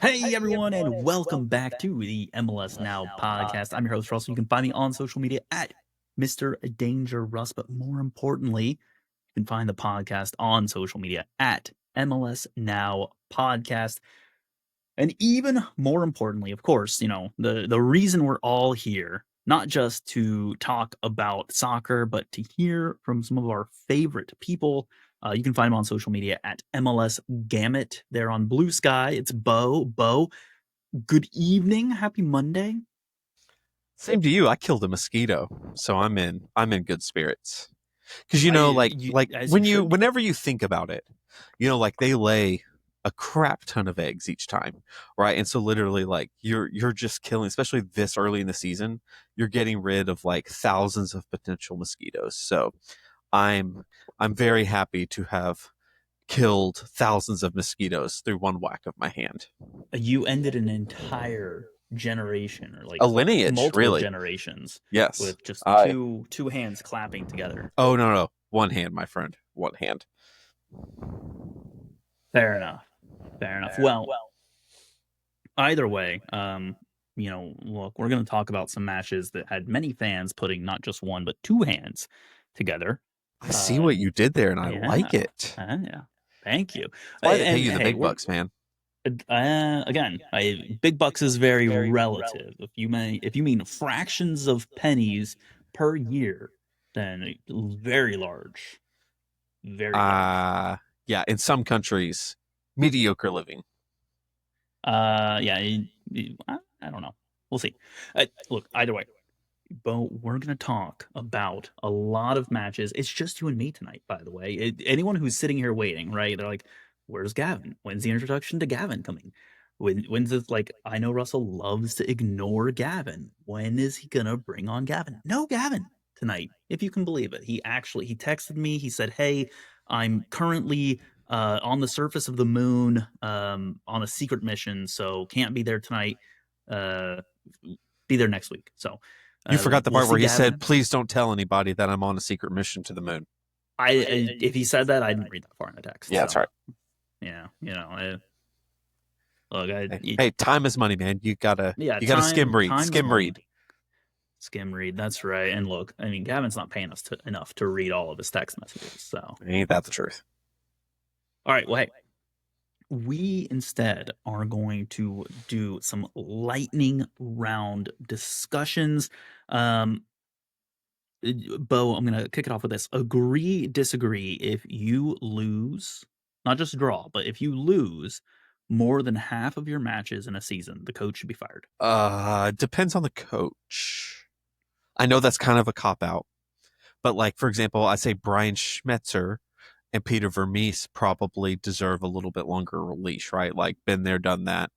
Hey everyone, and welcome back to the MLS Now podcast. I'm your host Russell. You can find me on social media at Mr. Danger Russ, but more importantly, you can find the podcast on social media at MLS Now Podcast. And even more importantly, of course, the reason we're all here, not just to talk about soccer, but to hear from some of our favorite people. You can find them on social media at MLS Gamut. They're on Blue Sky. It's Beau. Beau, good evening. Happy Monday. Same to you. I killed a mosquito, so I'm in good spirits. Because As you should be. whenever you think about it, like they lay a crap ton of eggs each time, right? And so literally, like you're just killing, especially this early in the season, you're getting rid of like thousands of potential mosquitoes. So I'm I'm very happy to have killed thousands of mosquitoes through one whack of my hand. You ended an entire generation, or like A lineage, multiple really. generations, Yes. with just I two hands clapping together. Oh, no, no. One hand, my friend. One hand. Fair enough. Fair enough. Well, either way, look, we're going to talk about some matches that had many fans putting not just one but two hands together. I see what you did there, and I Yeah, like it. yeah. Thank you. That's why they pay And you the hey, big we're bucks, man. again, big bucks is very relative. If you mean fractions of pennies per year, then very large, very large. Yeah, in some countries, mediocre living. Yeah, I don't know. We'll see. Look, either way, Bo, we're going to talk about a lot of matches. It's just you and me tonight, by the way. Anyone who's sitting here waiting, right? They're like, "Where's Gavin? When's the introduction to Gavin coming? When's it?" Like, I know Russell loves to ignore Gavin. When is he gonna bring on Gavin? No Gavin tonight, if you can believe it. He texted me. He said, "Hey, I'm currently on the surface of the moon on a secret mission, so can't be there tonight. Uh, be there next week." So You forgot the we'll part see where he Gavin. said, "Please don't tell anybody that I'm on a secret mission to the moon." If he said that, I didn't read that far in the text. Yeah, that's So right. yeah, look, Hey, time is money, man. yeah, You gotta skim read, time is skim read. money. Skim read. That's right. And look, I mean, Gavin's not paying us enough to read all of his text messages. So Ain't that the truth? all right, well, hey, we instead are going to do some lightning round discussions. Um, Bo, I'm going to kick it off with this. Agree, disagree. If you lose, not just draw, but if you lose more than half of your matches in a season, the coach should be fired. Depends on the coach. I know that's kind of a cop out, but like for example, I say Brian Schmetzer and Peter Vermees probably deserve a little bit longer release, right? Like been there, done that.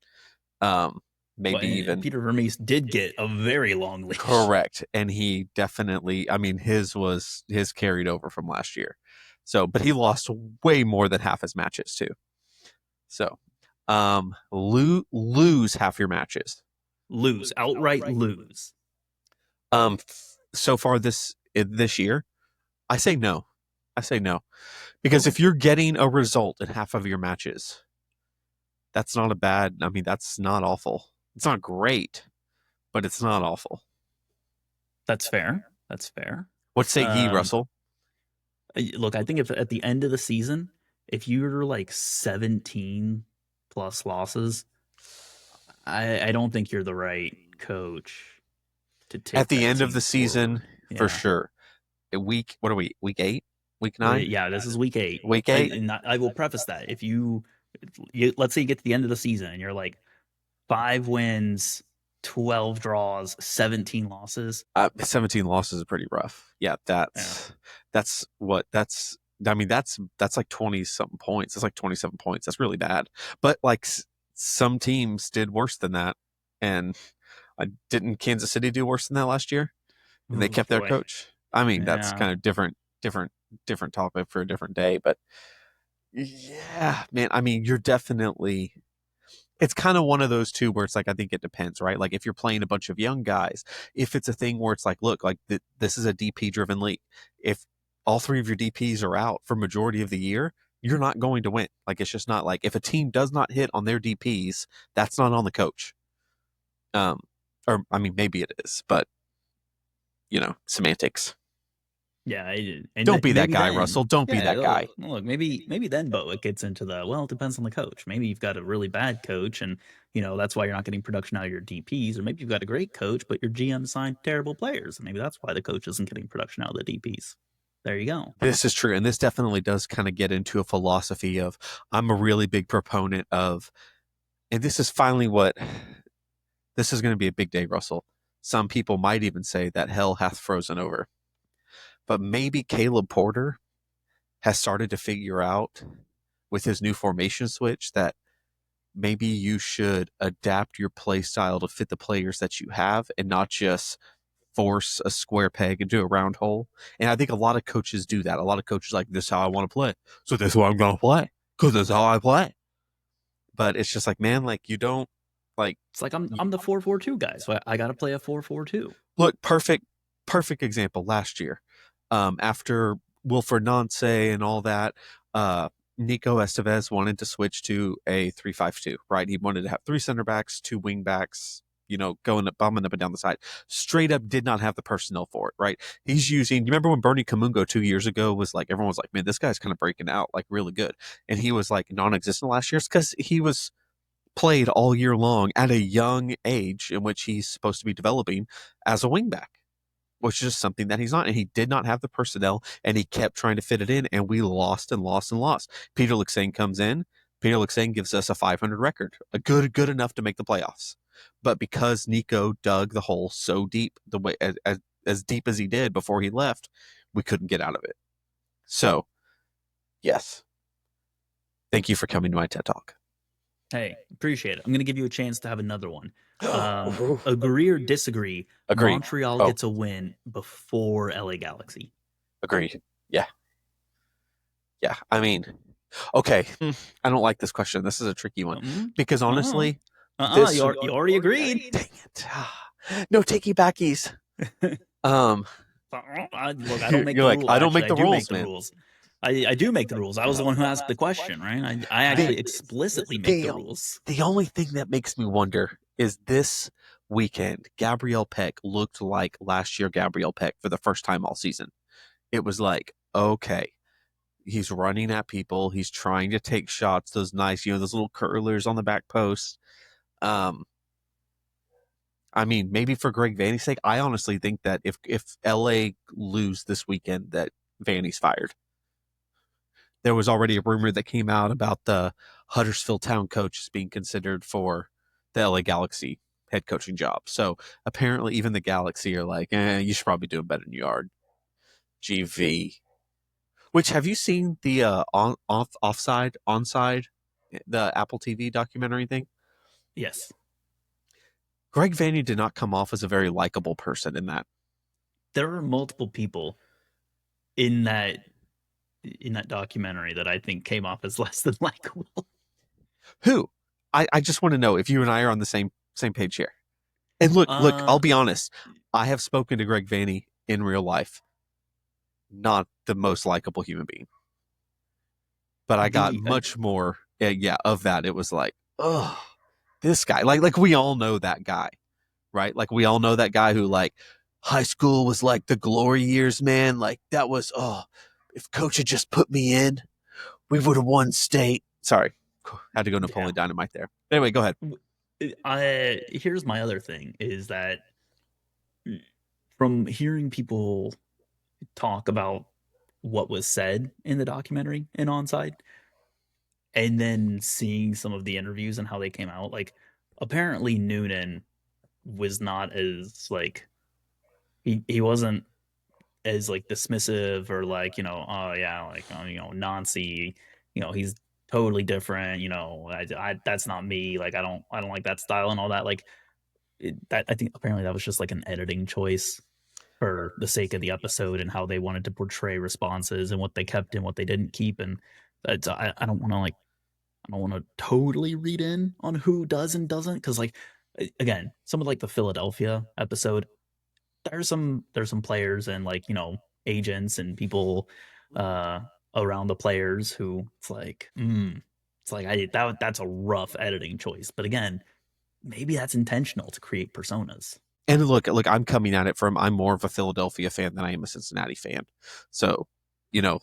Um, Well, maybe even Peter Vermees did get a very long leash. correct, and he definitely. I mean, his carried over from last year. So, but he lost way more than half his matches too. So, lose half your matches. Lose, outright lose. So far this year, I say no. I say no. Because Okay. if you're getting a result in half of your matches, that's not a bad, I mean, that's not awful. It's not great, but it's not awful. That's fair. That's fair. What say ye, Russell? Look, I think if at the end of the season, if you're like 17 plus losses, I don't think you're the right coach to take At the that end of team the season, forward. for Yeah. sure. What are we? Week 8? Week 9? Yeah, this is week 8. Week 8? And I will preface that. If let's say you get to the end of the season and you're like 5 wins, 12 draws, 17 losses. 17 losses is pretty rough. Yeah, that's what that's. I mean, that's like 20 something points. That's like 27 points. That's really bad. But like some teams did worse than that, and didn't Kansas City do worse than that last year? And they Oh kept their boy. coach. I mean, that's Yeah. kind of different topic for a different day. But yeah, man. I mean, you're definitely. It's kind of one of those two where it's like I think it depends, right? Like if you're playing a bunch of young guys, if it's a thing where it's like, look, like this is a DP driven league. If all 3 of your DPs are out for majority of the year, you're not going to win. Like it's just not like if a team does not hit on their DPs, that's not on the coach. Um, or I mean, maybe it is, but semantics. Yeah, and Don't be that maybe guy, then, Russell. Don't be yeah, that guy. look, maybe then, Bo, it gets into the well, it depends on the coach. Maybe you've got a really bad coach, and that's why you're not getting production out of your DPS, or maybe you've got a great coach, but your GM signed terrible players, and maybe that's why the coach isn't getting production out of the DPS. There you go. This is true, and this definitely does kind of get into a philosophy of I'm a really big proponent of, and this is finally what this is going to be a big day, Russell. Some people might even say that hell hath frozen over, but maybe Caleb Porter has started to figure out with his new formation switch that maybe you should adapt your play style to fit the players that you have and not just force a square peg into a round hole. And I think a lot of coaches do that. A lot of coaches like, this is how I want to play. So this is what I'm going to play because this is how I play. But it's just like, man, like you don't like. It's like I'm the 4-4-2 guy, so I got to play a 4-4-2. Look, perfect example last year. After Wilfred Nance and all that, Nico Estevez wanted to switch to a 3-5-2, right? He wanted to have three center backs, two wing backs, going up, bombing up and down the side. Straight up did not have the personnel for it, right? He's using, you remember when Bernie Kamungo 2 years ago was like, everyone was like, man, this guy's kind of breaking out, like really good. And he was like non existent last year because he was played all year long at a young age in which he's supposed to be developing as a wingback, which is just something that he's not. And he did not have the personnel, and he kept trying to fit it in, and we lost and lost and lost. Peter Luxane comes in. Peter Luxane gives us a 500 record, a good enough to make the playoffs. But because Nico dug the hole so deep, the way as deep as he did before he left, we couldn't get out of it. So, yes, thank you for coming to my TED Talk. Hey, appreciate it. I'm going to give you a chance to have another one. Agree or disagree? Agreed. Montreal Oh, gets a win before LA Galaxy. agreed. Yeah. Yeah. I mean, okay. I don't like this question. This is a tricky one because Uh-uh. honestly, You, you already agreed. dang it. No takey backies. Look, I don't make You're the like, rule. I don't make Actually, I the do make rules, the man. rules. I do make the rules. I was the one who asked the question, right? I actually explicitly make the rules. The only thing that makes me wonder is this weekend, Gabrielle Peck looked like last year Gabrielle Peck for the first time all season. It was like, okay, he's running at people. He's trying to take shots. Those nice, those little curlers on the back post. I mean, maybe for Greg Vanny's sake, I honestly think that if LA lose this weekend, that Vanny's fired. There was already a rumor that came out about the Huddersfield Town coach being considered for the LA Galaxy head coaching job. So apparently, even the Galaxy are like, you should probably do better than you are. GV. Which have you seen the offside onside, the Apple TV documentary thing? Yes, Greg Vanny did not come off as a very likable person in that. there are multiple people in that documentary that I think came off as less than likable. Who? I just want to know if you and I are on the same page here. And look, I'll Uh, be honest. I have spoken to Greg Vanny in real life. Not the most likable human being. But I got much more, yeah, of that. It was like, oh, this guy. Like we all know that guy, right? Like we all know that guy who like high school was like the glory years, man. Like that was, if coach had just put me in, we would have won state. Sorry. Had to go Napoleon Dynamite there. Anyway, go ahead. Here's my other thing is that from hearing people talk about what was said in the documentary in Onside, and then seeing some of the interviews and how they came out, like apparently Noonan was not as like he wasn't as like dismissive or like oh yeah like Nancy, he's totally different. I that's not me. Like I don't like that style and all that. Like that I think apparently that was just like an editing choice for the sake of the episode and how they wanted to portray responses and what they kept and what they didn't keep. And I don't want to like I don't want to totally read in on who does and doesn't because like again some of like the Philadelphia episode there's some players and like agents and people around the players who it's like that's a rough editing choice. But again, maybe that's intentional to create personas. And look, I'm coming at it from I'm more of a Philadelphia fan than I am a Cincinnati fan. So,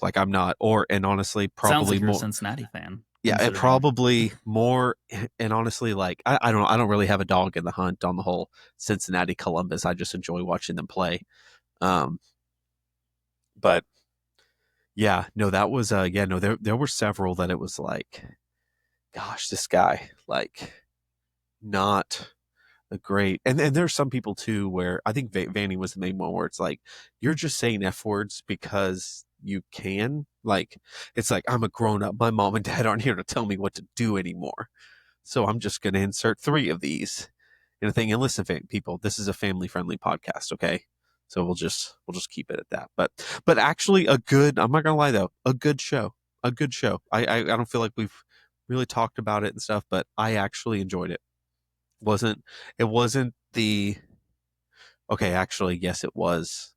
like I'm not, and honestly, Sounds probably like you're a more. Cincinnati fan, Yeah, it considering. probably more, and honestly, like I don't know, I don't really have a dog in the hunt on the whole Cincinnati Columbus. I just enjoy watching them play. Um, but yeah, no, that was yeah, no, there were several that it was like, gosh, this guy like not a great, and there's some people too where I think Vanny was the main one where it's like you're just saying f words because you can. Like it's like I'm a grown up. My mom and dad aren't here to tell me what to do anymore. So I'm just going to insert three of these in a thing. And listen, people, this is a family friendly podcast, okay? So we'll just keep it at that. But actually, a good. I'm not gonna lie though, a good show, a good show. I don't feel like we've really talked about it and stuff, but I actually enjoyed it. wasn't It wasn't the okay? Actually, yes, it was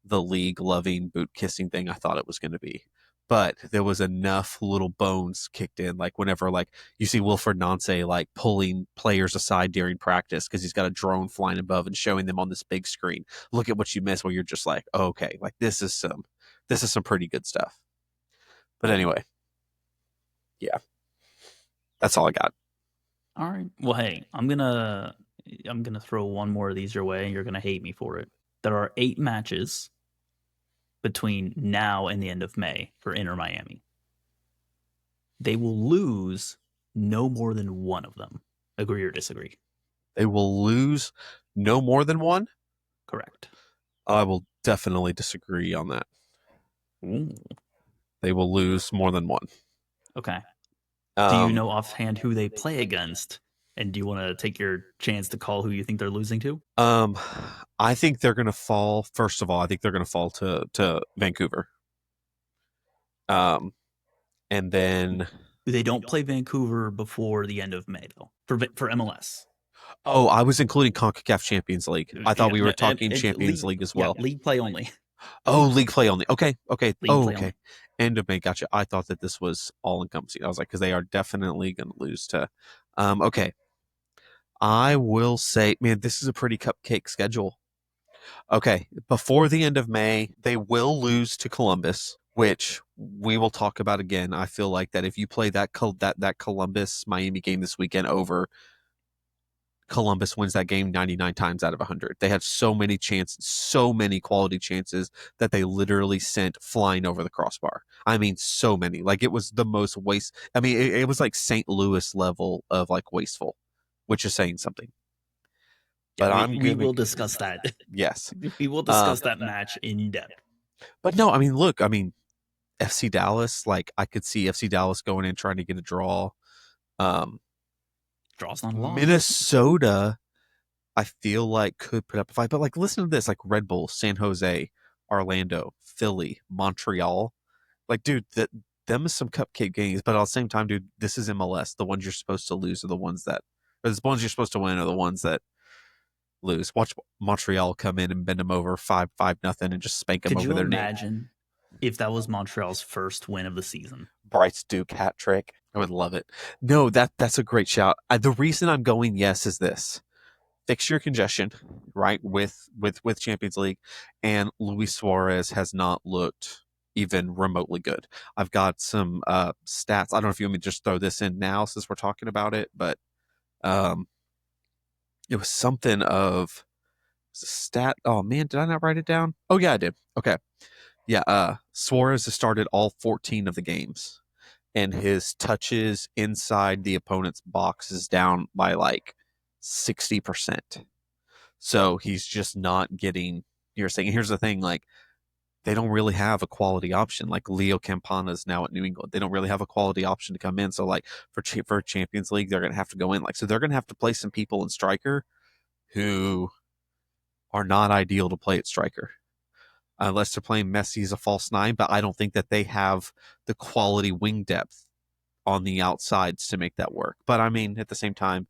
the league loving boot kissing thing I thought it was going to be. But there was enough little bones kicked in, like whenever like you see Wilfred Nance like pulling players aside during practice because he's got a drone flying above and showing them on this big screen. Look at what you missed. Where you're just like, oh, okay, like this is some pretty good stuff. But anyway, yeah, that's all I got. All right. Well, hey, I'm gonna throw one more of these your way, and you're gonna hate me for it. There are 8 matches between now and the end of May for Inter Miami. They will lose no more than one of them. Agree or disagree? They will lose no more than one. Correct. I will definitely disagree on that. Ooh. They will lose more than one. Okay. Do you Um, know offhand who they play against? And do you want to take your chance to call who you think they're losing to? Um, I think they're going to fall. First of all, I think they're going to fall to Vancouver. Um, and then They don't play Vancouver before the end of May, though, for MLS. oh, I was including Concacaf Champions League. I thought Yeah, we no, were talking Champions league, League as yeah, well. league play only. Oh, league play only. Okay, okay. League Oh, play okay. only. End of May. Gotcha. I thought that this was all encompassing. I was like, because they are definitely going to lose to. Okay. I will say, man, this is a pretty cupcake schedule. Okay, before the end of May, they will lose to Columbus, which we will talk about again. I feel like that if you play that Columbus Miami game this weekend over, Columbus wins that game 99 times out of 100. They had so many chances, so many quality chances that they literally sent flying over the crossbar. I mean, so many. Like it was the most waste. I mean, it was like St. Louis level of like wasteful, which is saying something. Yeah, But I'm we gonna will discuss that. yes. We will Um, discuss that match in depth. but no, I mean, look, I mean, FC Dallas, like I could see FC Dallas going in trying to get a draw. Um, Draw's not a loss. Minnesota, I feel like could put up a fight, but like listen to this: like Red Bull, San Jose, Orlando, Philly, Montreal. Like, dude, that them is some cupcake games, but at the same time, dude, this is MLS. The ones you're supposed to lose are the ones that, or the ones you're supposed to win are the ones that lose. Watch Montreal come in and bend them over 5-5 nothing and just spank them Could over you their knee. imagine if that was Montreal's first win of the season? Bryce Duke hat trick. I would love it. No, that's a great shout. The reason I'm going yes is this: fixture congestion, right? With Champions League, and Luis Suarez has not looked even remotely good. I've got some stats. I don't know if you want me to just throw this in now since we're talking about it, but um, it was something of stat. Oh man, did I not write it down? Oh yeah, I did. Okay, yeah. Suarez has started all 14 of the games, and his touches inside the opponent's box is down by like 60%. So he's just not getting. You're saying here's the thing, like they don't really have a quality option. Like Leo Campana's now at New England, they don't really have a quality option to come in. So like for Champions League, they're gonna have to go in. Like so they're gonna have to play some people in striker who are not ideal to play at striker. Unless they're playing Messi as a false nine, but I don't think that they have the quality wing depth on the outsides to make that work. But I mean, at the same time,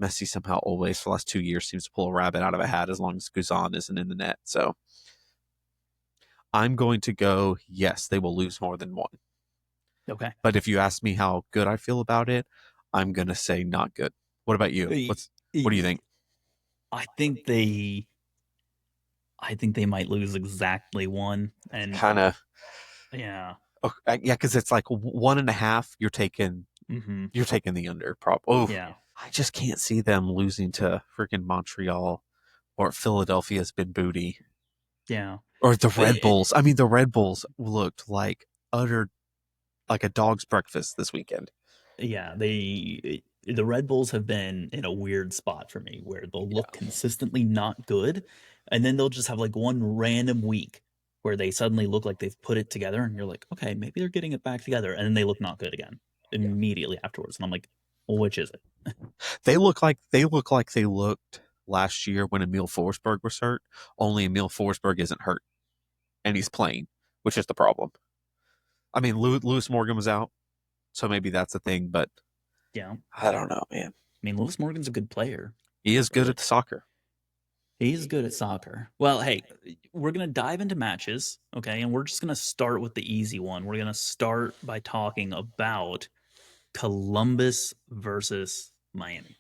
Messi somehow always for the last 2 years seems to pull a rabbit out of a hat as long as Guzan isn't in the net. So I'm going to go, yes, they will lose more than one. Okay. But if you ask me how good I feel about it, I'm going to say not good. What about you? E- What do you think? I think they might lose exactly one. And Kind of, yeah. yeah, because it's like 1.5. Hmm. You're taking the under. Oh, Yeah. I just can't see them losing to freaking Montreal or Philadelphia's been booty Yeah. or the Red It, Bulls. I mean, the Red Bulls looked like utter like a dog's breakfast this weekend. yeah, the Red Bulls have been in a weird spot for me where they'll look Yeah, consistently not good, and then they'll just have like one random week where they suddenly look like they've put it together, and you're like, okay, maybe they're getting it back together, and then they look not good again yeah. immediately afterwards, and I'm like, well, which is it? They looked last year when Emil Forsberg was hurt. Only Emil Forsberg isn't hurt, and he's playing, which is the problem. I mean, Lewis Morgan was out, so maybe that's the thing. But Yeah, I I don't know, man. mean, Lewis Morgan's a good player, He is good but at the soccer. he's good at soccer. Well, hey, we're gonna dive into matches, okay, and we're just gonna start with the easy one. We're gonna start by talking about Columbus versus Miami,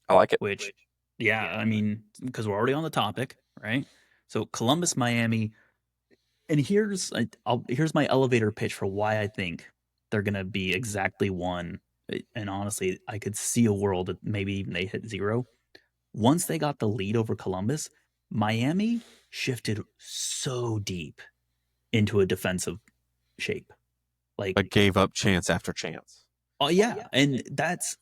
I like it. which, yeah, I mean, because we're already on the topic, right? So Columbus, Miami, and here's my elevator pitch for why I think they're gonna be exactly one. And honestly, I could see a world that maybe even they hit zero. Once they got the lead over Columbus, Miami shifted so deep into a defensive shape. But Like, gave up chance after chance. oh yeah, and that's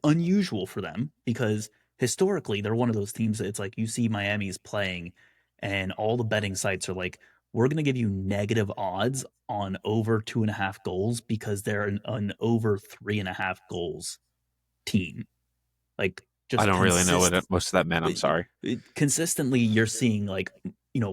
unusual for them because historically they're one of those teams that it's like you see Miami's playing and all the betting sites are like, we're going to give you negative odds on over 2.5 goals because they're an over 3.5 goals team. Like I just don't really know what consist most of that meant. I'm sorry. consistently you're seeing like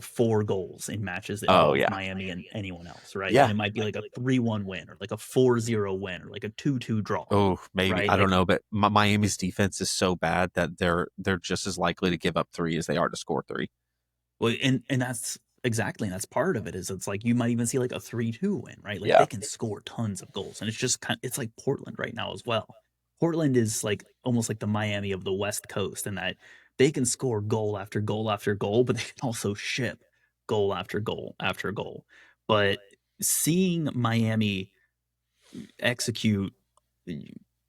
4 goals in matches that Oh involve yeah, Miami and anyone else, right? And yeah. it might be like a 3-1 win or like a 4-0 win or like a 2-2 draw, Oh, maybe right? I don't Like, know, but Miami's defense is so bad that they're just as likely to give up three as they are to score three. well, and that's exactly, and that's part of it is it's like you might even see like a 3-2 win, right? Like Yeah, they can score tons of goals, and it's just it's like Portland right now as well. Portland is like almost like the Miami of the West Coast in that they can score goal after goal after goal, but they can also ship goal after goal after goal. But seeing Miami execute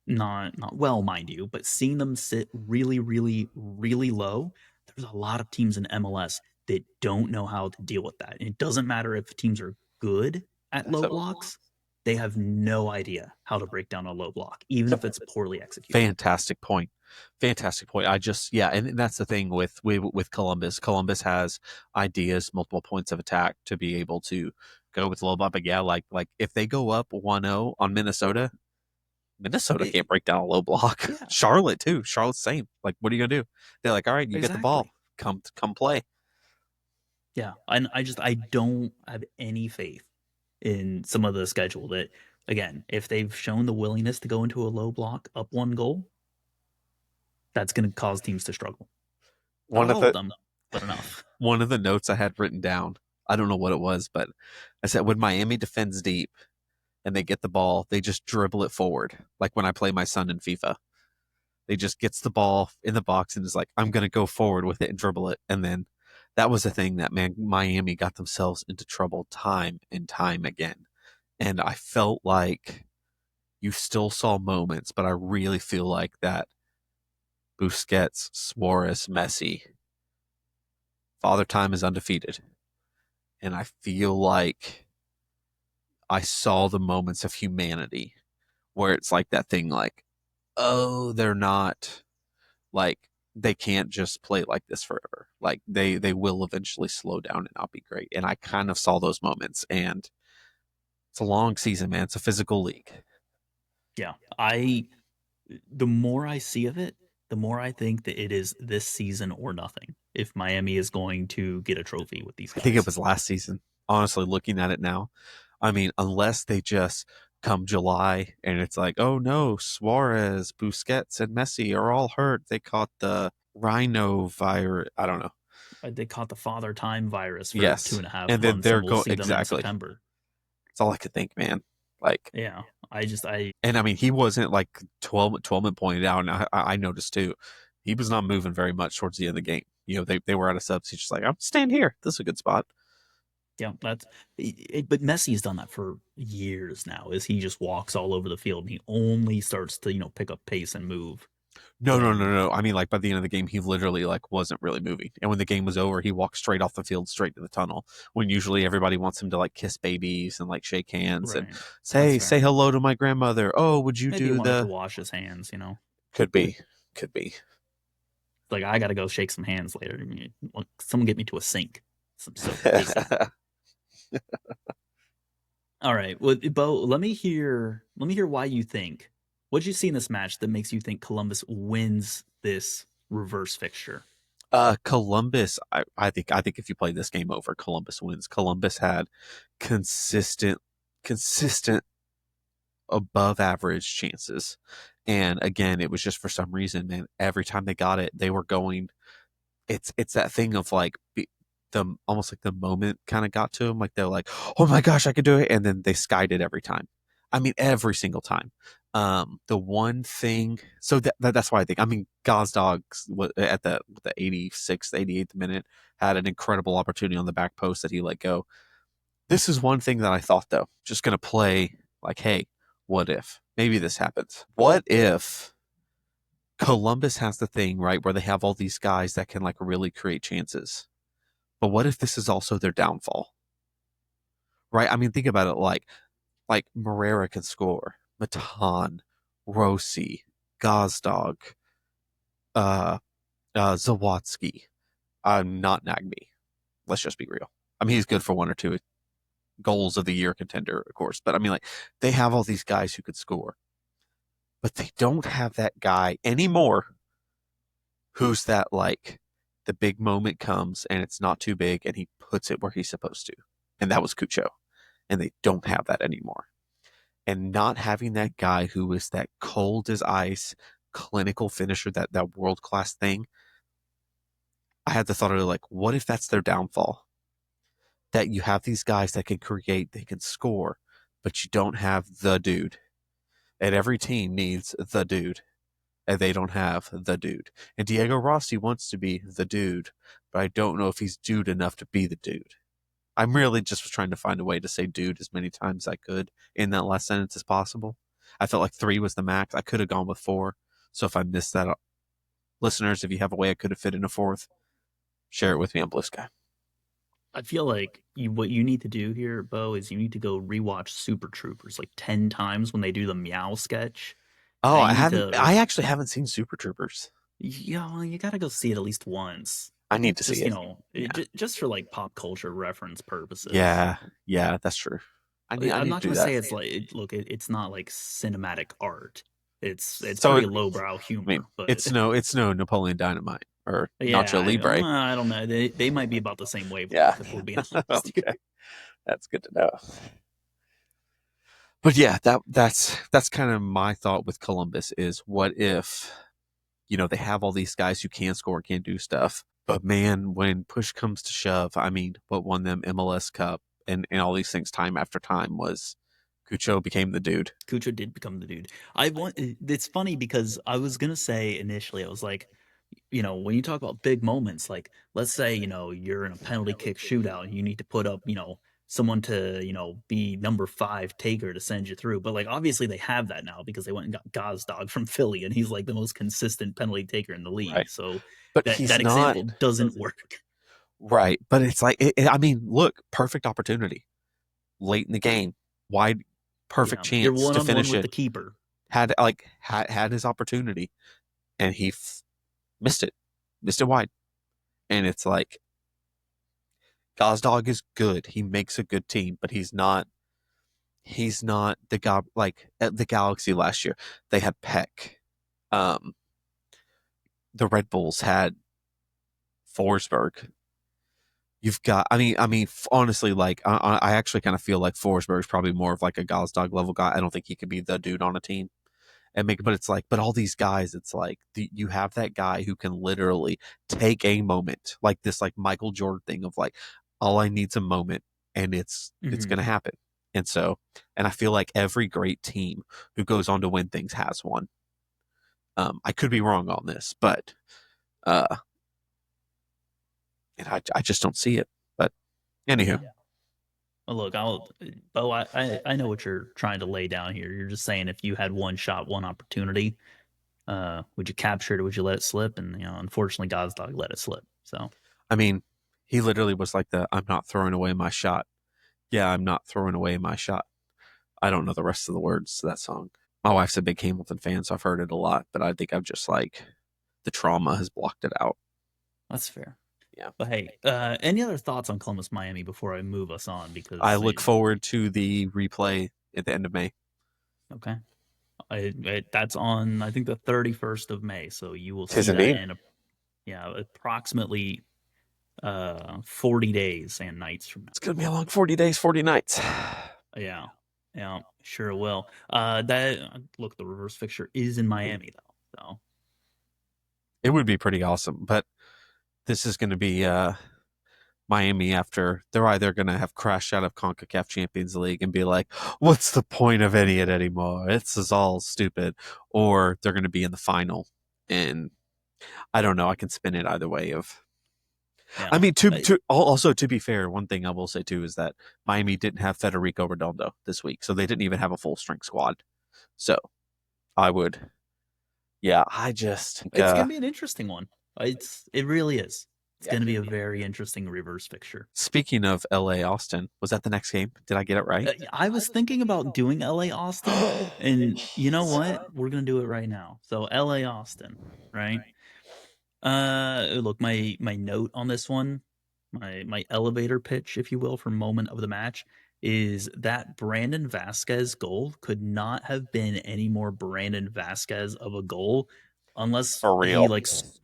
not well, mind you, but seeing them sit really, really, really low, there's a lot of teams in MLS that don't know how to deal with that. And it doesn't matter if teams are good at that's low a blocks, they have no idea how to break down a low block, even if it's poorly executed. fantastic point. Fantastic point. I just yeah, and that's the thing with Columbus. Columbus has ideas, multiple points of attack to be able to go with low block. But yeah, like if they go up 1-0 on Minnesota, Minnesota It, can't break down a low block. yeah, Charlotte too. Charlotte's same. Like, what are you gonna do? They're like, all right, you get the ball. exactly. Come play. Yeah. And I don't have any faith in some of the schedule that, again, if they've shown the willingness to go into a low block up 1 goal, that's going to cause teams to struggle. Not One of all of the them, but enough. one of the notes I had written down. I don't know what it was, but I said when Miami defends deep and they get the ball, they just dribble it forward. Like when I play my son in FIFA, they just gets the ball in the box and is like, I'm gonna go forward with it and dribble it. And then that was the thing that man Miami got themselves into trouble time and time again. And I felt like you still saw moments, but I really feel like that Busquets, Suarez, Messi, Father Time is undefeated. And I feel like I saw the moments of humanity where it's like that thing like, oh, they're not like they can't just play like this forever. Like they will eventually slow down and not be great. And I kind of saw those moments and it's a long season, man. It's a physical league. Yeah. The more I see of it, the more I think that it is this season or nothing if Miami is going to get a trophy with these I think it guys. was last season. Honestly, looking at it now, I mean, unless they just come July and it's like, oh no, Suarez, Busquets, and Messi are all hurt. They caught the rhino virus. I don't know. They caught the Father Time virus for two Yes, and a half and then months, they're and we'll going see them in exactly. September. That's all I could think, man. Like, Yeah, I and I mean, he wasn't like 12 pointed out, and I noticed too. He was not moving very much towards the end of the game. They were out of subs. He's just like, I'm staying here. This is a good spot. yeah, but Messi's done that for years now. Is he just walks all over the field and he only starts to pick up pace and move No, no, no, when no. I mean, like by the end of the game, he literally like wasn't really moving. And when the game was over, he walked straight off the field, straight to the tunnel. When usually everybody wants him to like kiss babies and like shake hands and right. That's say fair. hello to my grandmother. Oh, would you Maybe he do wanted to the? wash his hands. Could be, could be. Like I gotta go shake some hands later. Someone get me to a sink, some soap ASAP. All right, well, Bo, let me hear why you think. What did you see in this match that makes you think Columbus wins this reverse fixture? Columbus. I think if you play this game over, Columbus wins. Columbus had consistent, consistent above average chances. And again, it was just for some reason, man, every time they got it, they were going. It's that thing of like the almost like the moment kind of got to them. Like they're like, oh my gosh, I could do it, and then they skied it every time. I mean, every single time. The one thing, so that's why I think. I mean, Gazdogs at the 86th, 88th minute had an incredible opportunity on the back post that he let go. This is one thing that I thought though, just gonna play like, hey, what if maybe this happens? What if Columbus has the thing, right, where they have all these guys that can like really create chances. But what if this is also their downfall? Right? I mean, think about it like Morera can score, Matan, Rossi, Gazdag, uh Zawatsky, not Nagby. Let's just be real. I mean, he's good for one or two goals of the year contender, of course. But I mean, like, they have all these guys who could score, but they don't have that guy anymore who's that like the big moment comes and it's not too big and he puts it where he's supposed to. And that was Cucho. And they don't have that anymore. And not having that guy who is that cold as ice, clinical finisher, that world class thing, I had the thought of like, what if that's their downfall? That you have these guys that can create, they can score, but you don't have the dude. And every team needs the dude. And they don't have the dude. And Diego Rossi wants to be the dude, but I don't know if he's dude enough to be the dude. I'm really just trying to find a way to say dude as many times as I could in that last sentence as possible. I felt like 3 was the max. I could have gone with 4. So if I missed that, listeners, if you have a way I could have fit in a fourth, share it with me on Blue Sky. I feel like what you need to do here, Bo, is you need to go rewatch Super Troopers like 10 times when they do the meow sketch. Oh, You need to, I actually haven't seen Super Troopers. yeah, well, you gotta go see it at least once. I need to see Just it. Yeah. just for like pop culture reference purposes. Yeah. Yeah, that's true. I I'm need not to do gonna that. say it's like look, it's not like cinematic art. It's So pretty it, lowbrow I mean, humor, but it's no Napoleon Dynamite or yeah, Nacho Libre. I don't know. They might be about the same Yeah. wavelength if we're being honest here. Okay. That's good to know. But yeah, that's kind of my thought with Columbus is what if, they have all these guys who can score, can do stuff. But man, when push comes to shove, I mean, what won them MLS Cup and all these things time after time was Cucho became the dude. Cucho did become the dude. I want. It's funny because I was gonna say initially, I was like, when you talk about big moments, like let's say, you're in a penalty kick shootout and you need to put up, someone to, be number five taker to send you through. But like obviously they have that now because they went and got Gazdag from Philly and he's like the most consistent penalty taker in the Right. league. So But that he's that not example doesn't work. right. But it's like, I mean, look, perfect opportunity late in the game, wide, perfect Yeah. You're chance one to on one finish with it. the keeper. Had his opportunity, and he missed it wide. And it's like Gazdag is good. He makes a good team, but he's not. He's not the guy like at the Galaxy last year. They had Peck. Um, the Red Bulls had Forsberg. You've got. Honestly, like I actually kind of feel like Forsberg is probably more of like a Gazdag level guy. I don't think he could be the dude on a team. and make. But it's like, but all these guys, it's like you have that guy who can literally take a moment like this, like Michael Jordan thing of like, all I need's a moment, and it's Mhm. going to happen. And so, and I feel like every great team who goes on to win things has one. I could be wrong on this, but uh, and I just don't see it. But anywho, Yeah. Well, look, Bo, I know what you're trying to lay down here. You're just saying if you had one shot, one opportunity, would you capture it or would you let it slip? And unfortunately, God's dog let it slip. So I mean, he literally was like the I'm not throwing away my shot. Yeah, I'm not throwing away my shot. I don't know the rest of the words to that song. My wife's a big Hamilton fan, so I've heard it a lot, but I think I've just like the trauma has blocked it out. that's fair. Yeah. But hey, any other thoughts on Columbus, Miami before I move us on? I Because look forward to the replay at the end of May. okay, that's on I think the 31st of May, so you will Tis see that indeed. in approximately 40 days and nights from now. It's gonna be a long 40 days, 40 nights. Yeah, yeah, sure it will. That look, the reverse fixture is in Miami though, so It would be pretty awesome, but this is gonna be Miami after they're either gonna have crashed out of CONCACAF Champions League and be like, what's the point of any of it anymore? It's is all stupid. Or they're gonna be in the final. And I don't know, I can spin it either way of I yeah. mean, also to be fair, one thing I will say too is that Miami didn't have Federico Redondo this week, so they didn't even have a full strength squad. So I would, yeah, I just It's gonna be an interesting one. It really is. It's yeah, gonna be give a me. very interesting reverse fixture. Speaking of L.A. Austin, was that the next game? Did I get it right? I was thinking about doing LA Austin, and you know what? We're gonna do it right now. So LA Austin, right? Look, my note on this one, my elevator pitch, if you will, for moment of the match is that Brandon Vasquez goal could not have been any more Brandon Vasquez of a goal unless For he real.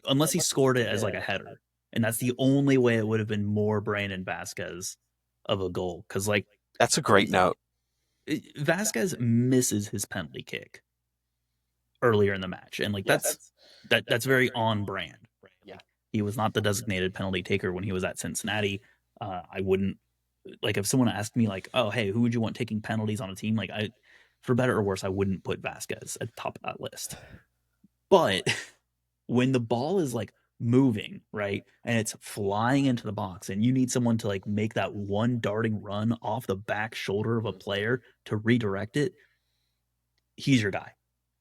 unless he scored it as like a header. And that's the only way it would have been more Brandon Vasquez of a goal. Cause like That's a great note. Vasquez misses his penalty kick earlier in the match, and like that's very on brand, right? Like he was not the designated penalty taker when he was at Cincinnati. I wouldn't like if someone asked me like, oh hey, who would you want taking penalties on a team? Like I, for better or worse, I wouldn't put Vasquez at the top of that list. But when the ball is like moving, right, and it's flying into the box, and you need someone to like make that one darting run off the back shoulder of a player to redirect it, he's your guy.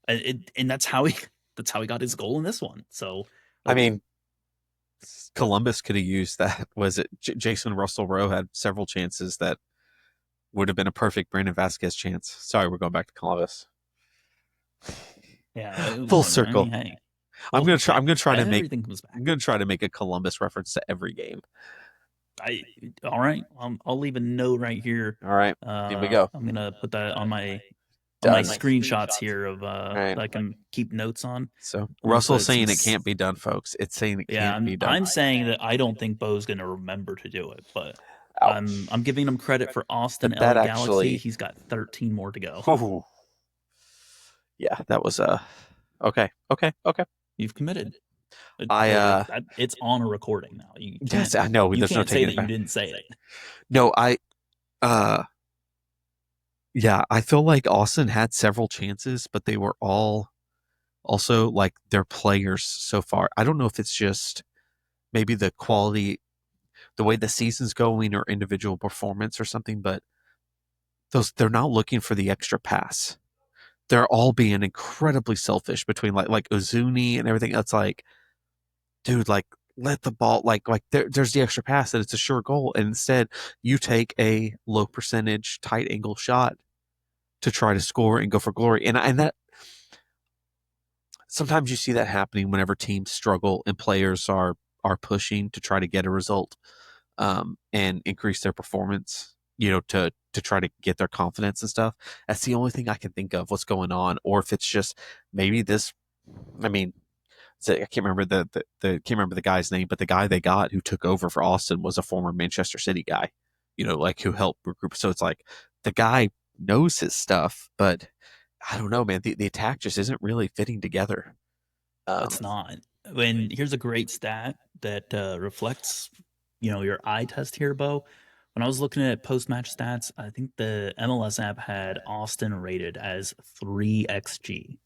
And that's how he got his goal in this one. So I like mean, Columbus could have used that. Was it Jason Russell Rowe had several chances that would have been a perfect Brandon Vasquez chance. Sorry, we're going back to Columbus. yeah, Full look, I circle. mean, hey, I'm well, gonna try. hey, I'm gonna try to make. everything comes back. I'm gonna try to make a Columbus reference to every game. I all right. I'll leave a note right here. All right, here we go. I'm gonna put that on my Done. screenshots here of All right. that I can keep notes on. So I'm gonna Russell's put some. saying it can't be done, folks. It's saying it Yeah, can't be done. I'm saying that I don't think Bo's gonna remember to do it, but Ouch. I'm giving him credit for Austin But that LA Galaxy. actually. He's got 13 more to go. Whew. Yeah, that was okay. Okay. Okay. You've committed. I But like that, it's on a recording now. yes, I know. You There's no can't say taking that it you back. didn't say it. No, I uh yeah, I feel like Austin had several chances, but they were all also like their players so far. I don't know if it's just maybe the quality, the way the season's going, or individual performance or something, but those they're not looking for the extra pass. They're all being incredibly selfish between like Ozuni and everything. It's like, dude, like let the ball like there's the extra pass that it's a sure goal, and instead you take a low percentage tight angle shot to try to score and go for glory. And that sometimes you see that happening whenever teams struggle and players are pushing to try to get a result, and increase their performance, to try to get their confidence and stuff. That's the only thing I can think of what's going on, or if it's just maybe this. I mean, I can't remember can't remember the guy's name, but the guy they got who took over for Austin was a former Manchester City guy, like who helped recruit. So it's like the guy knows his stuff, but I don't know, man. The attack just isn't really fitting together. It's not. And here's a great stat that reflects, your eye test here, Bo. When I was looking at post-match stats, I think the MLS app had Austin rated as 3xG.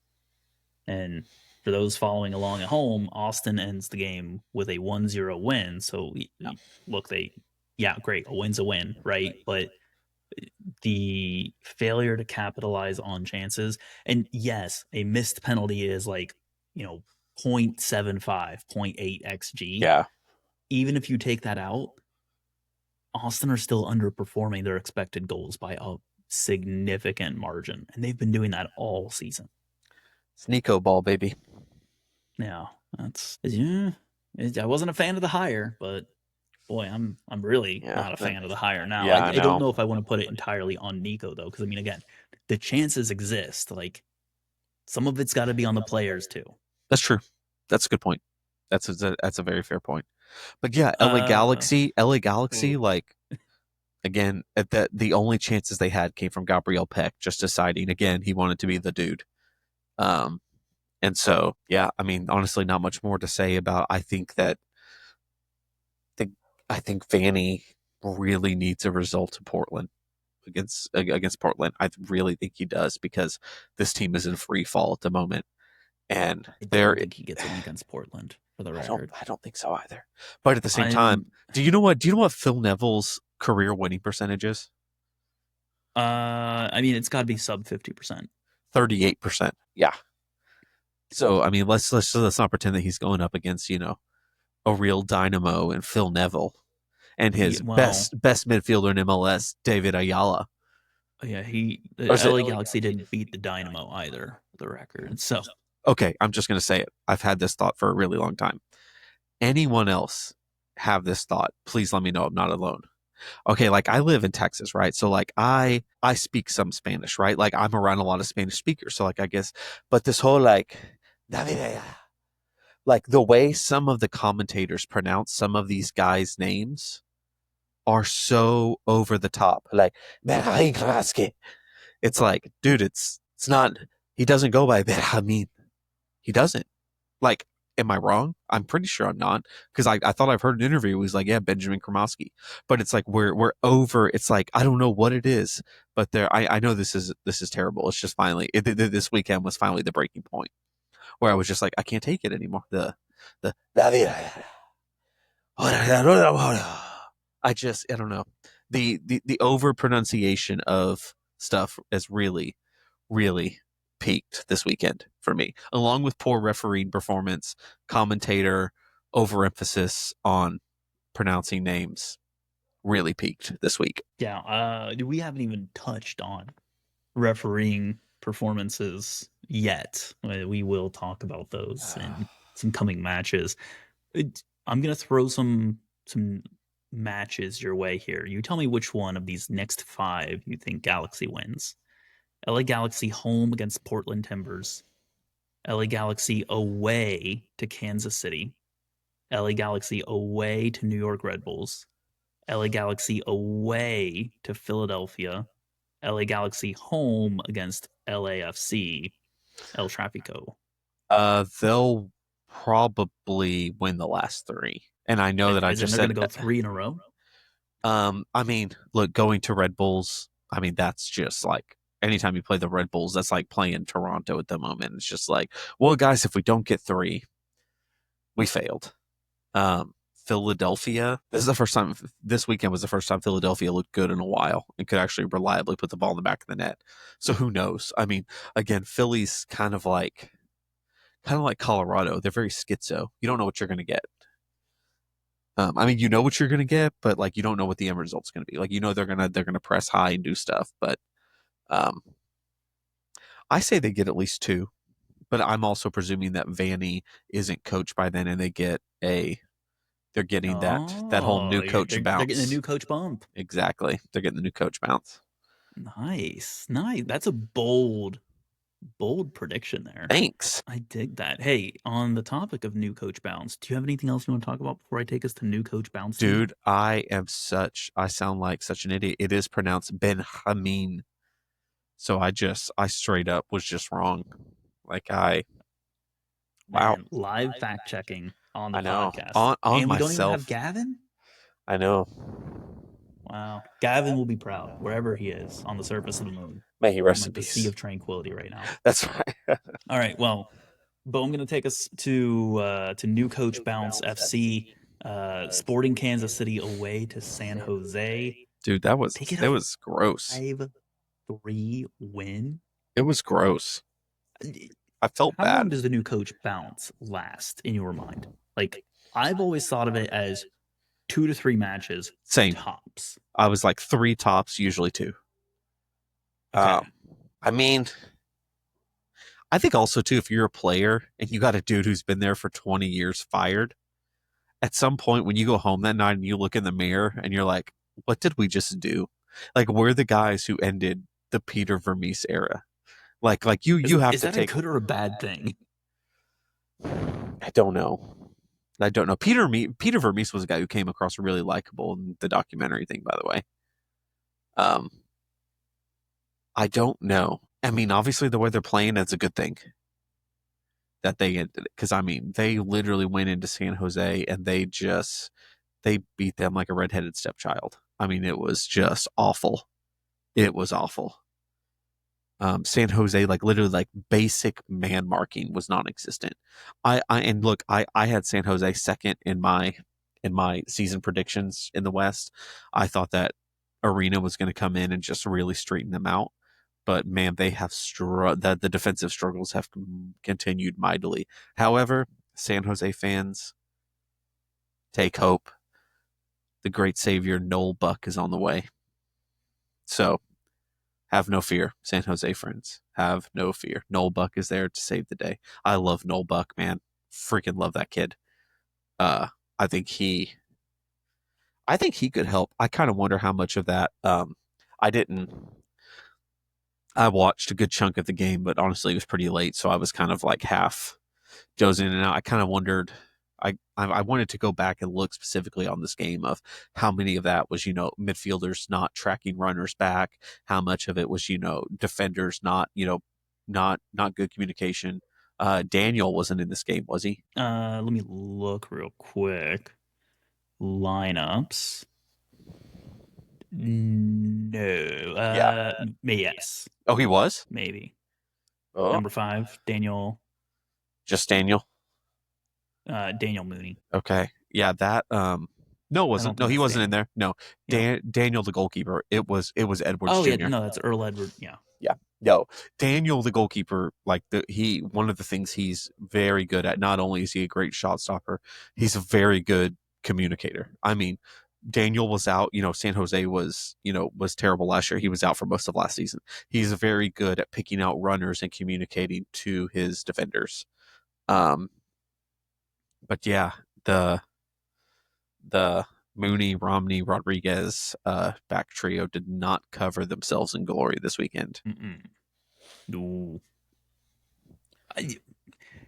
And for those following along at home, Austin ends the game with a 1-0 win. So look, yeah, great, a win's a win, right? But the failure to capitalize on chances, and yes, a missed penalty is like, you know, 0.75, 0.8 XG. Yeah. Even if you take that out, Austin are still underperforming their expected goals by a significant margin. And they've been doing that all season. It's Nico ball, baby. Yeah, yeah. I wasn't a fan of the hire, but boy, I'm really Yeah. not a fan of the hire now. I, Yeah, I I don't know. know if I want to put it entirely on Nico though, because I mean, again, the chances exist. Like some of it's got to be on the players too. That's true. That's a good point. That's a very fair point. But yeah, Uh, LA Galaxy, ooh, like again, at that the only chances they had came from Gabriel Peck just deciding again he wanted to be the dude. Um, and so yeah, I mean, honestly, not much more to say about. Think I think Vanny really needs a result in Portland against Portland. I really think he does because this team is in free fall at the moment, and I they're don't think he gets one against Portland, for the I don't record. I don't think so either. But at the same time, I'm do you know what Phil Neville's career winning percentage is? I mean, it's got to be sub 50%. 38%. Yeah. So I mean, let's not pretend that he's going up against, a real dynamo and Phil Neville and Yeah, his well, best midfielder in MLS, David Ayala. yeah, Or the is it LA Galaxy didn't beat the Dynamo either, for the record. So, okay, I'm just gonna say it. I've had this thought for a really long time. Anyone else have this thought? Please let me know I'm not alone. Okay, like I live in Texas, right? So like I speak some Spanish, right? Like I'm around a lot of Spanish speakers. So like I guess but this whole like like the way some of the commentators pronounce some of these guys' names are so over the top. Like it's like, dude, it's not he doesn't go by Benjamin. He doesn't. Like, am I wrong? I'm pretty sure I'm not because I thought I've heard an interview. He was like, yeah, Benjamin Kromowski, but it's like we're over. It's like I don't know what it is, but I know this is terrible. It's just finally this weekend was finally the breaking point where I was just like I can't take it anymore. The I don't know the over pronunciation of stuff has really peaked this weekend for me, along with poor refereeing performance, commentator overemphasis on pronouncing names. Really peaked this week. yeah, we haven't even touched on refereeing performances yet. We will talk about those in some coming matches. I'm gonna throw some matches your way here. You tell me which one of these next five you think Galaxy wins. LA Galaxy home against Portland Timbers. LA Galaxy away to Kansas City. LA Galaxy away to New York Red Bulls. LA Galaxy away to Philadelphia. LA Galaxy home against LAFC, El Trafico. They'll probably win the last three, and I know that I As in, just they're going said. to go three in a row. I mean, look, going to Red Bulls. I mean, that's just like anytime you play the Red Bulls, that's like playing Toronto at the moment. It's just like, well, guys, if we don't get three, we failed. Philadelphia. This is the first time. This weekend was the first time Philadelphia looked good in a while and could actually reliably put the ball in the back of the net. So who knows? I mean, again, Philly's kind of like Colorado. They're very schizo. You don't know what you're going to get. I mean, you know what you're going to get, but like you don't know what the end result's going to be. Like they're gonna press high and do stuff, but um, I say they get at least two. But I'm also presuming that Vanny isn't coached by then, and they're getting that whole Oh, new coach they're getting a bounce. new coach bump. Exactly, they're getting the new coach bounce. Nice, nice. That's a bold prediction there. Thanks, I dig that. Hey, on the topic of new coach bounce, do you have anything else you want to talk about before I take us to new coach bouncy? dude. I sound like such an idiot. It is pronounced Benjamin. So I straight up was just wrong. Like wow, Man, live fact checking on the I know podcast. on And we don't even have myself. Gavin? I know. Wow. Gavin will be proud wherever he is on the surface of the moon, May he rest in among the sea peace. of tranquility right now. That's right. All right. Well, Bo, I'm going to take us to new coach bounce FC, Sporting Kansas City away to San Jose. Dude, They get that a was gross. 5-3 win. It was gross. I felt How long bad. does the new coach bounce last in your mind? Like, I've always thought of it as 2 to 3 matches Same. tops. I was like 3 tops, usually 2. Okay. I mean, I think also too, if you're a player and you got a dude who's been there for 20 years fired, at some point when you go home that night and you look in the mirror and you're like, what did we just do? Like we're the guys who ended the Peter Vermees era. Like you have Is to that a take. good or a bad thing? I don't know. I don't know. Peter Vermees was a guy who came across really likable in the documentary thing, by the way. Um, I don't know. I mean, obviously the way they're playing, that's a good thing that they ended it. Because I mean, they literally went into San Jose and they beat them like a redheaded stepchild. I mean, it was just awful. It was awful. San Jose, like literally, like basic man marking was non-existent. And look, I had San Jose second in my season predictions in the West. I thought that Arena was going to come in and just really straighten them out. But man, they have that the defensive struggles have continued mightily. However, San Jose fans, take hope. The great savior Noel Buck is on the way. So have no fear, San Jose friends. Have no fear. Noel Buck is there to save the day. I love Noel Buck, man. Freaking love that kid. Uh, I think he, I think he could help. I kind of wonder how much of that. I didn't. I watched a good chunk of the game, but honestly, it was pretty late, so I was kind of like half dozing in and out. I kind of wondered. I wanted to go back and look specifically on this game of how many of that was midfielders not tracking runners back, how much of it was defenders not not good communication. Daniel wasn't in this game, was he? Let me look real quick. Lineups. No. Yeah. Yes. Oh, he was. Maybe. Oh, Number 5, just Daniel. Daniel Mooney. Okay, yeah, that no, it I don't wasn't. No, think he that's wasn't in Daniel. there. No, Yep. Daniel the goalkeeper. It was Edwards Oh yeah, Jr. no, that's Earl Edward. Yeah. Yeah. No, Daniel, the goalkeeper, like one of the things he's very good at, not only is he a great shot stopper, he's a very good communicator. I mean, Daniel was out, San Jose was terrible last year. He was out for most of last season. He's very good at picking out runners and communicating to his defenders. Um, but yeah, the Mooney, Romney, Rodriguez back trio did not cover themselves in glory this weekend. Mm-mm. No. I,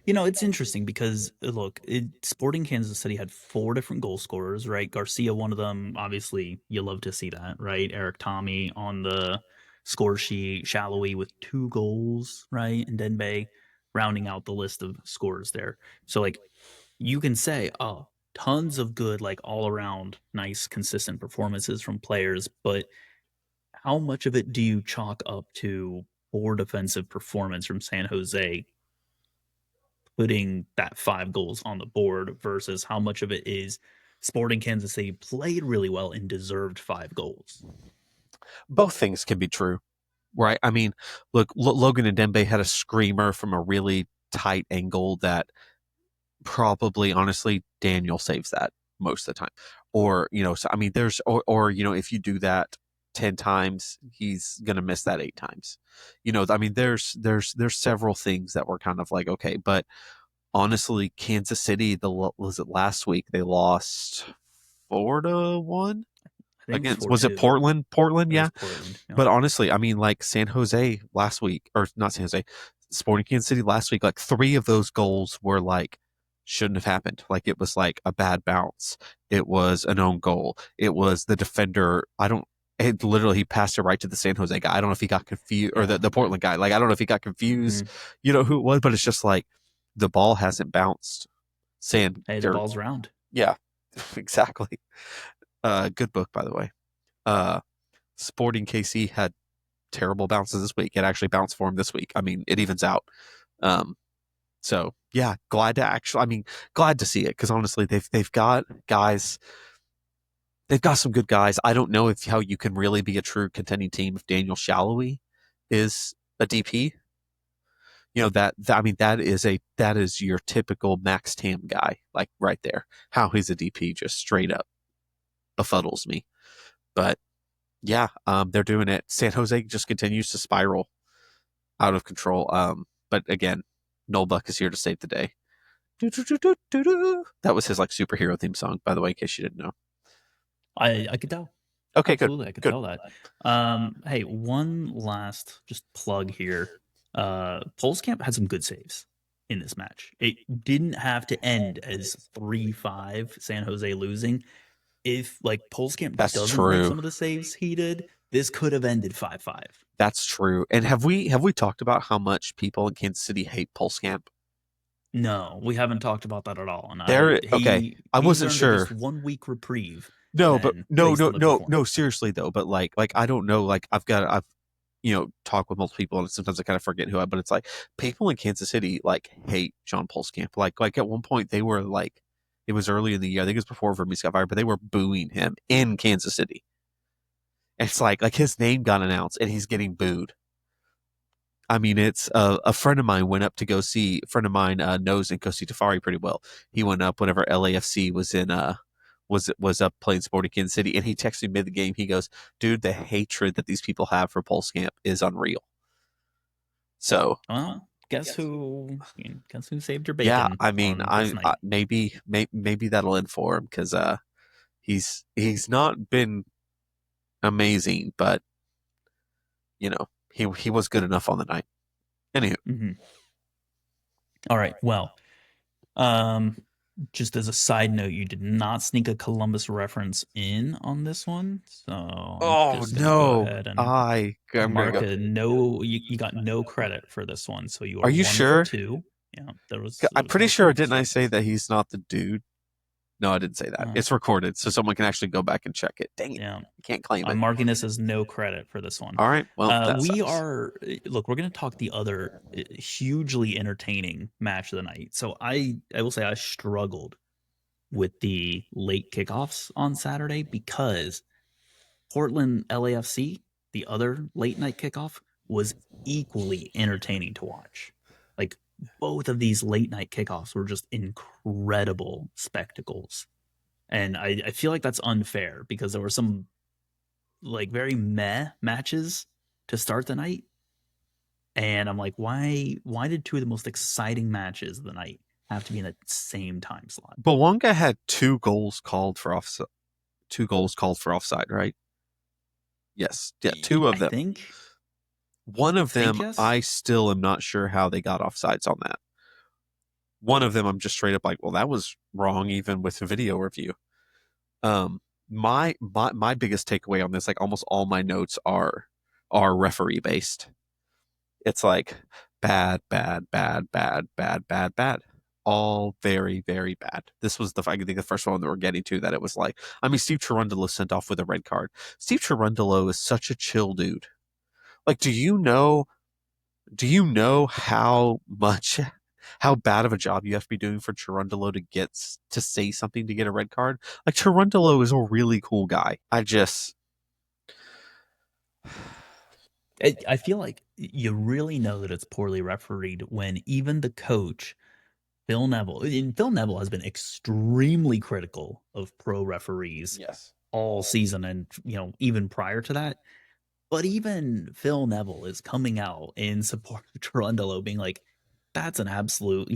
it's interesting because look, Sporting Kansas City had 4 different goal scorers, right? Garcia, one of them. Obviously, you love to see that, right? Eric Tommy on the score sheet, Shallowy with 2 goals, right? And Denbei rounding out the list of scores there. So, like, you can say, oh, tons of good, like all around nice, consistent performances from players, but how much of it do you chalk up to poor defensive performance from San Jose putting that 5 goals on the board versus how much of it is Sporting Kansas City played really well and deserved 5 goals? Both things can be true, right? I mean, look, Logan and Dembe had a screamer from a really tight angle that probably, honestly, Daniel saves that most of the time. Or, so I mean, if you do that 10 times, he's going to miss that 8 times. I mean, there's several things that were kind of like, okay, but honestly, Kansas City, was it last week? They lost 4-1 I think it was against, four was it two. Portland? Portland, It yeah. was Portland. Yep. But honestly, I mean, like San Jose last week, or not San Jose, Sporting Kansas City last week, like 3 of those goals were like, shouldn't have happened. Like it was like a bad bounce. It was an own goal. It was the defender. it literally he passed it right to the San Jose guy. I don't know if he got confused or Yeah. the Portland guy. Like I don't know if he got confused, Mhm. who it was, but it's just like the ball hasn't bounced. Sand Hey, the or ball's round. yeah, exactly. Good book by the way. Uh, Sporting KC had terrible bounces this week. It actually bounced for him this week. I mean, it evens out. Um, so yeah, glad to see it because honestly, they've got guys. They've got some good guys. I don't know if how you can really be a true contending team if Daniel Shallowy is a DP. I mean that is your typical Max Tam guy, like right there. How he's a DP just straight up befuddles me. But yeah, they're doing it. San Jose just continues to spiral out of control. But again, Noel Buck is here to save the day. That was his like superhero theme song, by the way, in case you didn't know. I could tell. Okay, good, Absolutely, I could good. tell that. Hey, one last just plug here. Camp had some good saves in this match. It didn't have to end as 3-5 San Jose losing. If like Camp That's doesn't make true. some of the saves he did, this could have ended 5-5. That's true. And have we talked about how much people in Kansas City hate Pulse Camp? No, we haven't talked about that at all. And There, okay. I he's wasn't earned at least sure. 1 week reprieve No, but then no, based no, on the no, no. performance. Seriously though, but like I don't know. Like I've talked with multiple people, and sometimes I kind of forget who I. But it's like people in Kansas City like hate John Pulskamp. Like at one point they were like, it was early in the year. I think it was before Vermees got fired, but they were booing him in Kansas City. It's like his name got announced and he's getting booed. I mean, it's a friend of mine went up to go see. A friend of mine knows Nkosi Tafari pretty well. He went up whenever LAFC was up playing Sporting Kansas City, and he texted me mid the game. He goes, "Dude, the hatred that these people have for Pulse Camp is unreal." So Well, guess who saved your yeah, bacon I mean, on this night? maybe that'll end for him because he's not been amazing, but he was good enough on the night. Anywho, Mhm. All right. Well, um, just as a side note, you did not sneak a Columbus reference in on this one, so I'm oh just gonna go no, ahead and I'm gonna mark go. a no. You got no credit for this one, so you Are are you one for sure? two. Yeah, there I'm was pretty no sure Columbus didn't I say reference. that he's not the dude? No, I didn't say that. Uh, It's recorded, so someone can actually go back and check it. Dang it, yeah, I can't claim I'm it. marking this as no credit for this one. All right, well that We sucks. are look. We're going to talk the other hugely entertaining match of the night. So I will say I struggled with the late kickoffs on Saturday because Portland LAFC, the other late night kickoff, was equally entertaining to watch. Like both of these late night kickoffs were just incredible spectacles. And I feel like that's unfair because there were some like very meh matches to start the night. And I'm like, why did two of the most exciting matches of the night have to be in the same time slot? Belonga had two goals called for offside, right? Yes, yeah, two I of them. think One of them, yes. I still am not sure how they got offsides on that. One of them, I'm just straight up like, well, that was wrong, even with the video review. Um, my biggest takeaway on this, like almost all my notes are referee based. It's like bad, bad, bad, bad, bad, bad, bad. All very, very bad. This was I think the first one that we're getting to that it was like, I mean, Steve Cherundolo sent off with a red card. Steve Cherundolo is such a chill dude. Like, do you know how bad of a job you have to be doing for Cherundolo to say something to get a red card? Like Cherundolo is a really cool guy. I feel like you really know that it's poorly refereed when even the coach, Phil Neville has been extremely critical of pro referees Yes. all season and even prior to that. But even Phil Neville is coming out in support of Cherundolo, being like, that's an absolute,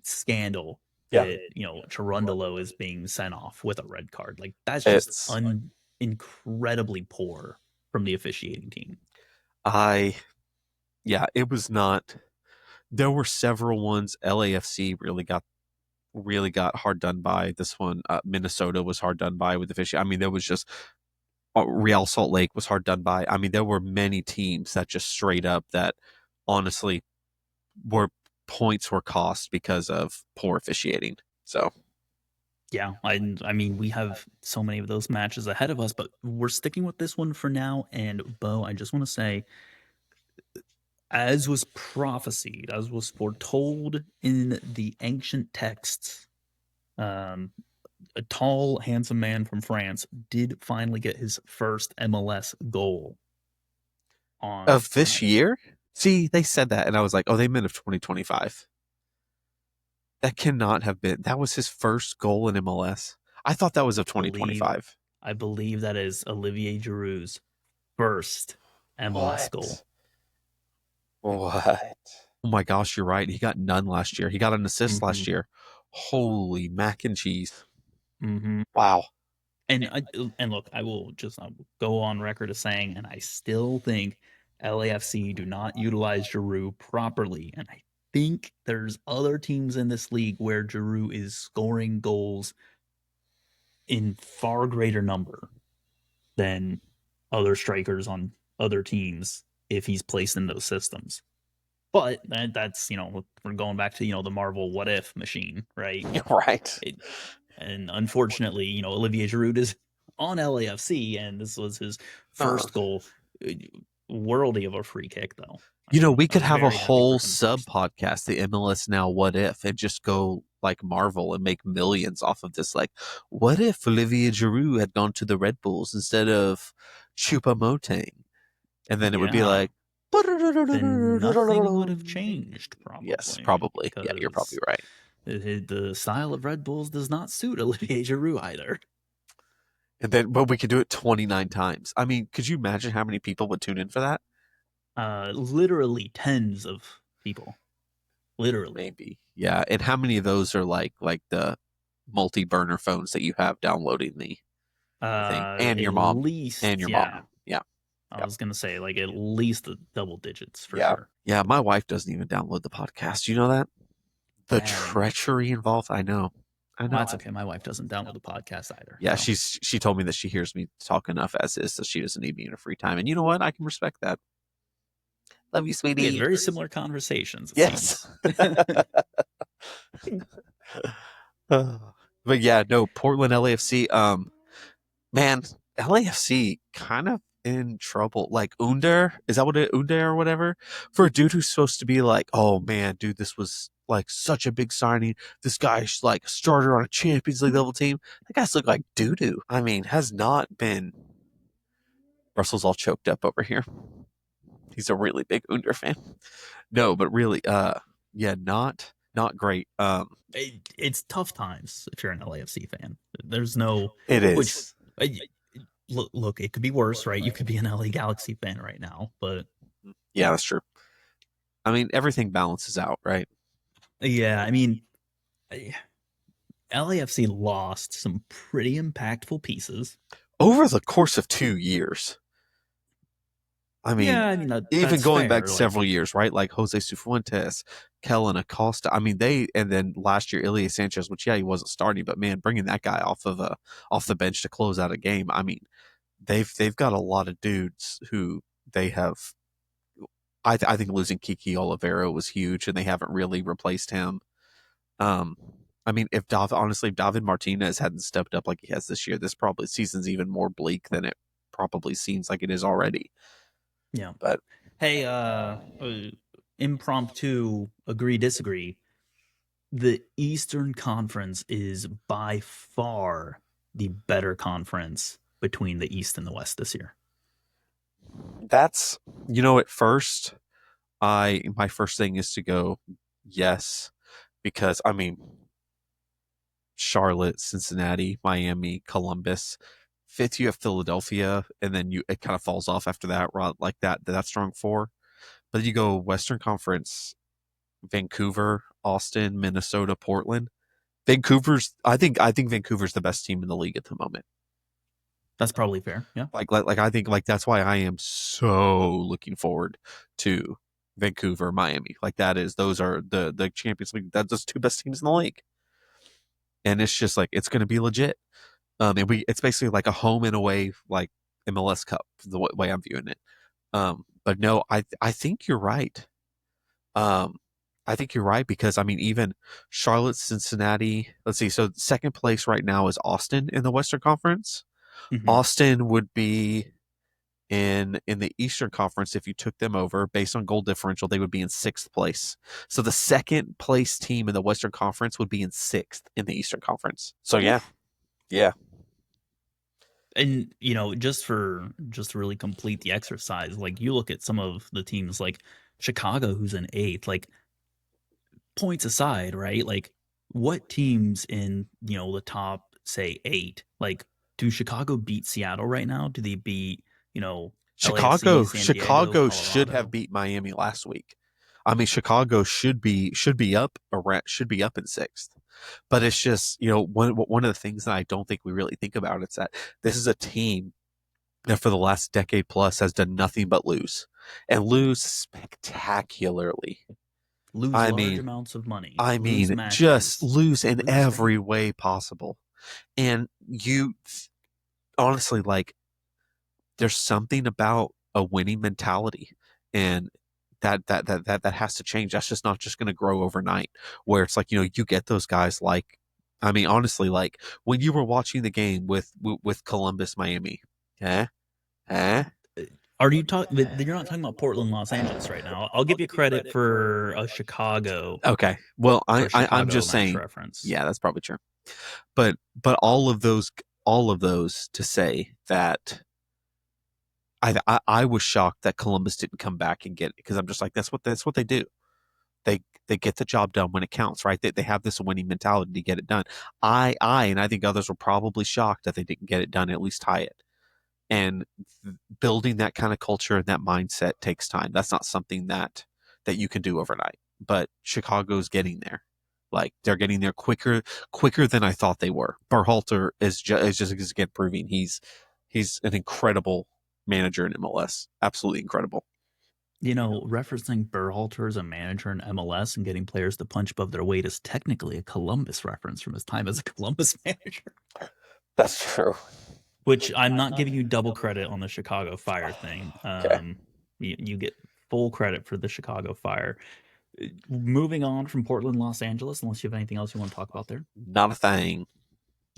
scandal Yeah. that, Cherundolo is being sent off with a red card. Like that's just It's incredibly poor from the officiating team. I yeah, it was not. There were several ones. LAFC really got hard done by. This one, Minnesota was hard done by with the fish. I mean, there was just Real Salt Lake was hard done by. I mean, there were many teams that just straight up that honestly were points were cost because of poor officiating. So Yeah, I mean, we have so many of those matches ahead of us, but we're sticking with this one for now. And Bo, I just want to say, as was prophesied, as was foretold in the ancient texts, um, a tall, handsome man from France did finally get his first MLS goal on of this Friday. year, see, they said that, and I was like, oh, they meant of 2025. That cannot have been. That was his first goal in MLS. I thought that was of Believe 2025. I believe that is Olivier Giroud's first MLS goal. What? What? Oh my gosh, you're right. He got none last year. He got an assist Hmm. last year. Holy mac and cheese. Hmm. Wow. And look, I will go on record as saying, and I still think LAFC do not utilize Giroud properly. And I think there's other teams in this league where Giroud is scoring goals in far greater number than other strikers on other teams if he's placed in those systems. But that's, we're going back to, the Marvel what if machine, right? Right. It, and unfortunately, Olivier Giroud is on LAFC, and this was his Uh, first goal. Uh, Worldy of a free kick, though. we I could was have a very happy for whole him sub first. podcast, the MLS Now What If, and just go like Marvel and make millions off of this. Like, what if Olivier Giroud had gone to the Red Bulls instead of Choupo-Moting? And then it would be Yeah, like, then nothing would have changed yes, probably probably. Yeah, you're probably because right. the style of Red Bulls does not suit Olivier Giroud either. And then, but we could do it 29 times. I mean, could you imagine how many people would tune in for that? Literally tens of people, literally. Maybe. Yeah. And how many of those are like the multi-burner phones that you have downloading the thing? And At your mom. And least, your yeah. mom. Yeah. I Yeah. was gonna say like at least the double digits for Yeah. sure. Yeah. My wife doesn't even download the podcast. You know that? The Dang. treachery involved. I know. I Well, know. that's okay. My wife doesn't download the podcast either. Yeah, So she told me that she hears me talk enough as is, so she doesn't need me in her free time. And you know what? I can respect that. Love you, we had sweetie. very similar conversations, it Yes. seems. But yeah, no, Portland LAFC. Man, LAFC kind of in trouble. Like Under, is that what it Under or whatever? For a dude who's supposed to be like, oh man, dude, this was like such a big signing. This guy's like a starter on a Champions League level team. That guy's look like doo doo. I mean, has not been. Russell's all choked up over here. He's a really big Under fan. No, but really, yeah, not great. It's tough times if you're an LAFC fan. There's no It which is. uh, look, it could be worse, right? You could be an LA Galaxy fan right now, but Yeah, that's true. I mean, everything balances out, right? yeah, I mean, LAFC lost some pretty impactful pieces. Over the course of 2 years, I mean, Yeah, I mean even that's going back fair. several Like, years, right? Like Jose Cifuentes, Kellen Acosta. I mean, and then last year Ilya Sanchez, which yeah, he wasn't starting, but man, bringing that guy off the bench to close out a game. I mean, they've got a lot of dudes who they have. I think losing Kiki Olivero was huge, and they haven't really replaced him. Um, I mean, honestly, if David Martinez hadn't stepped up like he has this year, this probably season's even more bleak than it probably seems like it is already. yeah. But Hey, impromptu agree disagree. The Eastern Conference is by far the better conference between the East and the West this year. that's at first my first thing is to go yes, because I mean Charlotte, Cincinnati, Miami, Columbus. Fifth, you have Philadelphia, and then it kind of falls off after that, right? Like that strong four. But then you go Western Conference, Vancouver, Austin, Minnesota, Portland. I think Vancouver's the best team in the league at the moment. That's probably fair. Yeah. Like I think like that's why I am so looking forward to Vancouver, Miami. Like those are the Champions League. That's those two best teams in the league. And it's just like it's going to be legit. And it's basically like a home and away like MLS Cup, the way I'm viewing it. But no, I think you're right. Um, I think you're right because I mean, even Charlotte, Cincinnati. Let's see. So second place right now is Austin in the Western Conference. Mhm. Austin would be in the Eastern Conference. If you took them over based on goal differential, they would be in sixth place. So the second place team in the Western Conference would be in sixth in the Eastern Conference. So yeah, Oof. yeah. And just to really complete the exercise, like you look at some of the teams like Chicago, who's in eighth, like points aside, right? Like what teams in, the top, say, eight, like do Chicago beat Seattle right now? Do they beat, you know, LAFC, San Diego, Chicago should have Colorado? beat Miami last week. I mean, Chicago should be up around should be up in sixth, but it's just one of the things that I don't think we really think about is that this is a team that for the last decade plus has done nothing but lose and lose spectacularly. Lose I large mean, amounts of money, I lose mean, just matches, lose in lose every fame. way possible. And you honestly like there's something about a winning mentality and that has to change. That's just not just going to grow overnight where it's like, you get those guys like I mean honestly like when you were watching the game with Columbus Miami. Eh? Eh? Are you talking? You're not talking about Portland, Los Angeles right now. I'll give you credit for a Chicago Okay. Well, for a I'm Chicago just match saying reference. yeah, that's probably true. But all of those to say that I was shocked that Columbus didn't come back and get it because I'm just like that's what they do. They get the job done when it counts, right? They have this winning mentality to get it done. And I think others were probably shocked that they didn't get it done, at least tie it. And building that kind of culture and that mindset takes time. That's not something that you can do overnight. But Chicago's getting there. Like they're getting there quicker than I thought they were. Berhalter is just again proving he's an incredible manager in MLS. Absolutely incredible. Referencing Berhalter as a manager in MLS and getting players to punch above their weight is technically a Columbus reference from his time as a Columbus manager. That's true. Which I'm not giving you double credit on the Chicago Fire thing. Okay. You get full credit for the Chicago Fire. Moving on from Portland, Los Angeles, unless you have anything else you want to talk about there. Not a thing.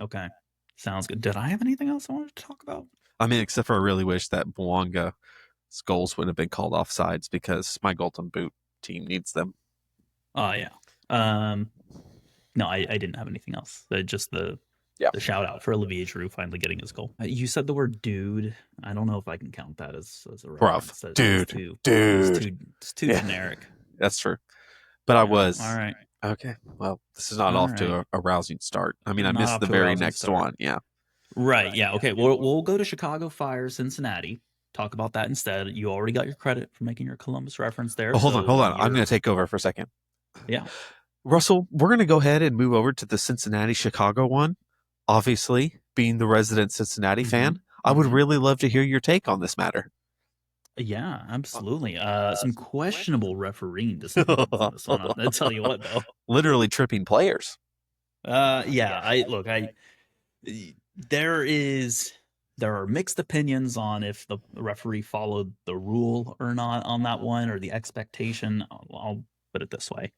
Okay. Sounds good. Did I have anything else I wanted to talk about? I mean, except for I really wish that Bouanga's goals would have been called offsides because my Golden Boot team needs them. Oh yeah. Um, no, I didn't have anything else. Just Yeah. the shout out for Olivier Giroud finally getting his goal. You said the word dude. I don't know if I can count that as a Bruv. reference. That's Dude. too Dude. it's too Yeah, generic. that's true. But I Yeah. All was. right. Okay. Well, this is not All off to right. a rousing start. I mean, I Not missed off the to a very rousing next start. one. Yeah. Right. Yeah. Okay. We'll go to Chicago Fire, Cincinnati. Talk about that instead. You already got your credit for making your Columbus reference there. Oh, hold on. So Hold on. I'm going you're to take over for a second. yeah. Russell, we're going to go ahead and move over to the Cincinnati Chicago one. Obviously, being the resident Cincinnati Mm-hmm. fan, I would Mm-hmm. really love to hear your take on this matter. Yeah, absolutely. Some questionable refereeing decisions in this one. I'll tell you what, though. Literally tripping players. Yeah. I look. There is there are mixed opinions on if the referee followed the rule or not on that one or the expectation. I'll put it this way: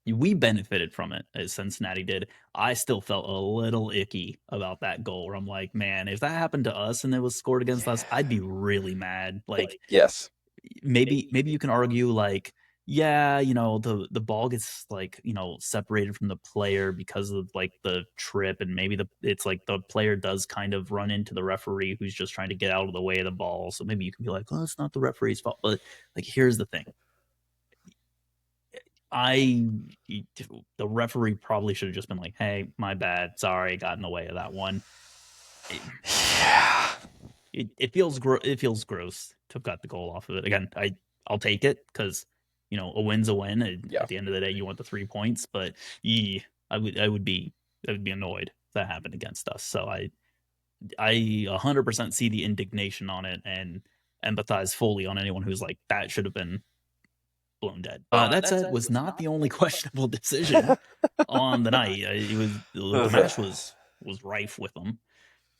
we benefited from it as Cincinnati did. I still felt a little icky about that goal. Where I'm like, man, if that happened to us and it was scored against us, I'd be really mad. Like Yes. maybe you can argue like yeah, the ball gets like, separated from the player because of like the trip, and maybe it's like the player does kind of run into the referee who's just trying to get out of the way of the ball. So maybe you can be like, well, it's not the referee's fault. But like here's the thing. I the referee probably should have just been like, "Hey, my bad. Sorry, got in the way of that one." It, Yeah. it it feels gross to have got the goal off of it. Again, I'll take it because a win's a win. Yeah. At the end of the day, you want the 3 points. But yeah, I would be annoyed if that happened against us. So I 100% see the indignation on it and empathize fully on anyone who's like that should have been blown dead. That said, was not the only questionable decision on the night. It was the match was rife with them.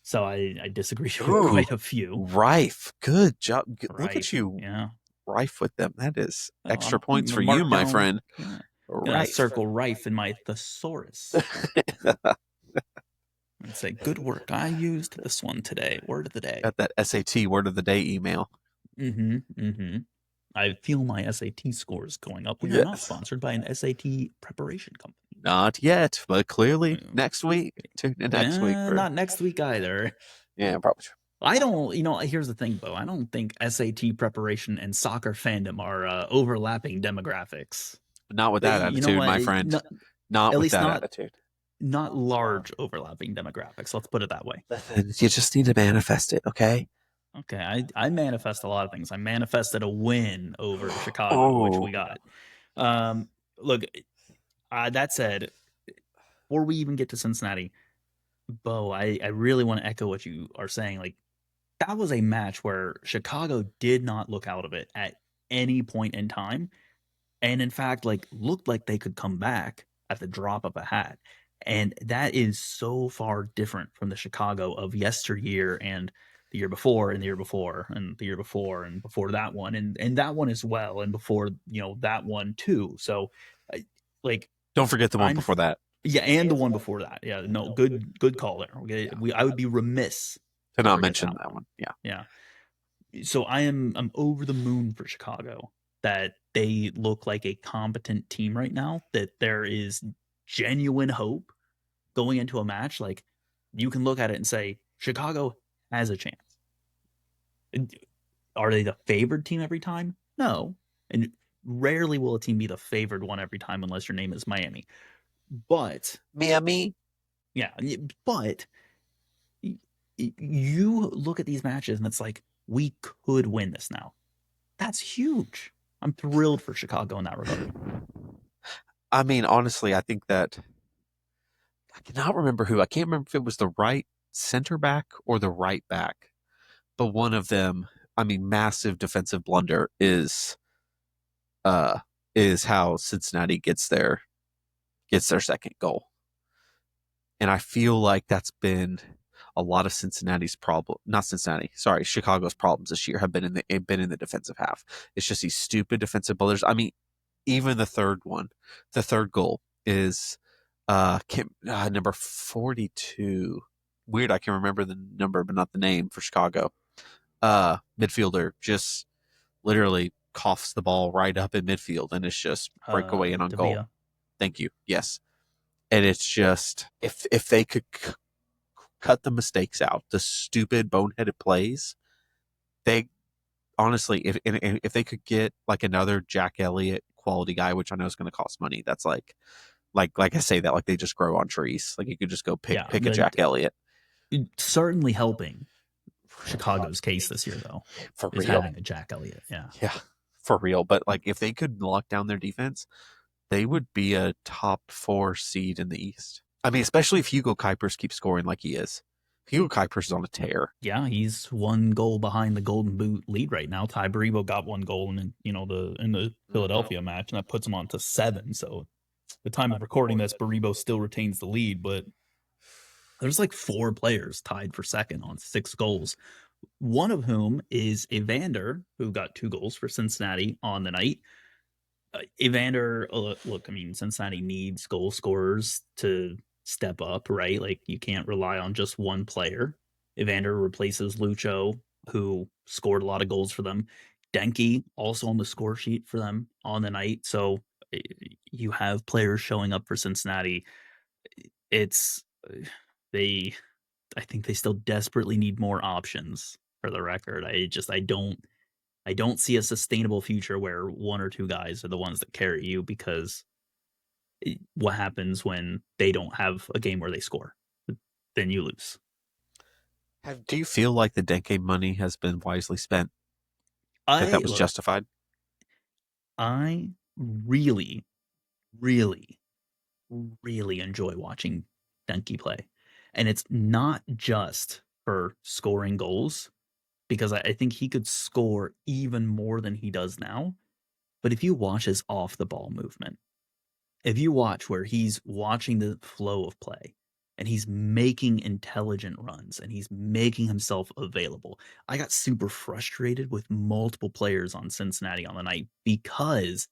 So I disagree with Ooh, quite a few. Rife. Good job. Look at Rife, you, yeah. Rife with them. That is Oh, extra I'm points gonna for you, mark my down. friend. Yeah, gonna Rife. circle Rife in my thesaurus and say, "Good work. I used this one today. Word of the day." Got that SAT word of the day email. Mm-hmm. Mm-hmm. I feel my SAT scores going up. We are not Yes. sponsored by an SAT preparation company. Not yet, but clearly next week. Tune in next week for. Not next week either. Yeah, probably. I don't, here's the thing, Beau. I don't think SAT preparation and soccer fandom are overlapping demographics. Not with that You know attitude, what? my friend. Not, Not at with least that not attitude. not large overlapping demographics. Let's put it that way. Listen, you just need to manifest it, okay? Okay, I manifest a lot of things. I manifested a win over Chicago, which we Oh, got. Look, that said, before we even get to Cincinnati, Beau, I really want to echo what you are saying. Like, that was a match where Chicago did not look out of it at any point in time. And in fact, like, looked like they could come back at the drop of a hat. And that is so far different from the Chicago of yesteryear and the year before and the year before and the year before and before that one and that one as well and before that one too. So, like, don't forget the one I'm before that. yeah, and the one before that. Yeah, no, good call there. Okay, Yeah. I would be remiss To to not forget mention that that one. one. Yeah. Yeah. So I'm over the moon for Chicago that they look like a competent team right now, that there is genuine hope going into a match. Like, you can look at it and say Chicago has a chance. Are they the favored team every time? No. And rarely will a team be the favored one every time unless your name is Miami. But Miami. yeah, but you look at these matches and it's like we could win this now. That's huge. I'm thrilled for Chicago in that regard. I mean, honestly, I think that I cannot remember who. I can't remember if it was the right center back or the right back, but one of them. I mean, massive defensive blunder uh is how Cincinnati gets their second goal. And I feel like that's been a lot of Cincinnati's problem. Not Cincinnati, sorry, Chicago's problems this year have been in the defensive half. It's just these stupid defensive builders. I mean, even the third goal is number 42. Weird, I can remember the number but not the name for Chicago. Midfielder just literally coughs the ball right up in midfield and it's just breakaway and on goal. Davia. Thank you. Yes. And it's just if they could cut the mistakes out, the stupid boneheaded plays, they honestly, if they could get like another Jack Elliott quality guy, which I know is going to cost money, that's like I say that like they just grow on trees. Like you could just go pick Yeah, pick a Jack Elliott certainly helping Chicago's case this year though for is real. having a Jack Elliott. Yeah. Yeah, for real. But like if they could lock down their defense, they would be a top 4 seed in the East. I mean, especially if Hugo Kuipers keeps scoring like he is. Hugo Kuipers is on a tear. Yeah, he's one goal behind the Golden Boot lead right now. Ty Baribo got one goal in the Mm-hmm. Philadelphia match, and that puts him on to 7. So the time of recording this, Baribo still retains the lead, but there's like 4 players tied for second on 6 goals. One of whom is Evander, who got 2 goals for Cincinnati on the night. Evander, look, I mean, Cincinnati needs goal scorers to step up, right? Like, you can't rely on just one player. Evander replaces Lucho, who scored a lot of goals for them. Denke also on the score sheet for them on the night. So eh, you have players showing up for Cincinnati. It's they. I think they still desperately need more options. For the record, I don't see a sustainable future where one or two guys are the ones that carry you because what happens when they don't have a game where they score? Then you lose. Do you feel like the Denke money has been wisely spent? That I was look, justified? I really, really, really enjoy watching Denke play. And it's not just for scoring goals, because I think he could score even more than he does now. But if you watch his off the ball movement, if you watch where he's watching the flow of play, and he's making intelligent runs and he's making himself available. I got super frustrated with multiple players on Cincinnati on the night because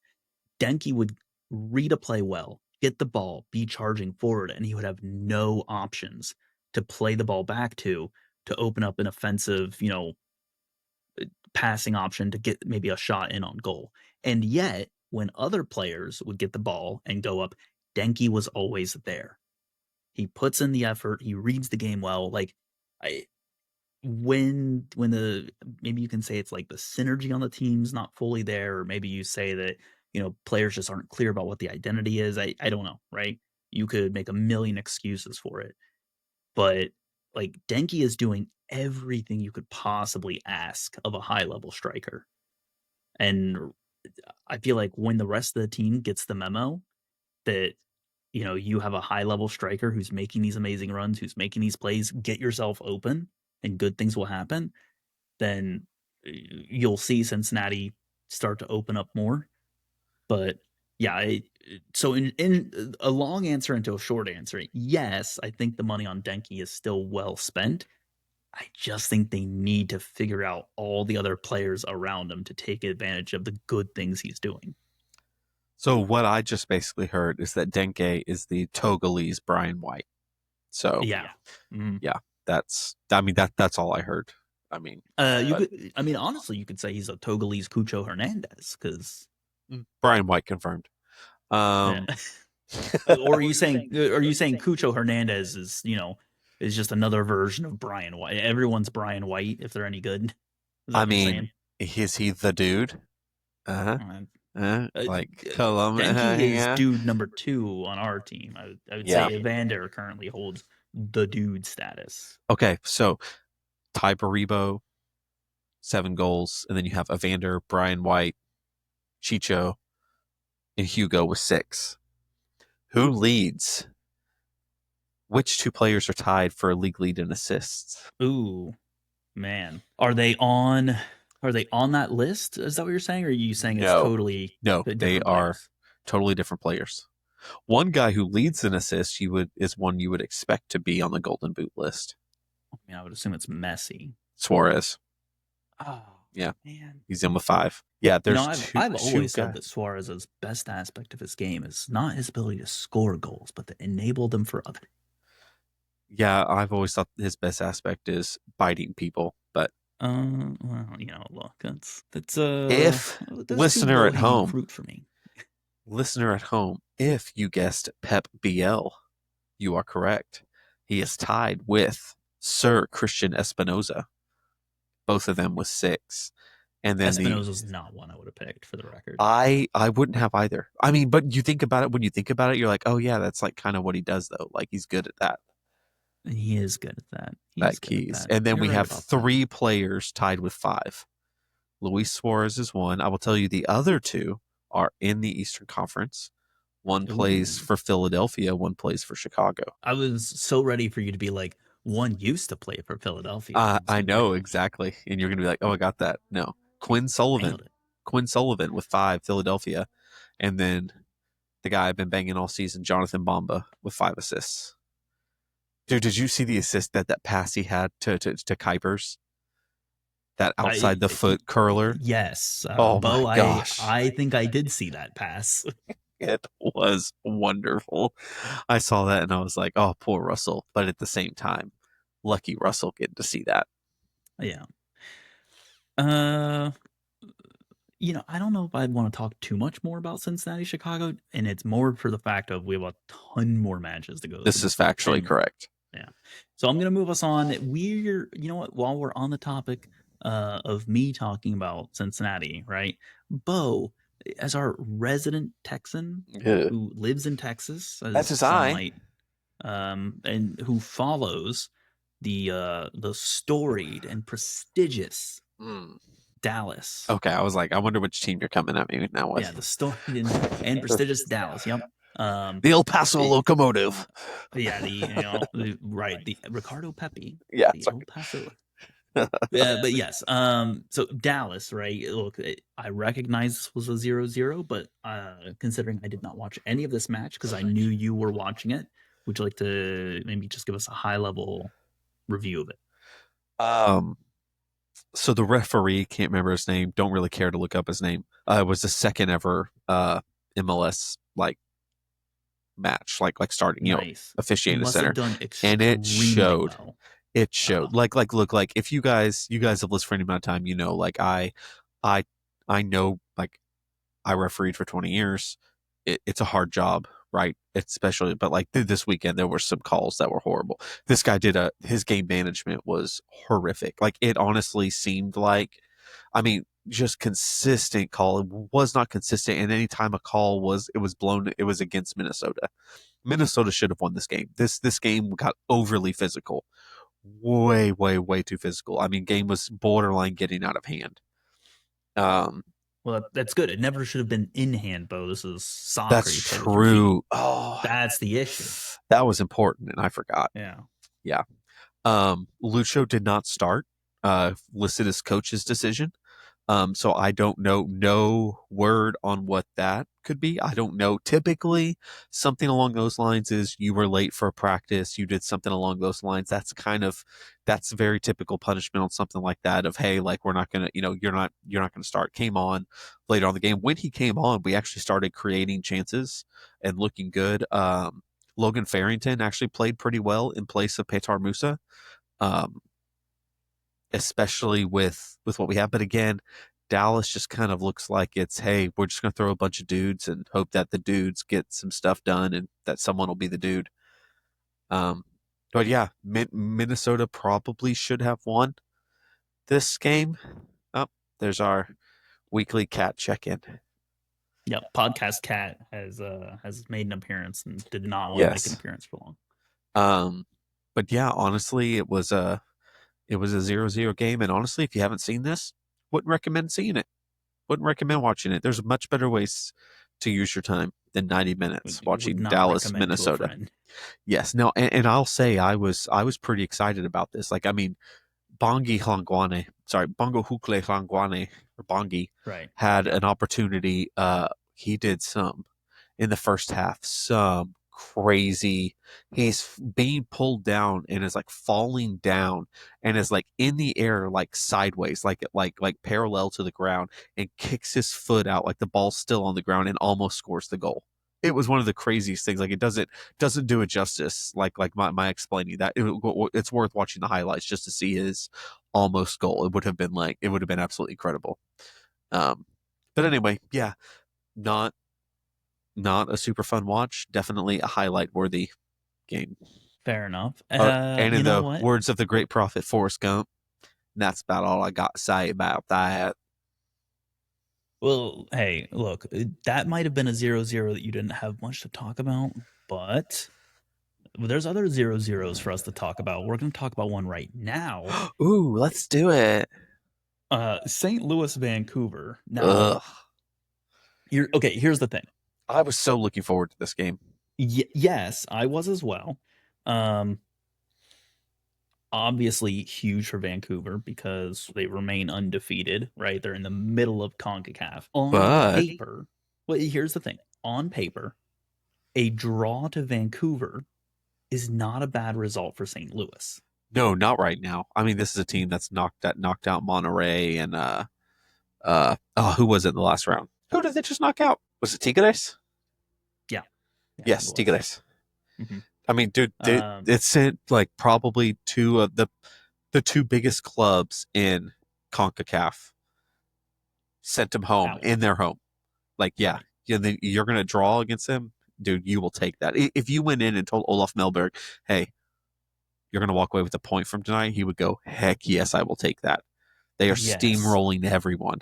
Denke would read a play well, get the ball, be charging forward, and he would have no options to play the ball back to open up an offensive, passing option to get maybe a shot in on goal. And yet, when other players would get the ball and go up, Denke was always there. He puts in the effort, he reads the game well. Like I when the maybe you can say it's like the synergy on the team's not fully there, or maybe you say that, players just aren't clear about what the identity is. I don't know, right? You could make a million excuses for it. But like Denki is doing everything you could possibly ask of a high level striker. And I feel like when the rest of the team gets the memo that you have a high level striker who's making these amazing runs, who's making these plays, get yourself open and good things will happen, then you'll see Cincinnati start to open up more. But yeah, so in a long answer into a short answer, yes, I think the money on Denki is still well spent. I just think they need to figure out all the other players around him to take advantage of the good things he's doing. So what I just basically heard is that Denke is the Togolese Brian White. So Yeah. Mhm. yeah, that's all I heard. I mean, You could, I mean, honestly, you could say he's a Togolese Cucho Hernandez because, Brian White confirmed. yeah. Um, Or are you saying Cucho Hernandez is just another version of Brian White? Everyone's Brian White if they're any good. Is that I what you're mean, saying? is he the dude? Uh-huh. Uh, Like Columbus. Denke is Yeah. dude number 2 on our team. I would say Yeah. Evander currently holds the dude status. Okay, so Ty Baribo, 7 goals, and then you have Evander, Brian White, Chicho, and Hugo with 6. Who leads? Which 2 players are tied for a league lead in assists? Ooh, man. Are they on that list? Is that what you're saying? Or are you saying it's No. totally No, they different are players? totally different players. One guy who leads in assists is one you would expect to be on the Golden Boot list. I mean, I would assume it's Messi. Suarez. Oh, Yeah, man. he's in with 5. Yeah, there's I've two always said guys. that Suarez's best aspect of his game is not his ability to score goals, but to enable them for others. Yeah, I've always thought his best aspect is biting people. But Well, look, that's if that's too listener low at hanging home, fruit for me. if you guessed Pep BL, you are correct. He is tied with Sir Christian Espinoza, both of them with 6. And then Espinoza's not one I would have picked for the record. I wouldn't have either. I mean, but you think about it, when you think about it, you're like, oh yeah, that's like kind of what he does though. Like he's good at that. He is good at that. He is That good at keys. that. And then You're we right have about that. 3 players tied with 5. Luis Suarez is one. I will tell you the other 2 are in the Eastern Conference. One plays Ooh. for Philadelphia, one plays for Chicago. I was so ready for you to be like, one used to play for Philadelphia. I was I gonna be like, know exactly. And you're going to be like, oh, I got that. No. Quinn Sullivan. nailed it. Quinn Sullivan with 5, Philadelphia. And then the guy I've been banging all season, Jonathan Bamba, with 5 assists. Dude, did you see the assist that pass he had to Kuipers? That outside the foot curler? Yes, Oh my Beau. I gosh. I think I did see that pass. It was wonderful. I saw that and I was like, oh, poor Russell. But at the same time, lucky Russell getting to see that. Yeah. Uh, I don't know if I'd want to talk too much more about Cincinnati, Chicago, and it's more for the fact of we have a ton more matches to go This through. is factually And correct. yeah. So I'm gonna move us on. You know what, while we're on the topic of me talking about Cincinnati, right? Beau, as our resident Texan Yeah. who lives in Texas, That's as his some eye. might, and who follows the storied and prestigious Mm. Dallas. Okay, I was like, I wonder which team you're coming at me now Yeah, with. the storied and prestigious Dallas. Yep. The El Paso It, Locomotive. yeah, right, the Ricardo Pepi, Yeah, the sorry. El Paso. But yes, so Dallas, right? Look, I recognize this was a 0-0, but considering I did not watch any of this match because I knew you were watching it, Would you like to maybe just give us a high level review of it? Um, so the referee, can't remember his name. Don't really care to look up his name. Was the second ever MLS like match, like starting, Nice. He officiating the must have center, done and it extremely showed. well. It showed. Uh, Like look, like if you guys have listened for any amount of time, like I I know, like, I refereed for 20 years. It's a hard job, right? Especially, but like this weekend, there were some calls that were horrible. This guy his game management was horrific. Like, it honestly seemed like, I mean, just consistent call. It was not consistent. And anytime a call it was blown, it was against Minnesota. Minnesota should have won this game. This game got overly physical. Way, way, way too physical. I mean, game was borderline getting out of hand. Um, well, that's good. It never should have been in hand, Bo. This is soccer. That's You play with your feet. true. Oh, That's the issue. that was important, and I forgot. Yeah. Yeah. Lucho did not start. Listed as coach's decision. So I don't know, no word on what that could be. I don't know. Typically, something along those lines is you were late for a practice, you did something along those lines. That's very typical punishment on something like that of, hey, like, we're not gonna, you're not gonna start. Came on later on the game. When he came on, we actually started creating chances and looking good. Logan Farrington actually played pretty well in place of Petar Musa. Um, Especially with what we have. But again, Dallas just kind of looks like it's, hey, we're just going to throw a bunch of dudes and hope that the dudes get some stuff done and that someone will be the dude. Um, but yeah, Minnesota probably should have won this game. Oh, there's our weekly cat check-in. Yep. Podcast Cat has made an appearance and did not want to make an Yes. appearance for long. Um, but yeah, honestly, it was a 0-0 game, and honestly, if you haven't seen this, wouldn't recommend seeing it. Wouldn't recommend watching it. There's much better ways to use your time than 90 minutes Would watching not Dallas, recommend to a Minnesota. friend. Yes. Now, and I'll say I was pretty excited about this. Like, I mean, Bongo Hukle Hlangwane, or Bongi, Right. had an opportunity. He did some in the first half, some crazy. He's being pulled down and is like falling down and is like in the air, like sideways, like parallel to the ground, and kicks his foot out like the ball's still on the ground and almost scores the goal. It was one of the craziest things. Like, it doesn't do it justice. Like my explaining that, it's worth watching the highlights just to see his almost goal. It would have been absolutely incredible. Um, but anyway, yeah, not not a super fun watch. Definitely a highlight worthy game. Fair enough. And You in know the what? words of the great prophet Forrest Gump, that's about all I got to say about that. Well, hey, look, that might have been a 0-0 that you didn't have much to talk about, but there's other 0-0s for us to talk about. We're going to talk about one right now. Ooh, let's do it. St. Louis, Vancouver. Now, Ugh. here's the thing. I was so looking forward to this game. Yes, I was as well. Um, Obviously huge for Vancouver because they remain undefeated, right? They're in the middle of CONCACAF. On But paper, well, here's the thing. On paper, a draw to Vancouver is not a bad result for St. Louis. no, not right now. I mean, this is a team that's knocked out Monterey and who was it in the last round? Who did they just knock out? Was it Tigres? Yeah. Yeah, it Yes, was. Tigres. Hmm. I mean, dude, Um, it sent like probably two of the two biggest clubs in CONCACAF, sent them home Out. in their home. Like, yeah, Right. you're gonna draw against them, dude. You will take that. If you went in and told Olaf Melberg, hey, you're gonna walk away with a point from tonight, he would go, heck yes, I will take that. They are Yes. steamrolling everyone.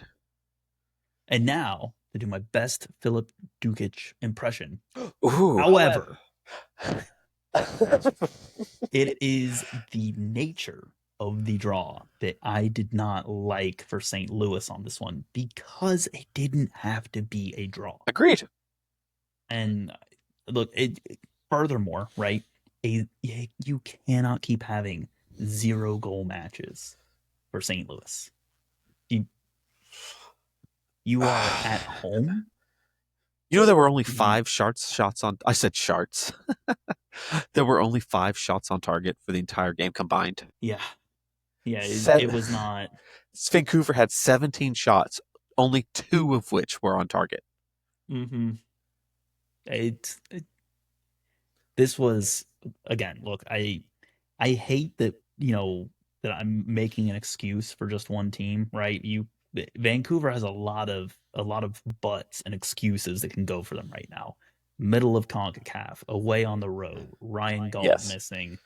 And now to do my best Philip Dukic impression. Ooh. However, it is the nature of the draw that I did not like for St. Louis on this one because it didn't have to be a draw. Agreed. And look, furthermore, right? You cannot keep having 0 goal matches for St. Louis. You you are at home. You know, there were only Mhm. 5 shots on. I said sharts. There were only 5 shots on target for the entire game combined. Yeah, yeah, it Seven, was not. Vancouver had 17 shots, only 2 of which were on target. Mhm. It this was again, look, I hate that, that I'm making an excuse for just one team, right? Vancouver has a lot of buts and excuses that can go for them right now. Middle of CONCACAF, away on the road, Ryan Galt Yes. missing.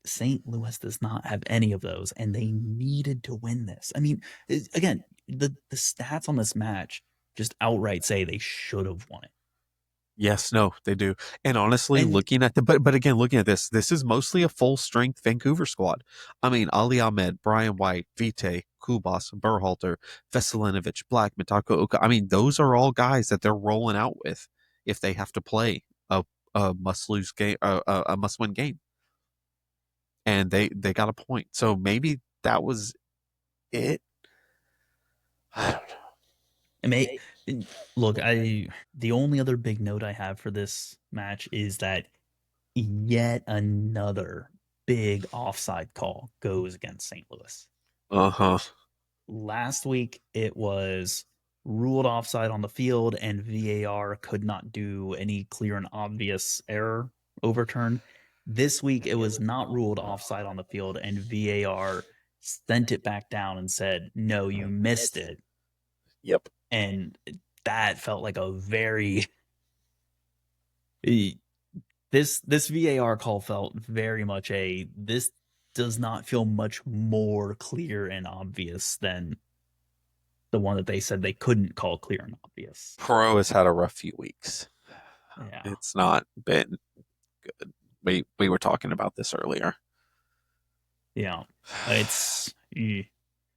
St. Louis does not have any of those, and they needed to win this. I mean, again, the stats on this match just outright say they should have won it. Yes, no, they do. And honestly, And looking at but again, looking at this is mostly a full strength Vancouver squad. I mean, Ali Ahmed, Brian White, Vite, Kubas, Berhalter, Veselinovic, Black, Mitako Oka. I mean, those are all guys that they're rolling out with if they have to play a must lose game, a must win game, and they got a point. So maybe that was it. I don't it may look, I the only other big note I have for this match is that yet another big offside call goes against St. Louis. know. Uh huh. Last week it was ruled offside on the field and VAR could not do any clear and obvious error overturn. This week it was not ruled offside on the field and VAR sent it back down and said, "No, you missed it." Yep. And that felt like a very this VAR call felt very much a this does not feel much more clear and obvious than the one that they said they couldn't call clear and obvious. Pro has had a rough few weeks. Yeah. It's not been good. We were talking about this earlier. Yeah. It's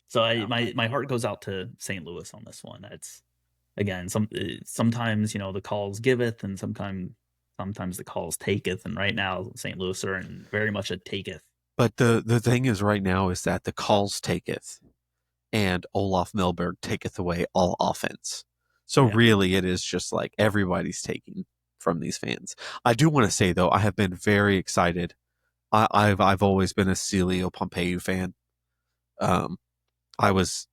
so my heart goes out to St. Louis on this one. It's again sometimes the calls giveth and sometimes the calls taketh, and right now St. Louis are in very much a taketh. But the thing is right now is that the calls taketh and Olaf Milberg taketh away all offense. So Yeah. really it is just like everybody's taking from these fans. I do want to say though, I have been very excited. I've always been a Celio Pompeu fan. Um, I was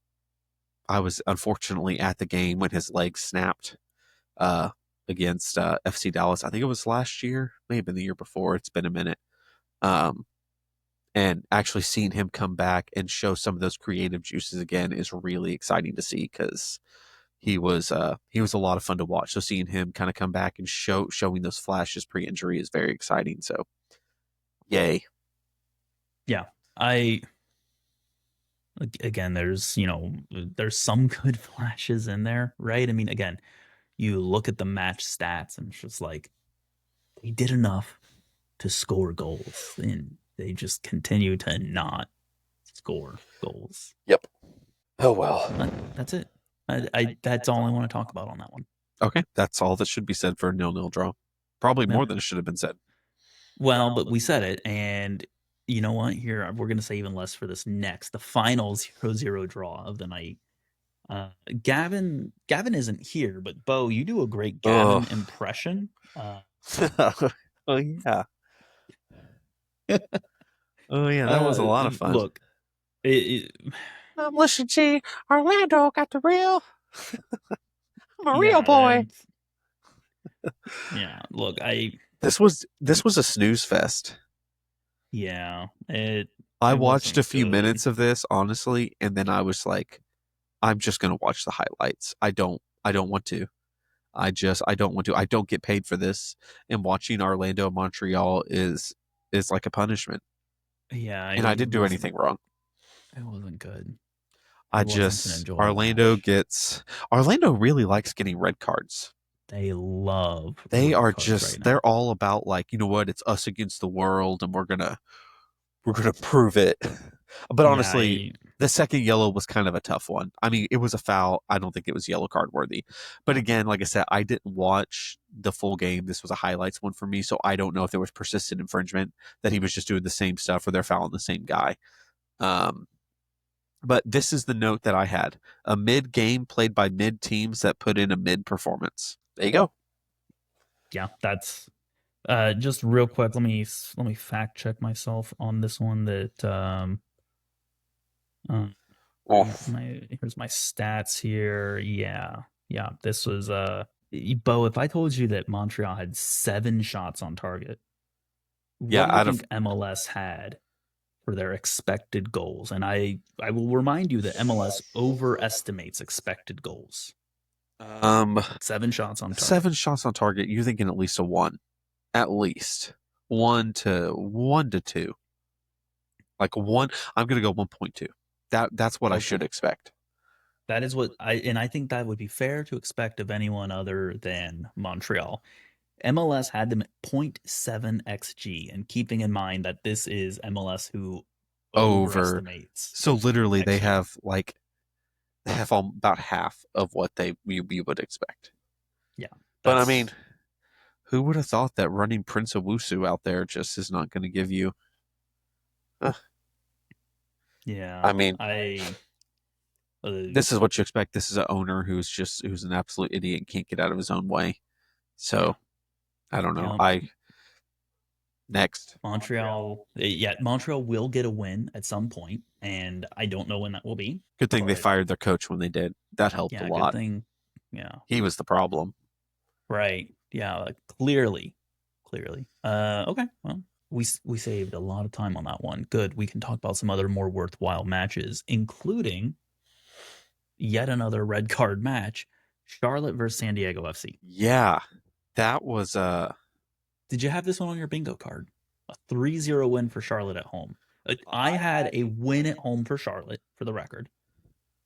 I was unfortunately at the game when his leg snapped uh, against FC Dallas. I think it was last year, maybe been the year before. It's been a minute. Um, and actually seeing him come back and show some of those creative juices again is really exciting to see because he was a lot of fun to watch. So seeing him kind of come back and showing those flashes pre-injury is very exciting. So yay. Yeah. I again there's some good flashes in there, right? I mean, again, you look at the match stats and it's just like they did enough to score goals and they just continue to not score goals. Yep. Oh well. That's it. I that's all I want to talk about on that one. Okay, that's all that should be said for a nil-nil draw. Probably Yep. more than it should have been said. Well, but we said it, and you know what? Here we're gonna say even less for this next, the final 0-0 draw of the night. Gavin isn't here, but Beau, you do a great Oh. Gavin impression. Oh yeah. Oh yeah, that was a lot of fun. Look, it, Listen, see, Orlando got the real. I'm a real yeah, boy. yeah. Look, This was a snooze fest. yeah, it I it watched a wasn't few good. minutes of this, honestly, and then I was like, I'm just gonna watch the highlights. I don't want to. I don't want to. I don't get paid for this. And watching Orlando Montreal is like a punishment. Yeah, And I it didn't do wasn't. anything wrong. It wasn't good. It I wasn't an just enjoyable match. Orlando really likes getting red cards. They love They red are cards right just now. they're all about like, you know what, it's us against the world and we're gonna prove it. But Yeah, honestly, the second yellow was kind of a tough one. I mean, it was a foul. I don't think it was yellow card worthy. But again, like I said, I didn't watch the full game. This was a highlights one for me, so I don't know if there was persistent infringement that he was just doing the same stuff or they're fouling the same guy. Um, But this is the note that I had: a mid game played by mid teams that put in a mid performance. There you go. Yeah, that's just real quick. Let me fact check myself on this one. That Oh, here's my stats here. Yeah, yeah. This was Bo. If I told you that Montreal had 7 shots on target, what yeah, do you out of think MLS had for their expected goals? And I will remind you that MLS overestimates expected goals. um 7 shots on target. 7 shots on target. You're thinking at least a one, at least 1 to 2, like one. I'm gonna go 1.2. That's what I should Okay. expect. That is what I think that would be fair to expect of anyone other than Montreal. MLS had them at point 0.7 xG, and keeping in mind that this is MLS who Over. overestimates So literally, xG. they have about half of what we would expect. Yeah, But I mean, that's who would have thought that running Prince Owusu out there just is not going to give you? Uh, yeah. I mean, I uh, this is what you expect. This is an owner who's an absolute idiot and can't get out of his own way. yeah, So I don't know. yeah. I next. Montreal will get a win at some point, and I don't know when that will be, Good thing they but fired their coach when they did. That helped a yeah, good lot. thing. Yeah, He was the problem. right. Yeah, clearly, clearly. Okay. Well, we saved a lot of time on that one. Good. We can talk about some other more worthwhile matches, including yet another red card match, Charlotte versus San Diego FC. Yeah, that was Did you have this one on your bingo card? A 3-0 win for Charlotte at home. I had a win at home for Charlotte, for the record,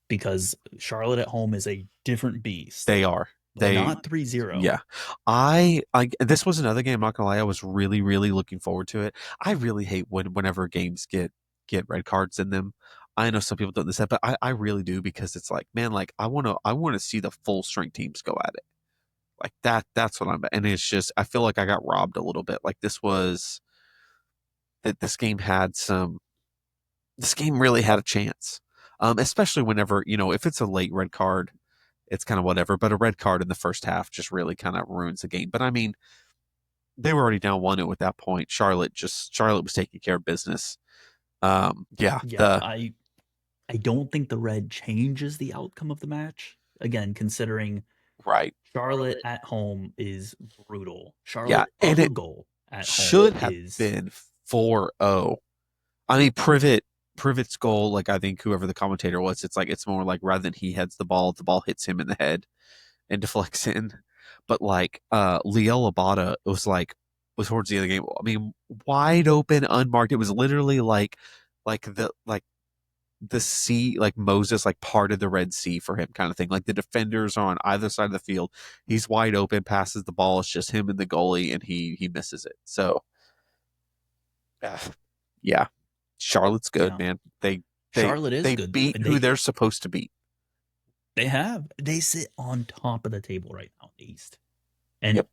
because Charlotte at home is a different beast, they are. but They not 3-0. Yeah. I this was another game, I'm not gonna lie, I was really, really looking forward to it. I really hate whenever games get red cards in them. I know some people don't this, but I really do, because it's like, man, like I wanna see the full strength teams go at it. Like that's what I'm, and it's just I feel like I got robbed a little bit. Like this game had some this game really had a chance. Especially whenever, if it's a late red card, it's kind of whatever. But a red card in the first half just really kind of ruins the game. But I mean, they were already down 1-0 at that point. Charlotte was taking care of business. Yeah, Yeah, the I don't think the red changes the outcome of the match. Again, considering right. Charlotte at home is brutal. Yeah, Charlotte and of a it goal at home should have is been 4-0. I mean, Privet's goal, like I think whoever the commentator was, it's like it's more like rather than he heads the ball hits him in the head and deflects in. But like Liel Abada was towards the end of the game. I mean, wide open, unmarked. It was literally like the sea, like Moses, like parted the Red Sea for him, kind of thing. Like the defenders are on either side of the field. He's wide open, passes the ball. It's just him and the goalie, and he misses it. So uh, yeah, Charlotte's good, yeah. man. They Charlotte is they good. beat And who they they're supposed to beat. they sit on top of the table right now in the East. And Yep.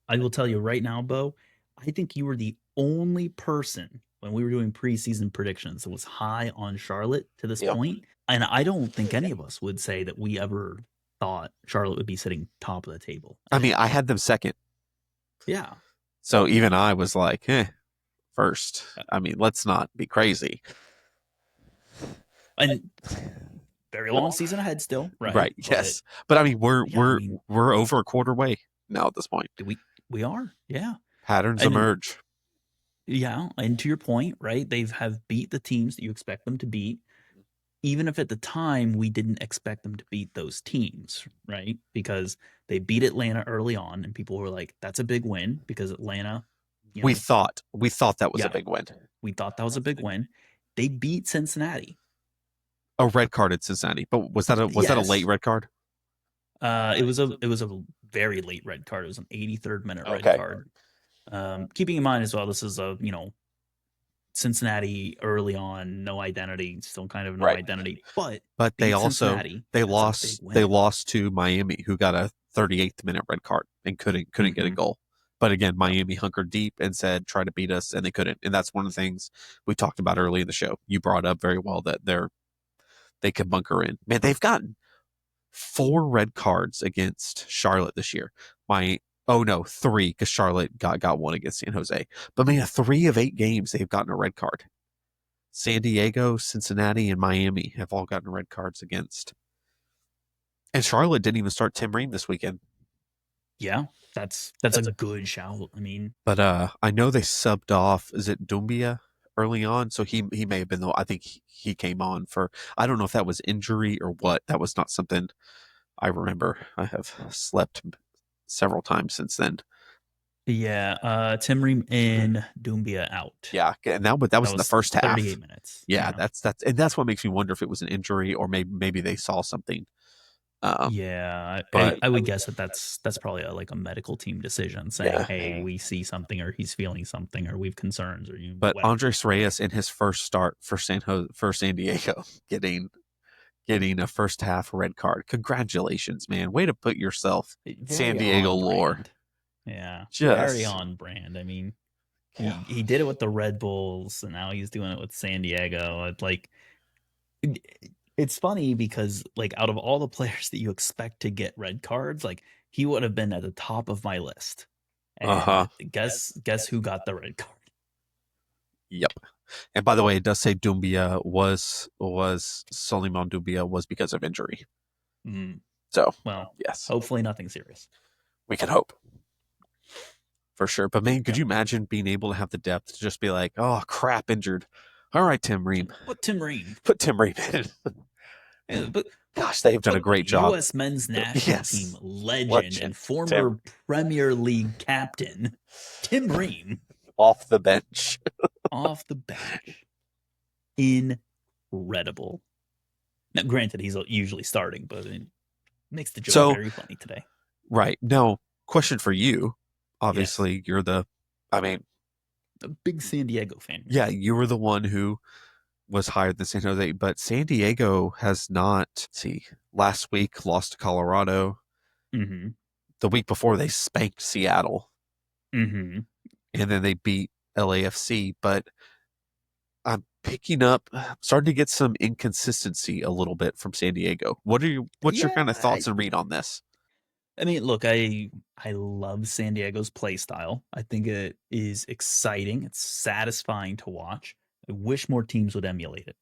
I will tell you right now, Bo, I think you were the only person when we were doing preseason predictions that was high on Charlotte to this Yep. point. And I don't think any of us would say that we ever thought Charlotte would be sitting top of the table. I mean, I had them second, Yeah. so even I was like, first. Uh, I mean, let's not be crazy. And very long season ahead still, right? Right. But Yes. But I mean, we're yeah, I we're mean, we're over a quarter way now at this point. we are. Yeah. Patterns And emerge. yeah, and to your point, right? They have beat the teams that you expect them to beat, even if at the time we didn't expect them to beat those teams, right? Because they beat Atlanta early on, and people were like, "That's a big win," because Atlanta, you We know, thought that was a yeah, big win. we thought that was a big win. They beat Cincinnati. A red card at Cincinnati, but was that a late Yes, red card? it was a very late red card. It was an 83rd minute red Okay. card. Keeping in mind as well, this is a Cincinnati early on, no identity, still kind of no Right. identity, but But beat Cincinnati. they That's a big lost they win. lost to Miami, who got a 38th minute red card and couldn't get a Hmm. goal. But again, Yep. Miami hunkered deep and said try to beat us, and they couldn't. And that's one of the things we talked about early in the show. You brought up very well that they can bunker in. Man, they've gotten 4 red cards against Charlotte this year. My oh no, 3 because Charlotte got one against San Jose. But man, 3 of 8 games they've gotten a red card. San Diego, Cincinnati, and Miami have all gotten red cards against. And Charlotte didn't even start Tim Ream this weekend. Yeah, that's a good shout. I mean, But I know they subbed off. Is it Dumbia early on? So he may have been the. I think he came on for. I don't know if that was injury or what. That was not something I remember. I have slept several times since then. yeah, Tim Ream in, Doumbia out. Yeah, and that That was in the was first half. 38 minutes. Yeah, Yeah. that's what makes me wonder if it was an injury or maybe they saw something. Um, Yeah, but I would guess that that's probably like a medical team decision saying, yeah, "Hey, we see something, or he's feeling something, or we have concerns, or but whatever." Andres Reyes in his first start for San Diego getting a first half red card. Congratulations, man! Way to put yourself San Very Diego on lore. brand. Yeah, very Just on brand. I mean, yeah. he did it with the Red Bulls, and now he's doing it with San Diego. It- it's funny because like out of all the players that you expect to get red cards, like he would have been at the top of my list. Uh huh. And guess who got the red card? Yep. And by the way, it does say Dumbia was Soliman Dumbia was because of injury. Mm, So well, yes, hopefully nothing serious. we can hope for sure. But man, could Yeah. you imagine being able to have the depth to just be like, oh crap, injured. All right, Tim Ream, Put Tim Ream. put Tim Ream in. Yeah, but Gosh, they've done a put great job. U.S. men's national team Yes, legend and legend Tim former Premier League captain Tim Ream off the bench. off the bench. Incredible. Now, granted, he's usually starting, but it makes the joke So very funny today. right now, question for you. Yes. Obviously, you're the. I mean, A big San Diego fan here. yeah, you were the one who was higher than San Jose, but San Diego has not. Let's see, last week lost to Colorado. Mm-hmm. The week before they spanked Seattle, Mm-hmm. and then they beat LAFC. But I'm picking up, starting to get some inconsistency a little bit from San Diego. What's your Yeah, kind of thoughts and read on this? I mean, look, I love San Diego's play style. I think it is exciting. It's satisfying to watch. I wish more teams would emulate it.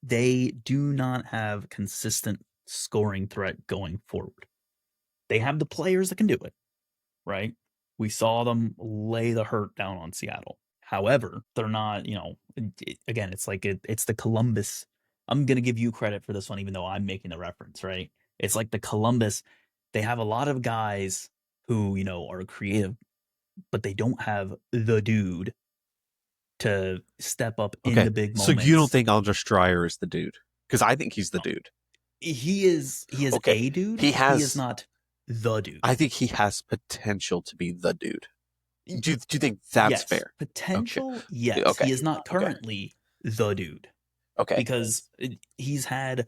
They do not have consistent scoring threat going forward. They have the players that can do it, right? We saw them lay the hurt down on Seattle. However, they're not, again, it's like it's the Columbus. I'm going to give you credit for this one, even though I'm making the reference, right? It's like the Columbus. They have a lot of guys who, are creative, but they don't have the dude to step up in Okay, the big so you don't moments. think Aldrich Dreyer is the dude? Because I think he's the dude. He is Okay, a dude. he He is has. not the dude. I think he has potential to be the dude. Do you think that's Yes, fair? Okay, potential. Yes, okay, he is not okay, currently the dude okay. because he's had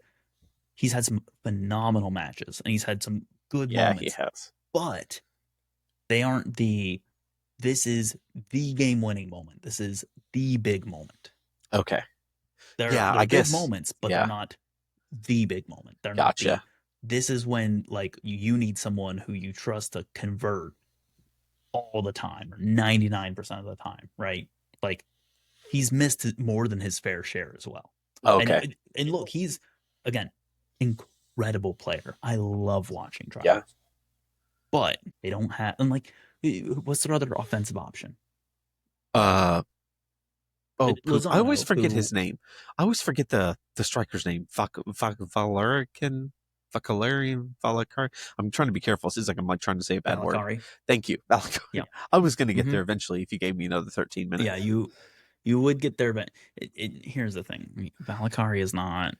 some phenomenal matches and he's had some good Yeah, he moments, has. but they aren't the. This is the game-winning moment. This is the big moment. Okay. They're Yeah, they're I big guess. moments, but they're Yeah, not the big moment. They're not the. gotcha. This is when like you need someone who you trust to convert all the time or 99% of the time, right? Like he's missed more than his fair share as well. Okay. And look, he's again incredible player. I love watching Yeah. Dreyer, but they don't have. And like, what's their other offensive option? Uh I always Lozano, forget who his name. I always forget the striker's name. Valerian Valakar. I'm trying to be careful. It seems like I'm like trying to say a bad word. Valakari. Thank you, Yeah, Valakari. I was going to get hmm there eventually if you gave me another 13 yeah. minutes. You would get there, but here's the thing: I mean, Valakari is not.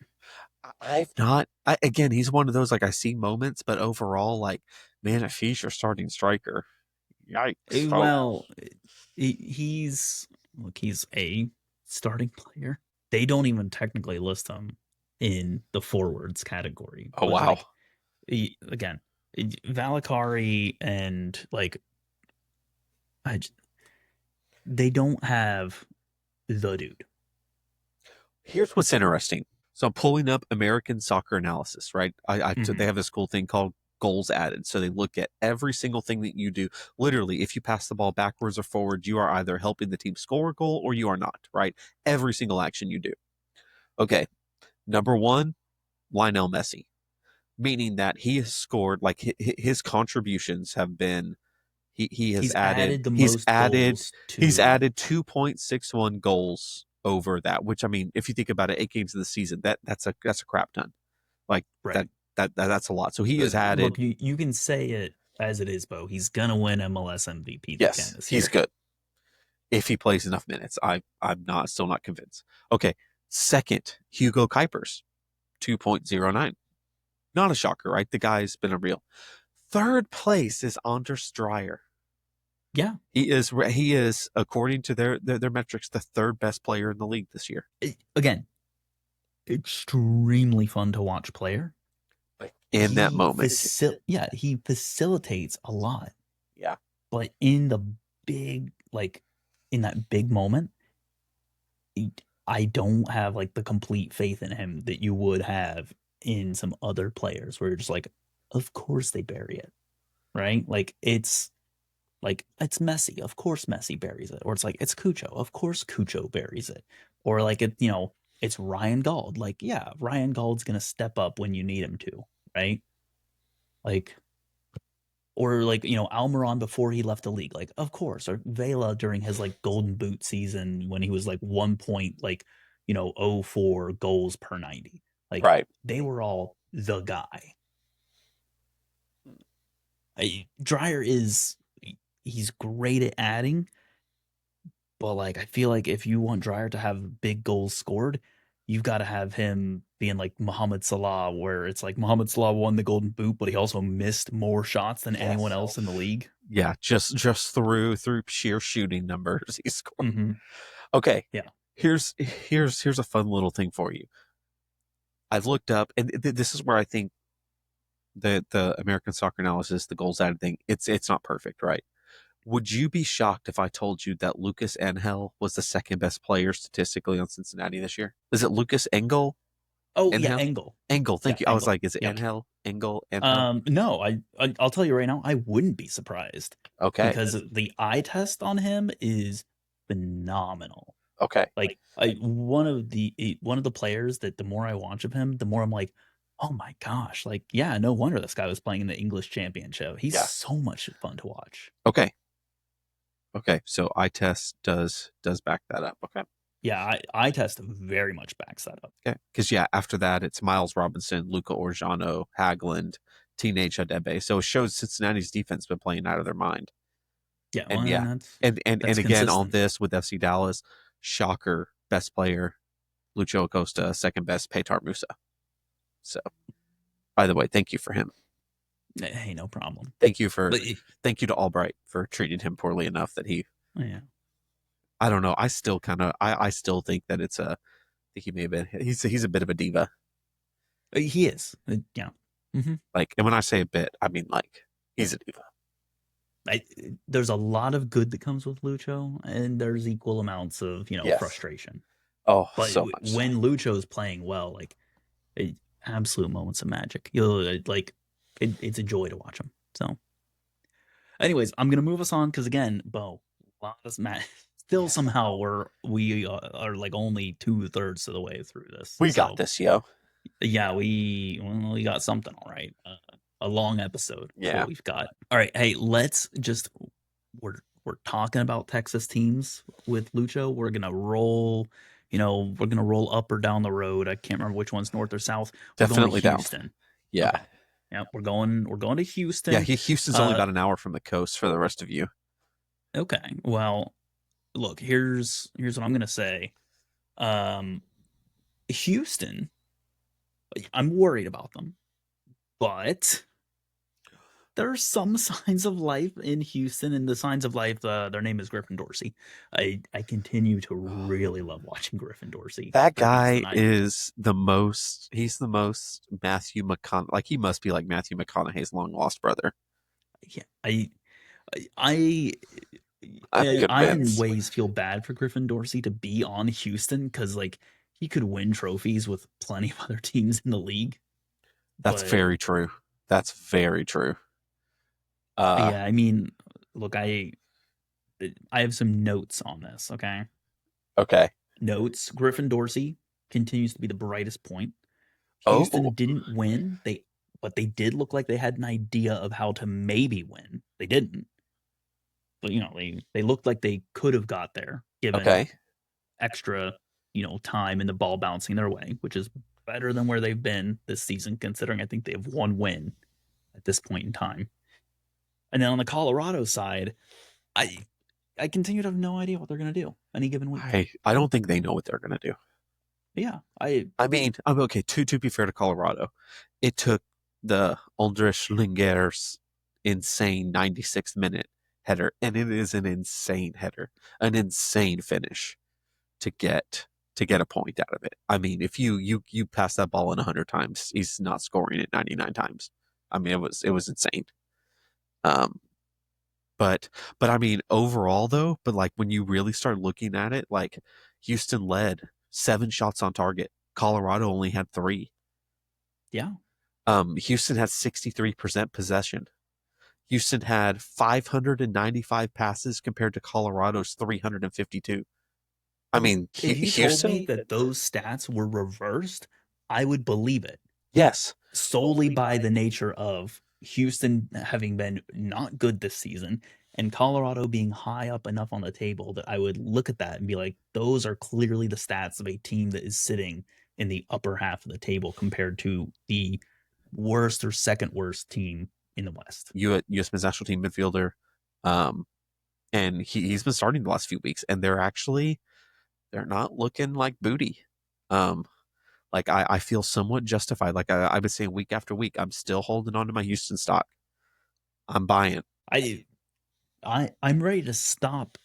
I've not. Again, he's one of those like I see moments, but overall, like man, if he's your starting striker, yikes, folks. Well, he's look. He's a starting player. They don't even technically list him in the forwards category, Oh but wow. like again, Valakari and like I, they don't have the dude. Here's what's interesting. So I'm pulling up American Soccer Analysis, right? They Mhm. have this cool thing called goals added. So they look at every single thing that you do. Literally, if you pass the ball backwards or forward, you are either helping the team score a goal or you are not, right? Every single action you do. Okay. Number one, Lionel Messi, meaning that he has scored, like his contributions have been, he has He's added, added the most goals he's to added 2.61 goals over that, which I mean, if you think about it, 8 games of the season, that's a crap ton. Like that, right. that's a lot. So he has Look, added, you can say it as it is, Bo. He's gonna win MLS MVP again yes, this he's year. good if he plays enough minutes. I'm not still not convinced. Okay, second, Hugo Kuipers, 2.09. Not a shocker, right? The guy's been a real. Third place is Anders Dreyer. Yeah. He is according to their metrics the third best player in the league this year. Again, extremely fun to watch player. Like in that moment, He facilitates a lot, yeah, but in the big in that big moment, I don't have like the complete faith in him that you would have in some other players where you're just like, of course they bury it, right? It's Messi, of course Messi buries it, or it's like it's Cucho, of course Cucho buries it, or like it's Ryan Gauld, like yeah, Ryan Gauld's gonna step up when you need him to, right? Like or like Almiron before he left the league, like of course, or Vela during his like golden boot season when he was like 1 point oh 04 goals per 90, like right. they were all the guy. Dryer is he's great at adding, but like I feel like if you want Dryer to have big goals scored, you've got to have him being like Mohamed Salah, where it's like Mohamed Salah won the golden boot, but he also missed more shots than anyone Yes. else in the league. Yeah, just through sheer shooting numbers he scored. Hmm. Okay, Yeah. here's a fun little thing for you. I've looked up, and this is where I think the American Soccer Analysis, the goals added thing, it's not perfect, right? Would you be shocked if I told you that Lucas Angel was the second best player statistically on Cincinnati this year? Is it Lucas Engel? Oh yeah, Engel? Engel. Engel, Yeah, thank you. I was Engel. like, is it Yep. Angel? Engel? Angel? No, I'll tell you right now, I wouldn't be surprised Okay. because the eye test on him is phenomenal. Okay. Like one of the players that the more I watch of him, the more I'm like, oh my gosh, like yeah, no wonder this guy was playing in the English Championship. He's Yeah. so much fun to watch. Okay. Okay. So eye test does back that up. Okay. Yeah, eye test very much backs that up. Okay. Because yeah, after that it's Miles Robinson, Luca Orjano, Hagland, Teenage Hadebe. So it shows Cincinnati's defense been playing out of their mind. Yeah, well, And and yeah, and that's again on consistent. this with FC Dallas, shocker, best player, Lucho Acosta, second best, Petar Musa. So by the way, thank you for him. Hey, no problem. Thank you for But thank you to Albright for treating him poorly enough that he yeah, I don't know. I still kind of I still think that it's a I think he may have been he's a bit of a diva. he is. Yeah. Hmm. Like, and when I say a bit, I mean like he's a diva. I, there's a lot of good that comes with Lucho, and there's equal amounts of Yes. frustration. Oh, But so much so. when Lucho's playing well, like absolute moments of magic, you'll it's a joy to watch him. So, anyways, I'm gonna move us on because again, Bo, a lot of still Yes. somehow we are like only 2/3 of the way through this. We got So this, yo. yeah, we got something all right. A long episode is Yeah. what we've got. All right, hey, let's just we're talking about Texas teams with Lucho. We're gonna roll, we're gonna roll up or down the road. I can't remember which one's north or south. We're going to Definitely down. Houston. Yeah. Okay. Yeah, we're going to Yeah, Houston. Houston's only about an hour from the coast for the rest of you. Okay. Well, look, here's what I'm gonna say. Um, Houston, I'm worried about them, but there are some signs of life in Houston, and the signs of life, their name is Griffin Dorsey. I continue to really love watching Griffin Dorsey That for guy Houston. is he's the most Matthew McConaughey, like he must be like Matthew McConaughey's long lost brother. Yeah, I I'm I in convinced. ways feel bad for Griffin Dorsey to be on Houston because like he could win trophies with plenty of other teams in the league. That's But very true. That's very true. Uh, yeah, I mean, look, I have some notes on this. Okay, okay. notes. Griffin Dorsey continues to be the brightest point. Houston Oh, didn't win. But they did look like they had an idea of how to maybe win. They didn't, but they looked like they could have got there given okay. extra time and the ball bouncing their way, which is better than where they've been this season, considering I think they have one win at this point in time. And then on the Colorado side, I I continue to have no idea what they're going to do any given week. I don't think they know what they're gonna do. But yeah, I I mean, I'm okay. To be fair to Colorado, it took the Aldrich Linger's insane 96th minute header, and it is an insane header, an insane finish to get a point out of it. I mean, if you pass that ball in 100 times, he's not scoring it 99 times. I mean, it was insane. Um, but I mean, overall though, but like when you really start looking at it, like Houston led 7 shots on target. Colorado only had 3. yeah, Houston had 63% possession. Houston had 595 passes compared to Colorado's 352. I mean, if you told Houston, me that those stats were reversed, I would believe it yes, solely by the nature of Houston having been not good this season and Colorado being high up enough on the table that I would look at that and be like, those are clearly the stats of a team that is sitting in the upper half of the table compared to the worst or second worst team in the West. U.S. men's national team midfielder, um, and he's been starting the last few weeks, and they're not looking like booty. Um, like I feel somewhat justified. Like I've been saying week after week, I'm still holding on to my Houston stock. I'm buying I I'm ready to stop.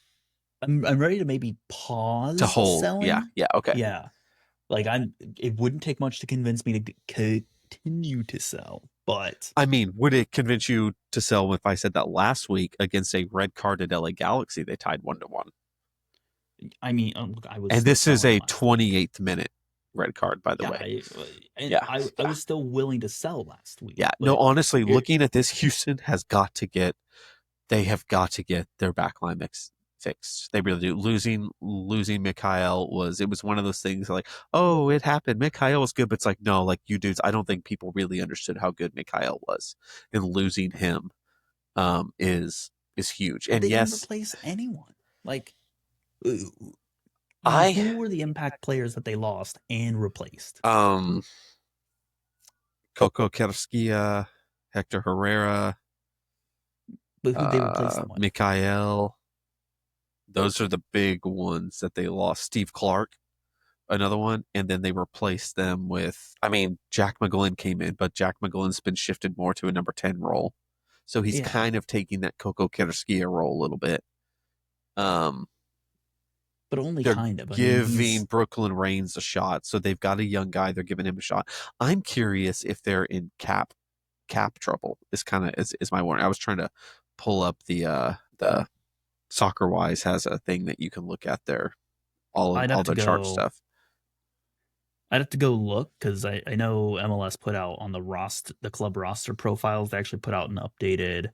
I'm ready to maybe to pause hold. Yeah, selling. yeah, okay. Yeah. Like it wouldn't take much to convince me to continue to sell, but I mean, would it convince you to sell if I said that last week against a red carded LA Galaxy? They tied 1-1. I mean, look, I was And still this is selling a last week. 28th minute red card, by the Yeah, way. and Yeah, I yeah, was still willing to sell last yeah. week, No, but honestly, here, looking at this, Houston has got to get. They have got to get their backline fixed. They really do. Losing Mikhail was one of those things like, oh, it happened. Mikhail was good, but it's like, no, like you dudes, I don't think people really understood how good Mikhail was, and losing him is huge. but And they didn't yes, replace anyone. Like, uh, I who were the impact players that they lost and replaced? um Coco Kerskia, Hector Herrera, But who they replaced them with? Mikhail. Those are the big ones that they lost. Steve Clark, another one, and then they replaced them with. I mean, Jack McGlynn came in, but Jack McGlynn's been shifted more to a number 10 role, so he's Yeah, kind of taking that Coco Kerskia role a little bit. Um, but only they're kind of. I mean, giving he's. Brooklyn Reigns a shot, so they've got a young guy. They're giving him a shot. I'm curious if they're in cap trouble. Is kind of is my warning. I was trying to pull up the Soccer Wise has a thing that you can look at there, I'd all have to the chart go. stuff. I'd have to go look because I know MLS put out on the club roster profiles. They actually put out an updated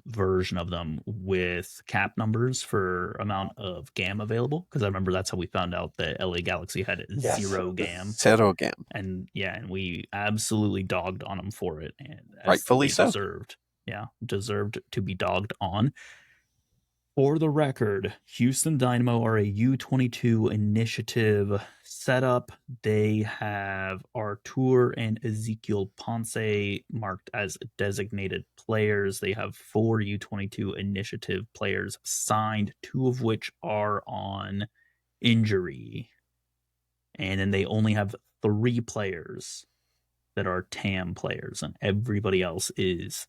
version of them with cap numbers for amount of GAM available. Because I remember that's how we found out that LA Galaxy had Yes, zero GAM, zero game, and yeah, and we absolutely dogged on them for it, and as rightfully they so. deserved. Yeah, deserved to be dogged on. For the record, Houston Dynamo are a U22 initiative setup. They have Artur and Ezekiel Ponce marked as designated players. They have 4 U22 initiative players signed, 2 of which are on injury. And then they only have 3 players that are TAM players, and everybody else is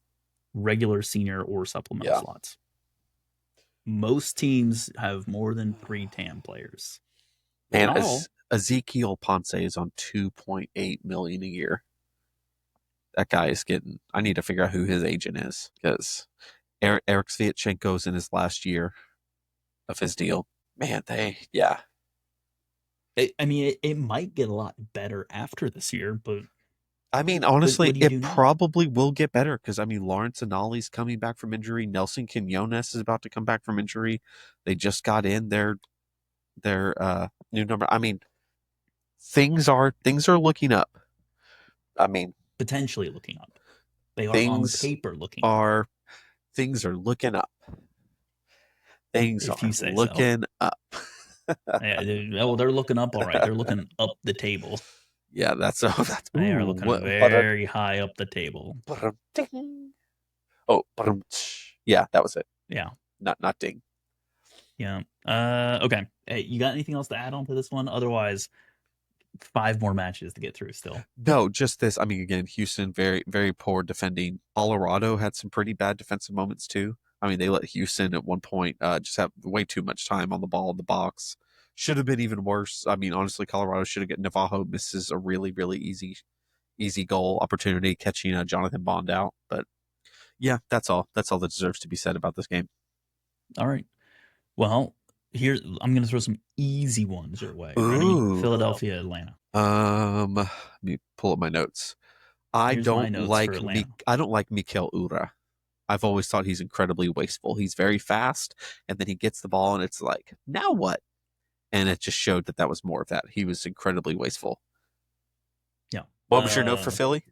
regular senior or supplemental Yeah, slots. Most teams have more than 3 TAM players. man, Not as all. Ezekiel Ponce is on 2.8 million a year. That guy is getting. I need to figure out who his agent is because Eric Sviatchenko's in his last year of his deal. Man, they yeah. I mean, it might get a lot better after this year, but I mean, what honestly, do you it do now? probably will get better because I mean, Lawrence and Ollie's coming back from injury. Nelson Quinones is about to come back from injury. They just got in their new number. I mean, things are looking up. I mean, Potentially looking up. They are on things paper looking up, are things are looking up. Things if are you say so. looking up. Yeah, oh, they're looking up all right. They're looking up the table. Yeah, that's that's They are ooh, looking what, but very high up the table. ding. Oh, but yeah, that was it. Yeah, Not ding. yeah. Okay. Hey, you got anything else to add on to this one? Otherwise, five more matches to get through still. No, just this. I mean, again, Houston very poor defending. Colorado had some pretty bad defensive moments too. I mean, they let Houston at one point just have way too much time on the ball in the box. Should have been even worse. I mean, honestly, Colorado should have get Navajo misses a really easy goal opportunity catching Jonathan Bond out. But yeah, that's all. That's all that deserves to be said about this game. All right. Well, here I'm going to throw some easy ones your way. Ready? Ooh. Philadelphia, Atlanta. Let me pull up my notes. Here's my notes for Atlanta. I don't like Mikel Ura. I've always thought he's incredibly wasteful. He's very fast, and then he gets the ball, and it's like, now what? And it just showed that that was more of that. He was incredibly wasteful. Yeah. What was your note for Philly?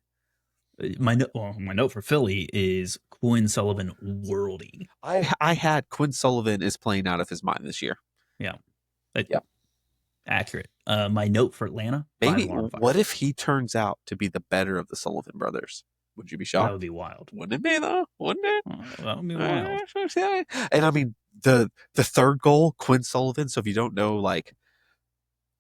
My note for Philly is Quinn Sullivan worldy. I had Quinn Sullivan is playing out of his mind this year. Yeah. Uh, Yeah. Accurate. My note for Atlanta, five Maybe alarm what fire. if he turns out to be the better of the Sullivan brothers? Would you be That would shocked? be wild. Wouldn't it be though? Wouldn't it? That would be wild. And I mean the third goal, Quinn Sullivan. So if you don't know, like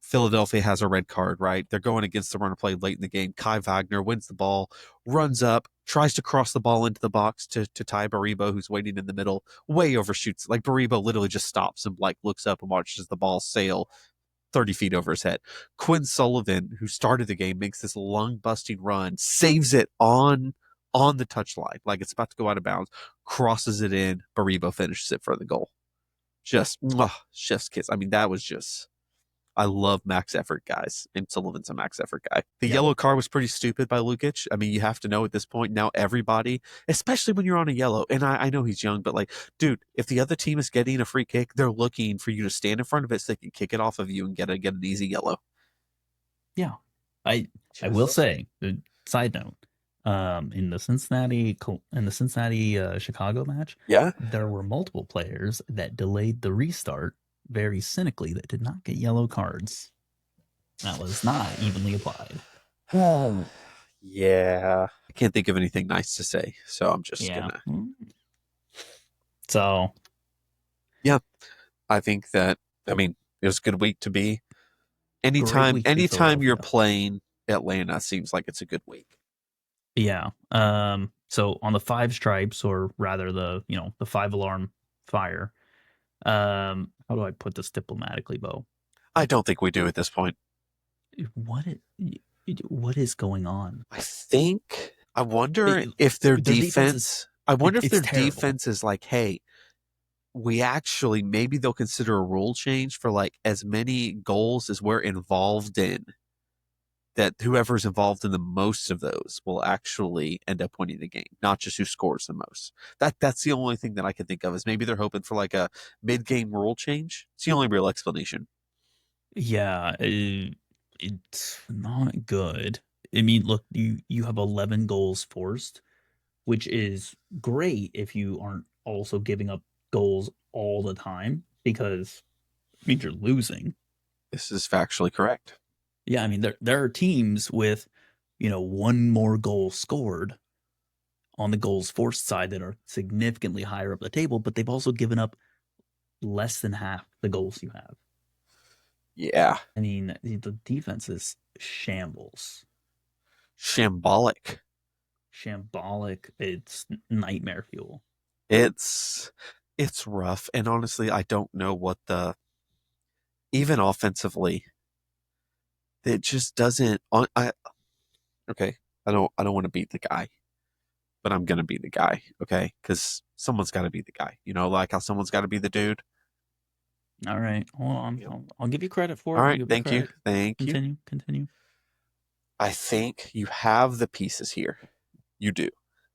Philadelphia has a red card, right? They're going against the runner play late in the game. Kai Wagner wins the ball, runs up, tries to cross the ball into the box to tie Baribo, who's waiting in the middle, way overshoots. Like Baribo literally just stops and like looks up and watches the ball sail 30 feet over his head. Quinn Sullivan, who started the game, makes this lung busting run, saves it on the touchline, like it's about to go out of bounds, crosses it in. Baribo finishes it for the goal. Just chef's kiss. I mean, that was just I love max effort guys, and Sullivan's a max effort guy. The Yeah. yellow card was pretty stupid by Lukic. I mean, you have to know at this point now everybody, especially when you're on a yellow, and I know he's young, but like, dude, if the other team is getting a free kick, they're looking for you to stand in front of it so they can kick it off of you and get an easy yellow. Yeah. I will say, side note, in the Cincinnati Chicago match, Yeah. there were multiple players that delayed the restart very cynically that did not get yellow cards. That was not evenly applied. Yeah. I can't think of anything nice to say, so I'm just Yeah. gonna. So Yeah, I think that. I mean, it was a good week to be. great week to be Anytime you're Philadelphia. playing Atlanta, seems like it's a good week. Yeah. So on the five stripes, or rather the five alarm fire. How do I put this diplomatically, Beau? I don't think we do at this point. What what is going on? I think. I wonder It, if their their defense is defense. I wonder if it's their terrible. defense is like, hey, we actually maybe they'll consider a rule change for like as many goals as we're involved in. That whoever's involved in the most of those will actually end up winning the game, not just who scores the most. That's the only thing that I can think of is maybe they're hoping for like a mid-game rule change. It's the only real explanation. Yeah, it's not good. I mean, look, you have 11 goals forced, which is great if you aren't also giving up goals all the time, because it means you're losing. This is factually correct. Yeah, I mean there are teams with, one more goal scored on the goals forced side that are significantly higher up the table, but they've also given up less than half the goals you have. Yeah, I mean, the defense is shambles, shambolic. shambolic. It's nightmare fuel. It's it's rough, and honestly, I don't know what the even offensively. It just doesn't. I okay. I don't want to beat the guy, but I'm gonna be the guy. Okay, because someone's got to be the guy. You know, like how someone's got to be the dude. All right. Hold on. Yep. I'll give you credit for All it. I'll right. give you Thank you. credit. Thank you. Continue. Continue. I think you have the pieces here. You do.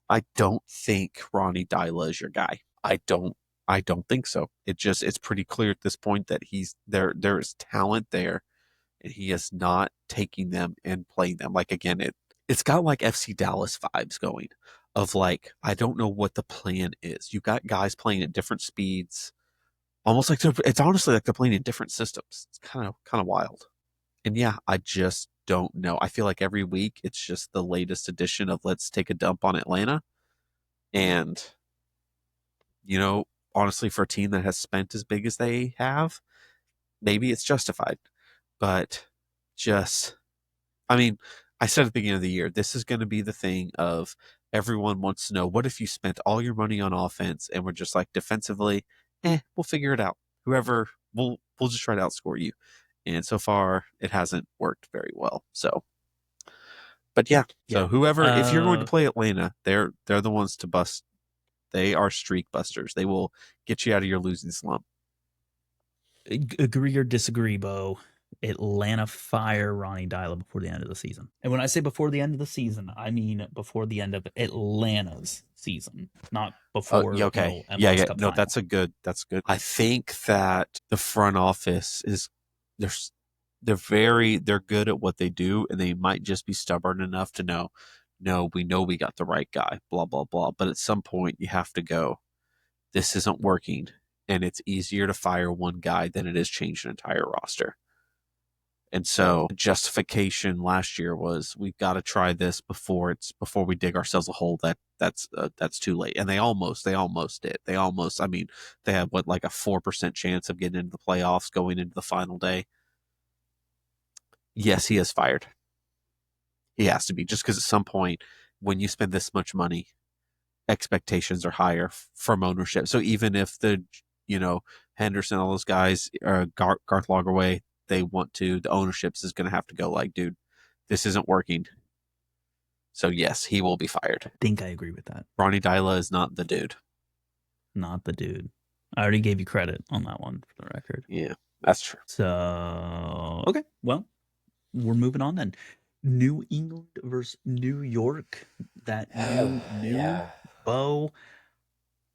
I don't think Ronnie Dyla is your guy. I don't think so. It's pretty clear at this point that he's there. There is talent there, and he is not taking them and playing them. Like again, it's got like FC Dallas vibes going of like I don't know what the plan is. You got guys playing at different speeds, almost like it's honestly like they're playing in different systems. It's kind of wild. And yeah, I just don't know. I feel like every week it's just the latest edition of let's take a dump on Atlanta. And, you know, honestly, for a team that has spent as big as they have, maybe it's justified. But just, I mean, I said at the beginning of the year, this is going to be the thing of everyone wants to know what if you spent all your money on offense and we're just like defensively, we'll figure it out. Whoever, we'll just try to outscore you. And so far, it hasn't worked very well. So, but yeah, so Yeah. whoever, if you're going to play Atlanta, they're the ones to bust. They are streak busters. They will get you out of your losing slump. Agree or disagree, Bo? Atlanta fire Ronnie Dyla before the end of the season. And when I say before the end of the season, I mean before the end of Atlanta's season, not Yeah, before, okay, yeah, MLS yeah. Cup No, final. that's good. I think that the front office is they're they're good at what they do, and they might just be stubborn enough to know, no, we know we got the right guy, blah blah blah. But at some point, you have to go. This isn't working, and it's easier to fire one guy than it is change an entire roster. And so justification last year was we've got to try this before we dig ourselves a hole that's too late. And they almost did. They almost, I mean, they had what like a 4% chance of getting into the playoffs going into the final day. Yes, he is fired. He has to be just because at some point when you spend this much money, expectations are higher from ownership. So even if you know, Henderson, all those guys, Garth Lagerway, they want to, the ownerships is going to have to go like, dude, this isn't working. So yes, he will be fired. Think I agree with that. Ronnie Dyla is not the dude. Not the dude. I already gave you credit on that one for the record. Yeah, that's true. So okay, well, we're moving on then. New England versus New York. That new Yeah. Bo.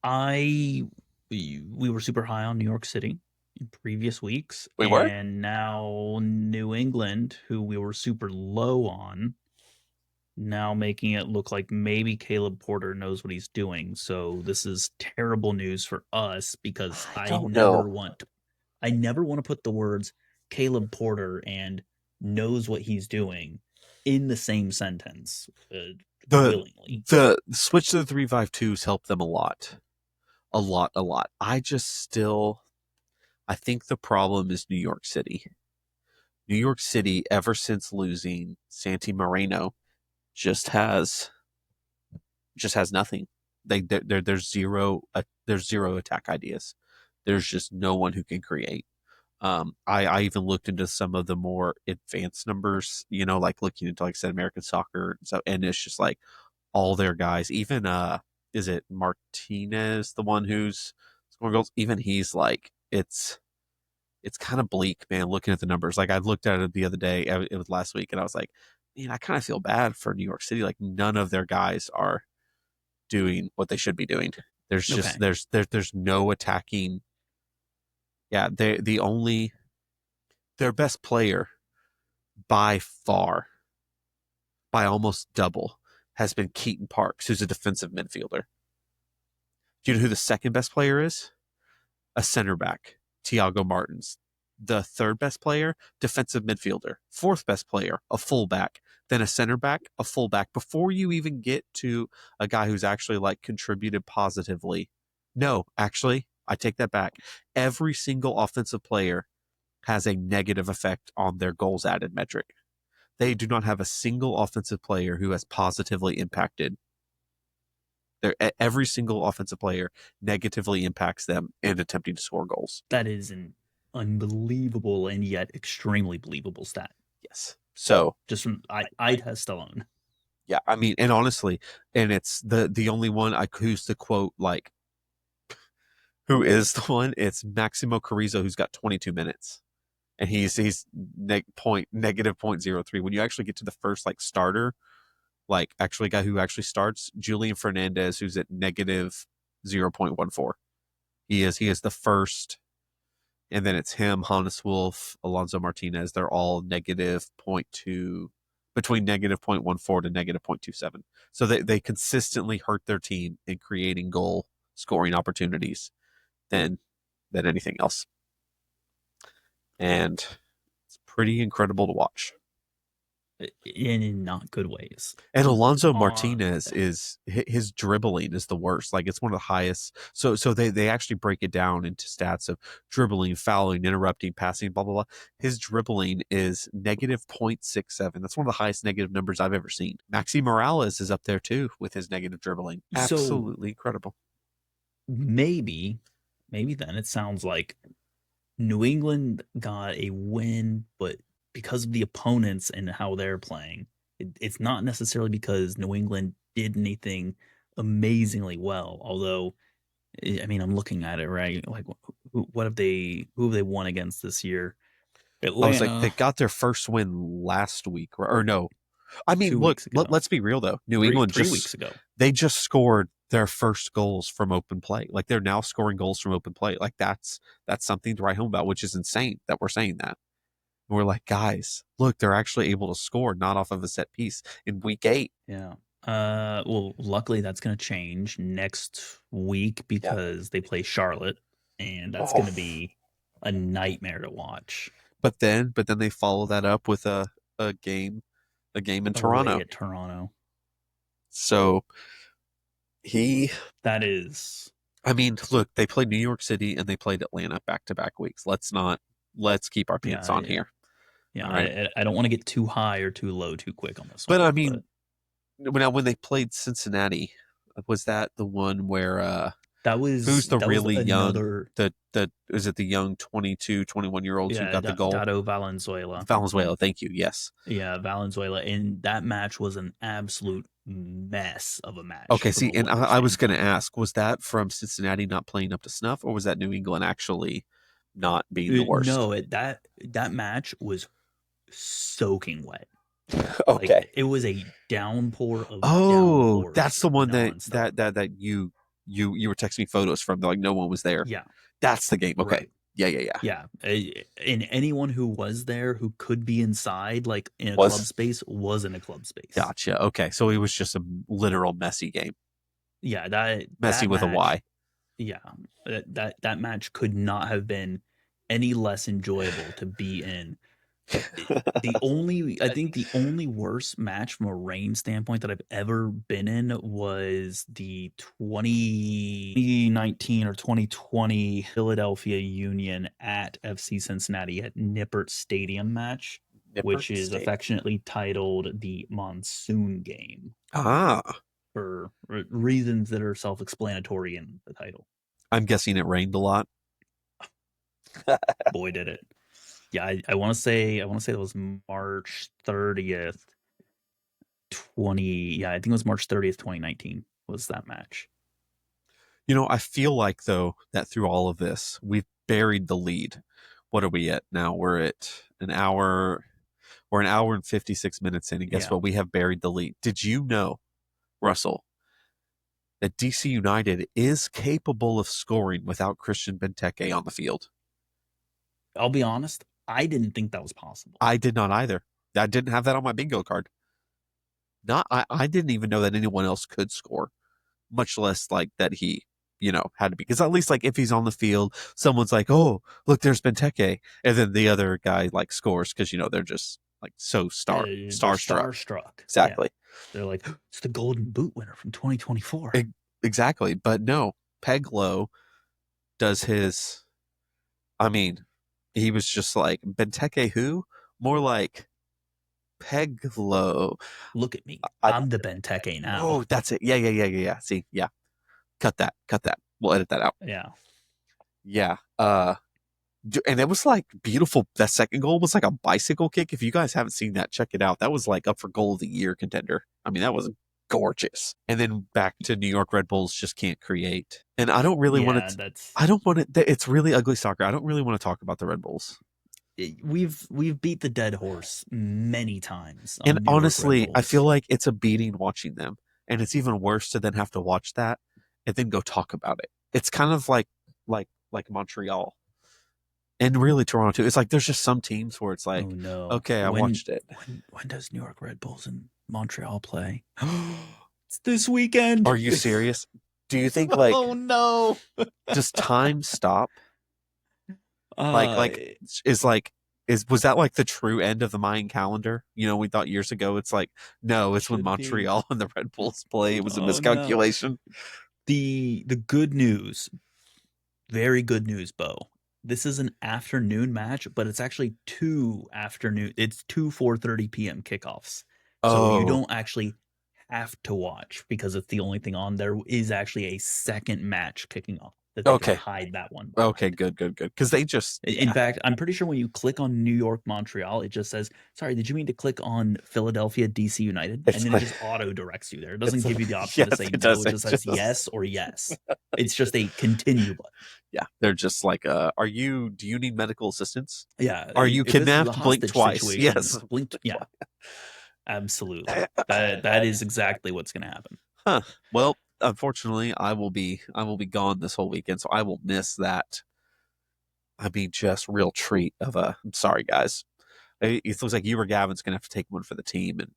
I we were super high on New York City in previous weeks, We were? and now New England, who we were super low on, now making it look like maybe Caleb Porter knows what he's doing. So this is terrible news for us because I don't know. I never want to put the words Caleb Porter and knows what he's doing in the same sentence The willingly. the switch to the 3-5-2s helped them a lot. A lot, a lot. I think the problem is New York City. New York City, ever since losing Santi Moreno, just has nothing. There's zero attack ideas. There's just no one who can create. I even looked into some of the more advanced numbers, you know, like looking into like I said American soccer, so and it's just like all their guys, even is it Martinez, the one who's scoring goals? Even he's like it's kind of bleak, man, looking at the numbers. Like I looked at it the other day, it was last week, and I was like, man, I kind of feel bad for New York City. Like none of their guys are doing what they should be doing. There's just Okay. there's no attacking. Yeah, they the only their best player by far, by almost double, has been Keaton Parks, who's a defensive midfielder. Do you know who the second best player is? A center back, Thiago Martins. The third best player, defensive midfielder. Fourth best player, a fullback. Then a center back, a fullback. Before you even get to a guy who's actually like contributed positively. No, actually, I take that back. Every single offensive player has a negative effect on their goals added metric. They do not have a single offensive player who has positively impacted every single offensive player negatively impacts them in attempting to score goals. That is an unbelievable and yet extremely believable stat. Yes. So Just from eye test alone. yeah, I mean, and honestly, and it's the only one I who's to quote like Who is the one? It's Maximo Carrizo, who's got 22 minutes, and he's negative 0.03. When you actually get to the first like starter, like actually guy who actually starts, Julian Fernandez, who's at negative 0.14. He is the first, and then it's him, Hannes Wolf, Alonso Martinez. They're all negative zero point 0.2, between negative 0.14 to negative 0.27. So they consistently hurt their team in creating goal scoring opportunities than anything else. And it's pretty incredible to watch. in not good ways. And Alonso Uh, Martinez is his dribbling is the worst. Like it's one of the highest. So they actually break it down into stats of dribbling, fouling, interrupting, passing, blah blah blah. His dribbling is negative 0.67. That's one of the highest negative numbers I've ever seen. Maxi Morales is up there too with his negative dribbling. so Absolutely incredible. maybe, maybe then it sounds like New England got a win, but because of the opponents and how they're playing, it's not necessarily because New England did anything amazingly well. Although, I mean, I'm looking at it right. Like, who have they won against this year? I was like, they Atlanta got their first win last week, or no? I mean, two look, weeks ago, let's be real though. New three England three just weeks ago. they just scored their first goals from open play. Like they're now scoring goals from open play. Like that's something to write home about, which is insane that we're saying that. And we're like, guys, look, they're actually able to score not off of a set piece in week 8. Yeah. Well, luckily that's going to change next week Yeah. because they play Charlotte, and that's Oh. going to be a nightmare to watch But then they follow that up with a game in away Toronto. at Toronto. So he That is, I mean, look, they played New York City and they played Atlanta back to back weeks. Let's keep our pants yeah, on here. yeah. All right. I don't want to get too high or too low too quick on this But one, I but mean, when they played Cincinnati, was that the one where who's the that was really young another, the is it the young 22, 21 year olds who yeah, got the goal? Dado Valenzuela. Valenzuela, thank you. Yes. Yeah, Valenzuela, and that match was an absolute mess of a match Okay, from see, a and goal I was going to standpoint. ask, was that from Cincinnati not playing up to snuff, or was that New England actually not being the worst? No, that match was soaking wet. Like Okay. it was a downpour of Oh, that's downpours the one nonstop. that you were texting me photos from. Like no one was there. Yeah, That's the game. Okay. right. Yeah, yeah, yeah. Yeah, and anyone who was there who could be inside, like in a club Was space, was in a club space. gotcha. Okay, so it was just a literal messy game. Yeah, Messy that with a match. Y. Yeah, that match could not have been any less enjoyable to be in. I think the only worst match from a rain standpoint that I've ever been in was the 2019 or 2020 Philadelphia Union at FC Cincinnati at Nippert Stadium match, which Nippert is Stadium. affectionately titled the Monsoon Game Ah, for reasons that are self-explanatory in the title. I'm guessing it rained a lot. Boy, did it. Yeah, I want to say that was March 30th, 20 yeah, I think it was March 30th, 2019 was that match. I feel like though that through all of this, we've buried the lead. What are we at now? We're at an hour. We're an hour and 56 minutes in, and guess Yeah. what? We have buried the lead. Did you know, Russell, that DC United is capable of scoring without Christian Benteke on the field? I'll be honest, I didn't think that was possible. I did not either. I didn't have that on my bingo card. Not I didn't even know that anyone else could score, much less like that he, had to be. Because at least like if he's on the field, someone's like, "Oh, look, there's Benteke," and then the other guy like scores because they're just like so They're starstruck. starstruck. Yeah. Exactly. They're like, it's the Golden Boot winner from 2024. Exactly. But no, Peglow does his. I mean, he was just like Benteke, who more like Peglow. Look at me. I I'm the Benteke now. Oh, that's it. Yeah, yeah, yeah, yeah, yeah. See, yeah. Cut that. Cut that. We'll edit that out. Yeah. Yeah. And it was like beautiful. That second goal was like a bicycle kick. If you guys haven't seen that, check it out. That was like up for goal of the year contender. I mean, that was gorgeous. And then back to New York Red Bulls just can't create. And I don't really want Yeah, to. that's I don't want to. It's really ugly soccer. I don't really want to talk about the Red Bulls. we've beat the dead horse many times And on New York Red honestly, I feel Bulls. like it's a beating watching them. And it's even worse to then have to watch that and then go talk about it. It's kind of like Montreal and really Toronto too. It's like there's just some teams where it's Oh like, no. okay, I watched it. When does New York Red Bulls and Montreal play? It's this weekend. Are you serious? Do you think like Oh no. does time stop? Like Uh like is like is was that like the true end of the Mayan calendar? You know, we thought years ago. It's like no, it's when should be. Montreal and the Red Bulls play. It was a Oh no. miscalculation. The good news, very good news, Bo. This is an afternoon match, but it's actually two 4:30 p.m. kickoffs. So you Oh, don't actually have to watch because it's the only thing on. There is actually a second match kicking off that they just okay, hide that one okay, behind. good. Because they just In yeah, fact, I'm pretty sure when you click on New York Montreal, it just says, "Sorry, did you mean to click on Philadelphia DC United?" And it's then it like just auto directs you there. It doesn't it's give you the option to yes, say it no. does. It It just says just yes or yes. It's just a continue button. yeah, they're just like are you? Do you need medical assistance? Yeah, Are you if this is a kidnapped? Blink hostage twice. situation, Yes. blink. Yeah, absolutely. That is exactly what's going to happen. Huh. Well, unfortunately, I will be gone this whole weekend, so I will miss that. I mean, just real treat of a. I'm sorry, guys. It looks like you or Gavin's gonna have to take one for the team and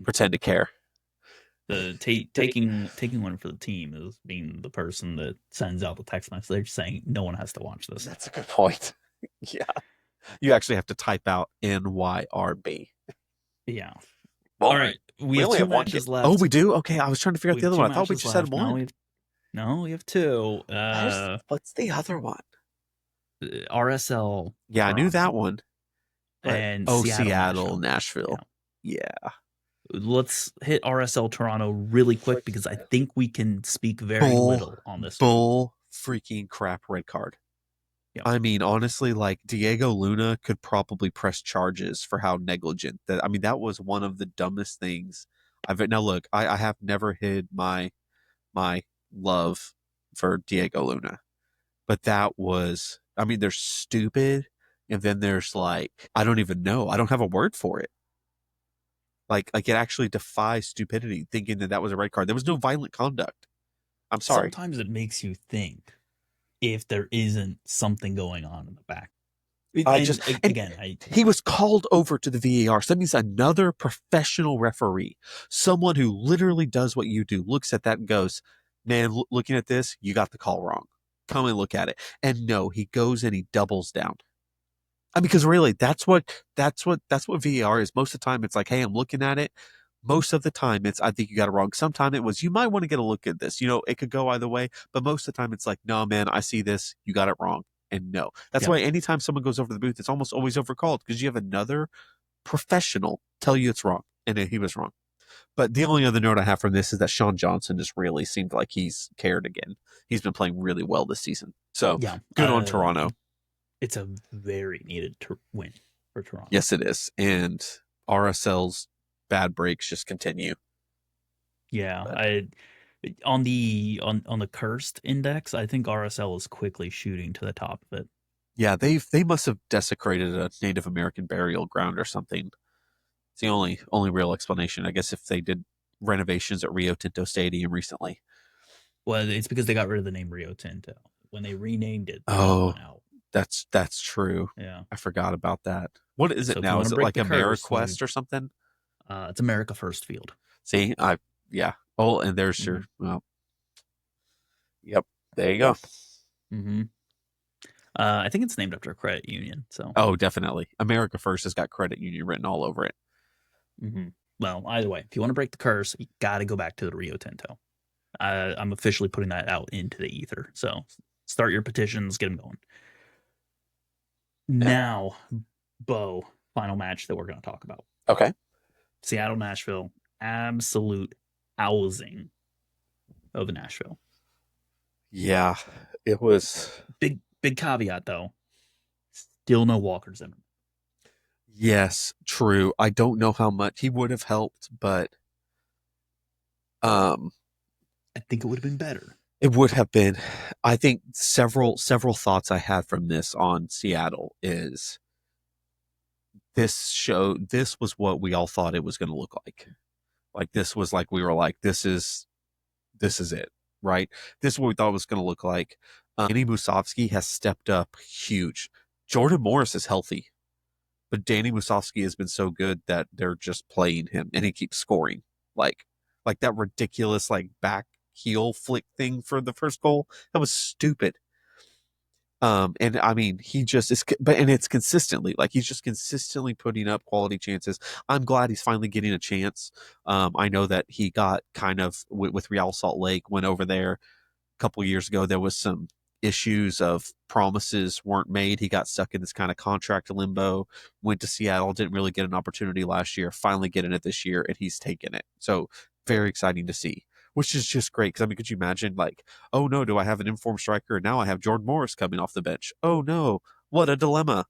pretend to care. The taking one for the team is being the person that sends out the text message saying no one has to watch this. That's a good point. Yeah, you actually have to type out NYRB. Yeah. Well, All right. We we have only two have one game. matches Oh, left. we do. Okay, I was trying to figure out We the have other two one. I thought we matches just had left. one. No, we have two. What's the other one? RSL Yeah, I knew that Toronto one, but and oh, Seattle Seattle, Nashville. Nashville. Yeah. Yeah. Let's hit RSL Toronto really quick because I think we can speak very Bull, little on this one. bull, freaking crap red card. Yeah. I mean, honestly, like Diego Luna could probably press charges for how negligent that. I mean, that was one of the dumbest things I've. Now, look, I have never hid my love for Diego Luna, but that was. I mean, there's stupid, and then there's like I don't even know. I don't have a word for it. Like it actually defies stupidity, thinking that that was a red card. There was no violent conduct. I'm sorry. Sometimes it makes you think if there isn't something going on in the back. I And just and again, I he was called over to the VAR. So that means another professional referee, someone who literally does what you do, looks at that and goes, "Man, looking at this, you got the call wrong. Come and look at it." And no, he goes and he doubles down. I mean, because really, that's what VAR is. Most of the time, it's like, "Hey, I'm looking at it." Most of the time, it's I think you got it wrong. Sometimes it was you might want to get a look at this. You know, it could go either way. But most of the time, it's like, "No, man, I see this. You got it wrong." And no, that's yeah. why anytime someone goes over to the booth, it's almost always overcalled because you have another professional tell you it's wrong, and he was wrong. But the only other note I have from this is that Sean Johnson just really seemed like he's cared again. He's been playing really well this season. So Yeah. good on Toronto. It's a very needed win for Toronto. Yes, it is. And RSL's bad breaks just continue. Yeah, But I on the cursed index, I think RSL is quickly shooting to the top of it. yeah, they must have desecrated a Native American burial ground or something. It's the only real explanation. I guess if they did renovations at Rio Tinto Stadium recently. Well, it's because they got rid of the name Rio Tinto. When they renamed it, the name Oh, went out. that's true. Yeah. I forgot about that. What is So it if you now? want Is to it break like the curse, AmeriQuest or something? it's America First Field. See, yeah. Oh, and there's your Hmm. well. Yep. There you go. Hmm. I think it's named after a credit union. So, Oh, definitely. America First has got credit union written all over it. hmm well, either way, if you want to break the curse, you got to go back to the Rio Tinto. I'm officially putting that out into the ether. So, start your petitions, get them going. Now, Beau, final match that we're going to talk about. Okay. Seattle, Nashville, absolute housing of Nashville. Yeah, it was. Big caveat though, still no Walker Zimmerman. Yes, true. I don't know how much he would have helped, but Um, I think it would have been better. it would have been. I think several thoughts I had from this on Seattle is this was what we all thought it was going to look like. Like this was like we were like this is it, right? This is what we thought it was going to look like. Danny Musovsky has stepped up huge. Jordan Morris is healthy, but Danny Musovsky has been so good that they're just playing him, and he keeps scoring. Like like that ridiculous like back heel flick thing for the first goal. That was stupid. And I mean, he just is, but and it's consistently like he's just consistently putting up quality chances. I'm glad he's finally getting a chance. I know that he got kind of with Real Salt Lake, went over there couple years ago. There was some issues of promises weren't made. He got stuck in this kind of contract limbo, went to Seattle, didn't really get an opportunity last year, finally getting it this year, and he's taken it. So very exciting to see, which is just great. Because I mean, could you imagine like, oh no, do I have an informed striker? Now I have Jordan Morris coming off the bench. Oh no, what a dilemma.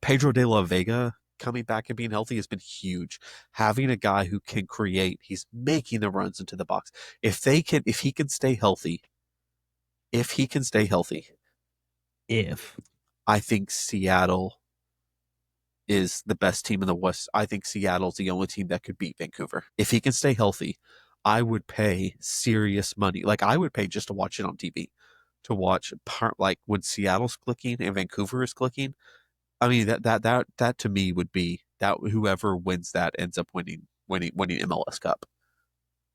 Pedro de la Vega coming back and being healthy has been huge. Having a guy who can create, he's making the runs into the box. If he can stay healthy, if he can stay healthy, If I think Seattle is the best team in the West. I think Seattle's the only team that could beat Vancouver. If he can stay healthy, I would pay serious money. Like I would pay just to watch it on TV, to watch part like when Seattle's clicking and Vancouver is clicking. I mean that to me would be that whoever wins that ends up winning MLS Cup.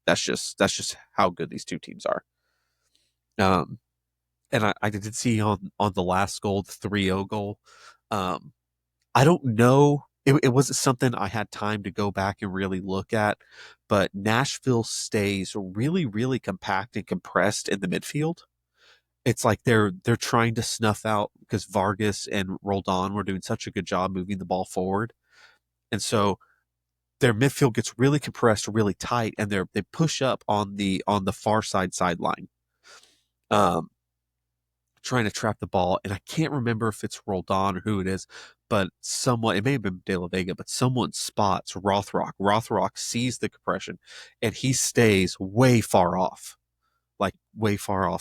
That's just how good these two teams are. Um, and I did see on the last goal, the 3-0 goal. Um, I don't know. It wasn't something I had time to go back and really look at, but Nashville stays really, really compact and compressed in the midfield. It's like they're trying to snuff out because Vargas and Roldan were doing such a good job moving the ball forward, and so their midfield gets really compressed, really tight, and they push up on the far sideline. Um, Trying to trap the ball, and I can't remember if it's Roldan or who it is, but someone, it may have been De La Vega, but someone spots Rothrock. Rothrock sees the compression, and he stays way far off,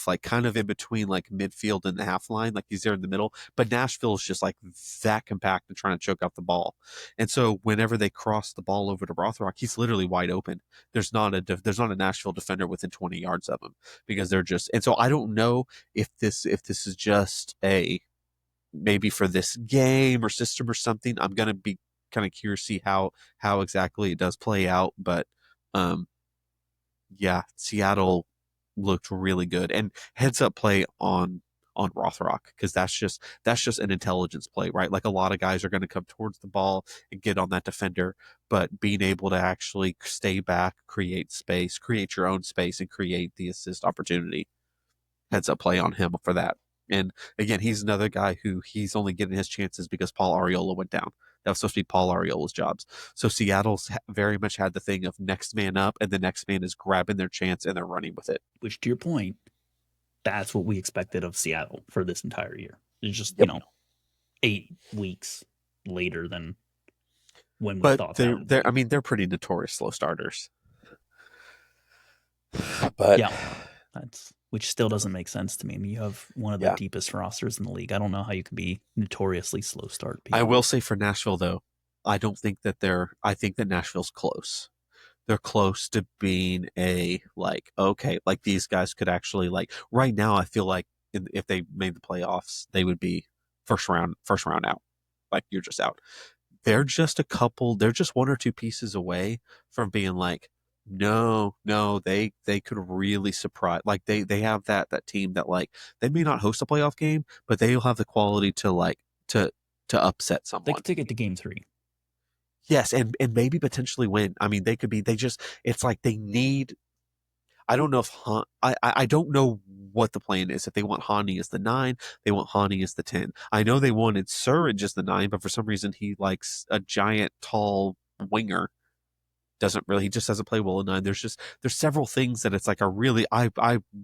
like kind of in between like midfield and the half line, like he's there in the middle. But Nashville is just like that compact and trying to choke out the ball. And so whenever they cross the ball over to Rothrock, he's literally wide open. There's not a Nashville defender within 20 yards of him because they're just. And so I don't know if this is just a maybe for this game or system or something. I'm gonna be kind of curious to see how exactly it does play out, but um yeah, Seattle looked really good, and heads up play on Rothrock because that's just an intelligence play, right? Like a lot of guys are going to come towards the ball and get on that defender, but being able to actually stay back, create space, create your own space, and create the assist opportunity. Heads up play on him for that. And again, he's another guy who he's only getting his chances because Paul Arriola went down. That was supposed to be Paul Arriola's jobs. So Seattle's very much had the thing of next man up, and the next man is grabbing their chance and they're running with it. which to your point, that's what we expected of Seattle for this entire year. It's just, Yep. 8 weeks later than when we But thought that they're would they're I be. mean they're pretty notorious slow starters. But Yeah, that's which still doesn't make sense to me. I mean, you have one of the yeah, deepest rosters in the league. I don't know how you can be notoriously slow start I people. will say for Nashville though, I don't think that they're. I think that Nashville's close. They're close to being a like okay, like these guys could actually like right now. I feel like if they made the playoffs, they would be first round out. Like you're just out. They're just one or two pieces away from being like, no, they could really surprise. Like they have that team that like they may not host a playoff game, but they'll have the quality to like to to upset They someone. could take it to game 3. Yes, and maybe potentially win. I mean, they could be. They just. It's like they need. I don't know if I don't know what the plan is. If they want Hani as the 9, they want Hani as the 10. I know they wanted Surridge as the 9, but for some reason he likes a giant, tall winger. Doesn't really. He just doesn't play well in 9. There's several things that it's like a really. I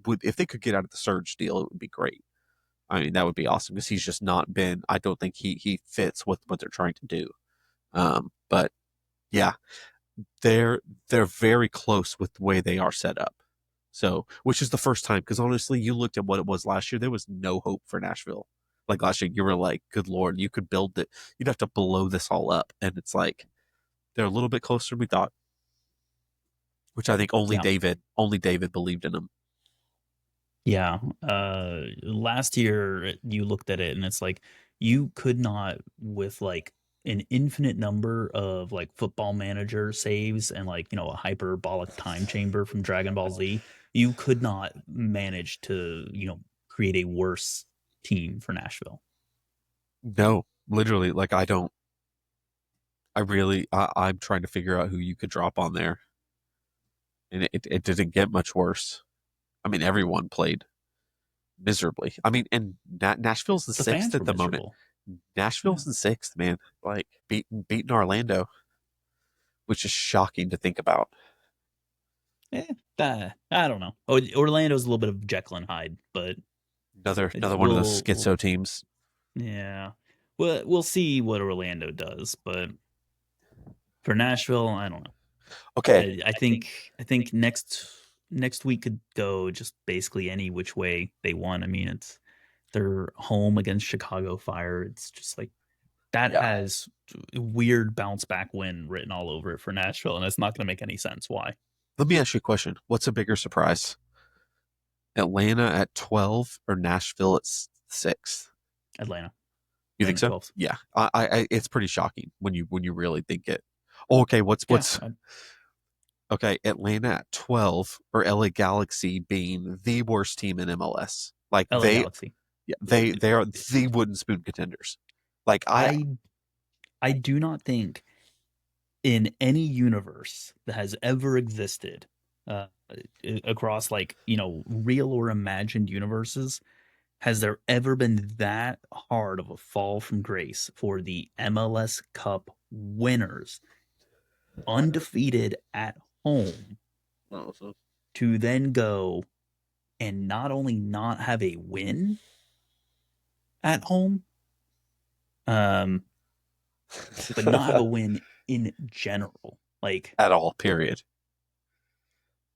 would if they could get out of the Surge deal, it would be great. I mean, that would be awesome because he's just not been. I don't think he fits what they're trying to do. But yeah, they're they're very close with the way they are set up. So, which is the first time, because honestly, you looked at what it was last year, there was no hope for Nashville. Like last year, you were like, good Lord, you could build it. You'd have to blow this all up. And it's like, they're a little bit closer than we thought, which I think Yeah. only David believed in them. Yeah. Last year you looked at it and it's like you could not, with like an infinite number of like football manager saves and like, a hyperbolic time chamber from Dragon Ball Z, you could not manage to, create a worse team for Nashville. No, literally, like I'm trying to figure out who you could drop on there. And it didn't get much worse. I mean, everyone played miserably. I mean, and Nashville's in The sixth fans were at the moment. miserable. Yeah. Nashville's in sixth, man. Like beating Orlando, which is shocking to think about. I don't know. Orlando's a little bit of Jekyll and Hyde, but Another one of those we'll schizo teams. yeah. We'll see what Orlando does, but for Nashville, I don't know. Okay, I think next week could go just basically any which way they want. I mean, it's they're home against Chicago Fire. It's just like that yeah. has weird bounce back win written all over it for Nashville, and it's not going to make any sense why. Let me ask you a question. What's a bigger surprise? Atlanta at 12 or Nashville at 6? Atlanta, You think Atlanta so? 12. Yeah. It's pretty shocking when you really think it. Oh, okay, Yeah, okay, Atlanta at 12 or LA Galaxy being the worst team in MLS. Like LA Galaxy. they are the wooden spoon contenders. Like I I do not think in any universe that has ever existed, uh, across like real or imagined universes, has there ever been that hard of a fall from grace for the MLS Cup winners, undefeated at home, to then go and not only not have a win at home, um, but not have a win in general? Like, at all, period.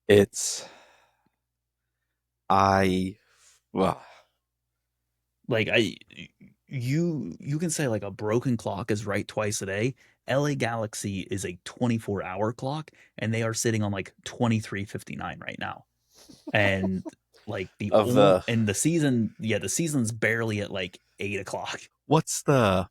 It's I well, like I, you can say like a broken clock is right twice a day. LA Galaxy is a 24-hour clock, and they are sitting on like 23:59 right now. And like of the the season, yeah, the season's barely at like 8 o'clock. what's the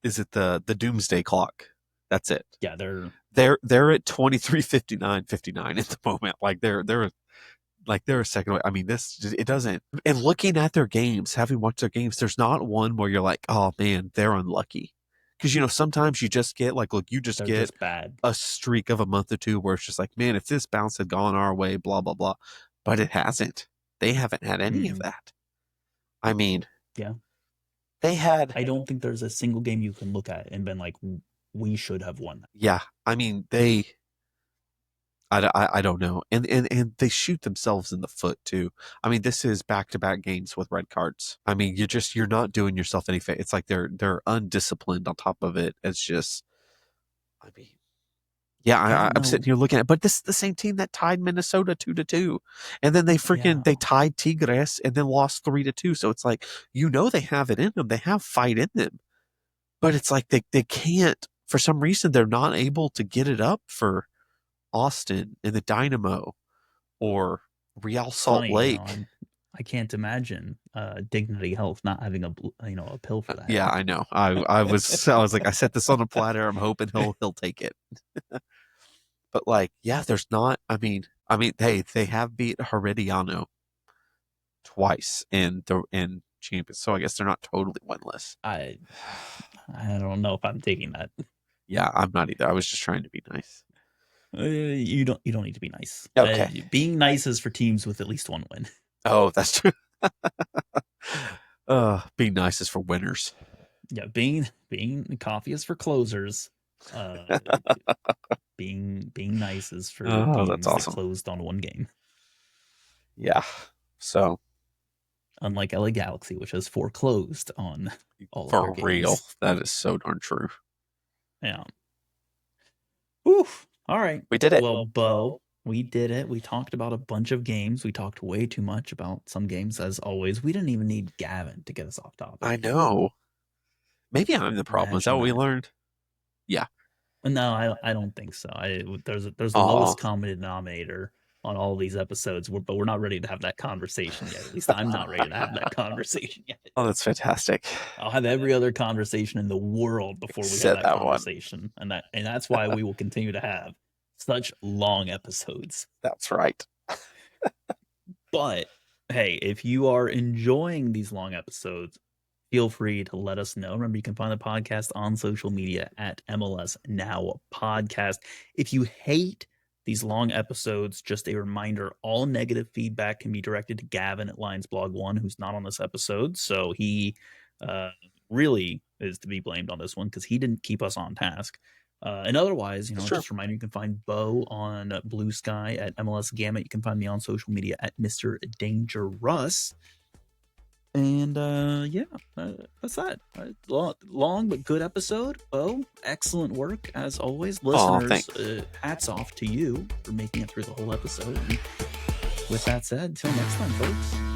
is it the doomsday clock? That's it. Yeah, they're They're at 23:59 at the moment. Like they're a second away. I mean, it doesn't. And looking at their games, having watched their games, there's not one where you're like, oh man, they're unlucky. Because sometimes you just get like, look, you just they're get just bad. a streak of a month or two where it's just like, man, if this bounce had gone our way, blah blah blah. But it hasn't. They haven't had any of Mhm. that. I mean, Yeah, they had. I don't think there's a single game you can look at and been like, we should have won that. Yeah, I mean, they. I don't know, and they shoot themselves in the foot too. I mean, this is back to back games with red cards. I mean, you're not doing yourself any favor. It's like they're undisciplined on top of it. It's just, I mean, yeah, I don't I'm sitting know. here looking at, but this is the same team that tied Minnesota 2-2, and then Yeah, they tied Tigres and then lost 3-2. So it's like they have it in them. They have fight in them, but it's like they can't for some reason they're not able to get it up for Austin and the Dynamo or Real it's Salt funny, Lake. I can't imagine Dignity Health not having a pill for that. Yeah, I know. I was like, I set this on a platter. I'm hoping he'll take it. But like, yeah, there's not. I mean, they have beat Herediano twice in champions, so I guess they're not totally winless. I I don't know if I'm taking that. Yeah, I'm not either. I was just trying to be nice. You don't need to be nice. Okay. Being nice is for teams with at least one win. Oh, that's true. Being nice is for winners. Yeah, being coffee is for closers. Uh, being nice is for Oh, that's teams that awesome. closed on one game. Yeah. So Unlike LA Galaxy, which has foreclosed on all of their for real, games. that is so darn true. Yeah. Oof. All right. We did it. Well, Bo, we did it. We talked about a bunch of games. We talked way too much about some games, as always. We didn't even need Gavin to get us off I topic. know. Maybe I'm the problem. Is that Imagine what we that. learned? Yeah. No, I don't think so. There's the Oh. lowest common denominator on all these episodes, but we're not ready to have that conversation yet. At least I'm not ready to have that conversation yet. Oh, that's fantastic. I'll have every other conversation in the world before we have Said that that one. conversation, and that's why we will continue to have such long episodes. That's right. But hey, if you are enjoying these long episodes, feel free to let us know. Remember, you can find the podcast on social media at MLS Now Podcast. If you hate these long episodes, just a reminder, all negative feedback can be directed to Gavin at Lions Blog One, who's not on this episode. So he really is to be blamed on this one because he didn't keep us on task. And otherwise, That's true. just a reminder, you can find Beau on Blue Sky at MLS Gamut. You can find me on social media at Mr. Dangerous. And that's that. Long but good episode. Beau, excellent work as always. Listeners, hats off to you for making it through the whole episode. And with that said, till next time, folks.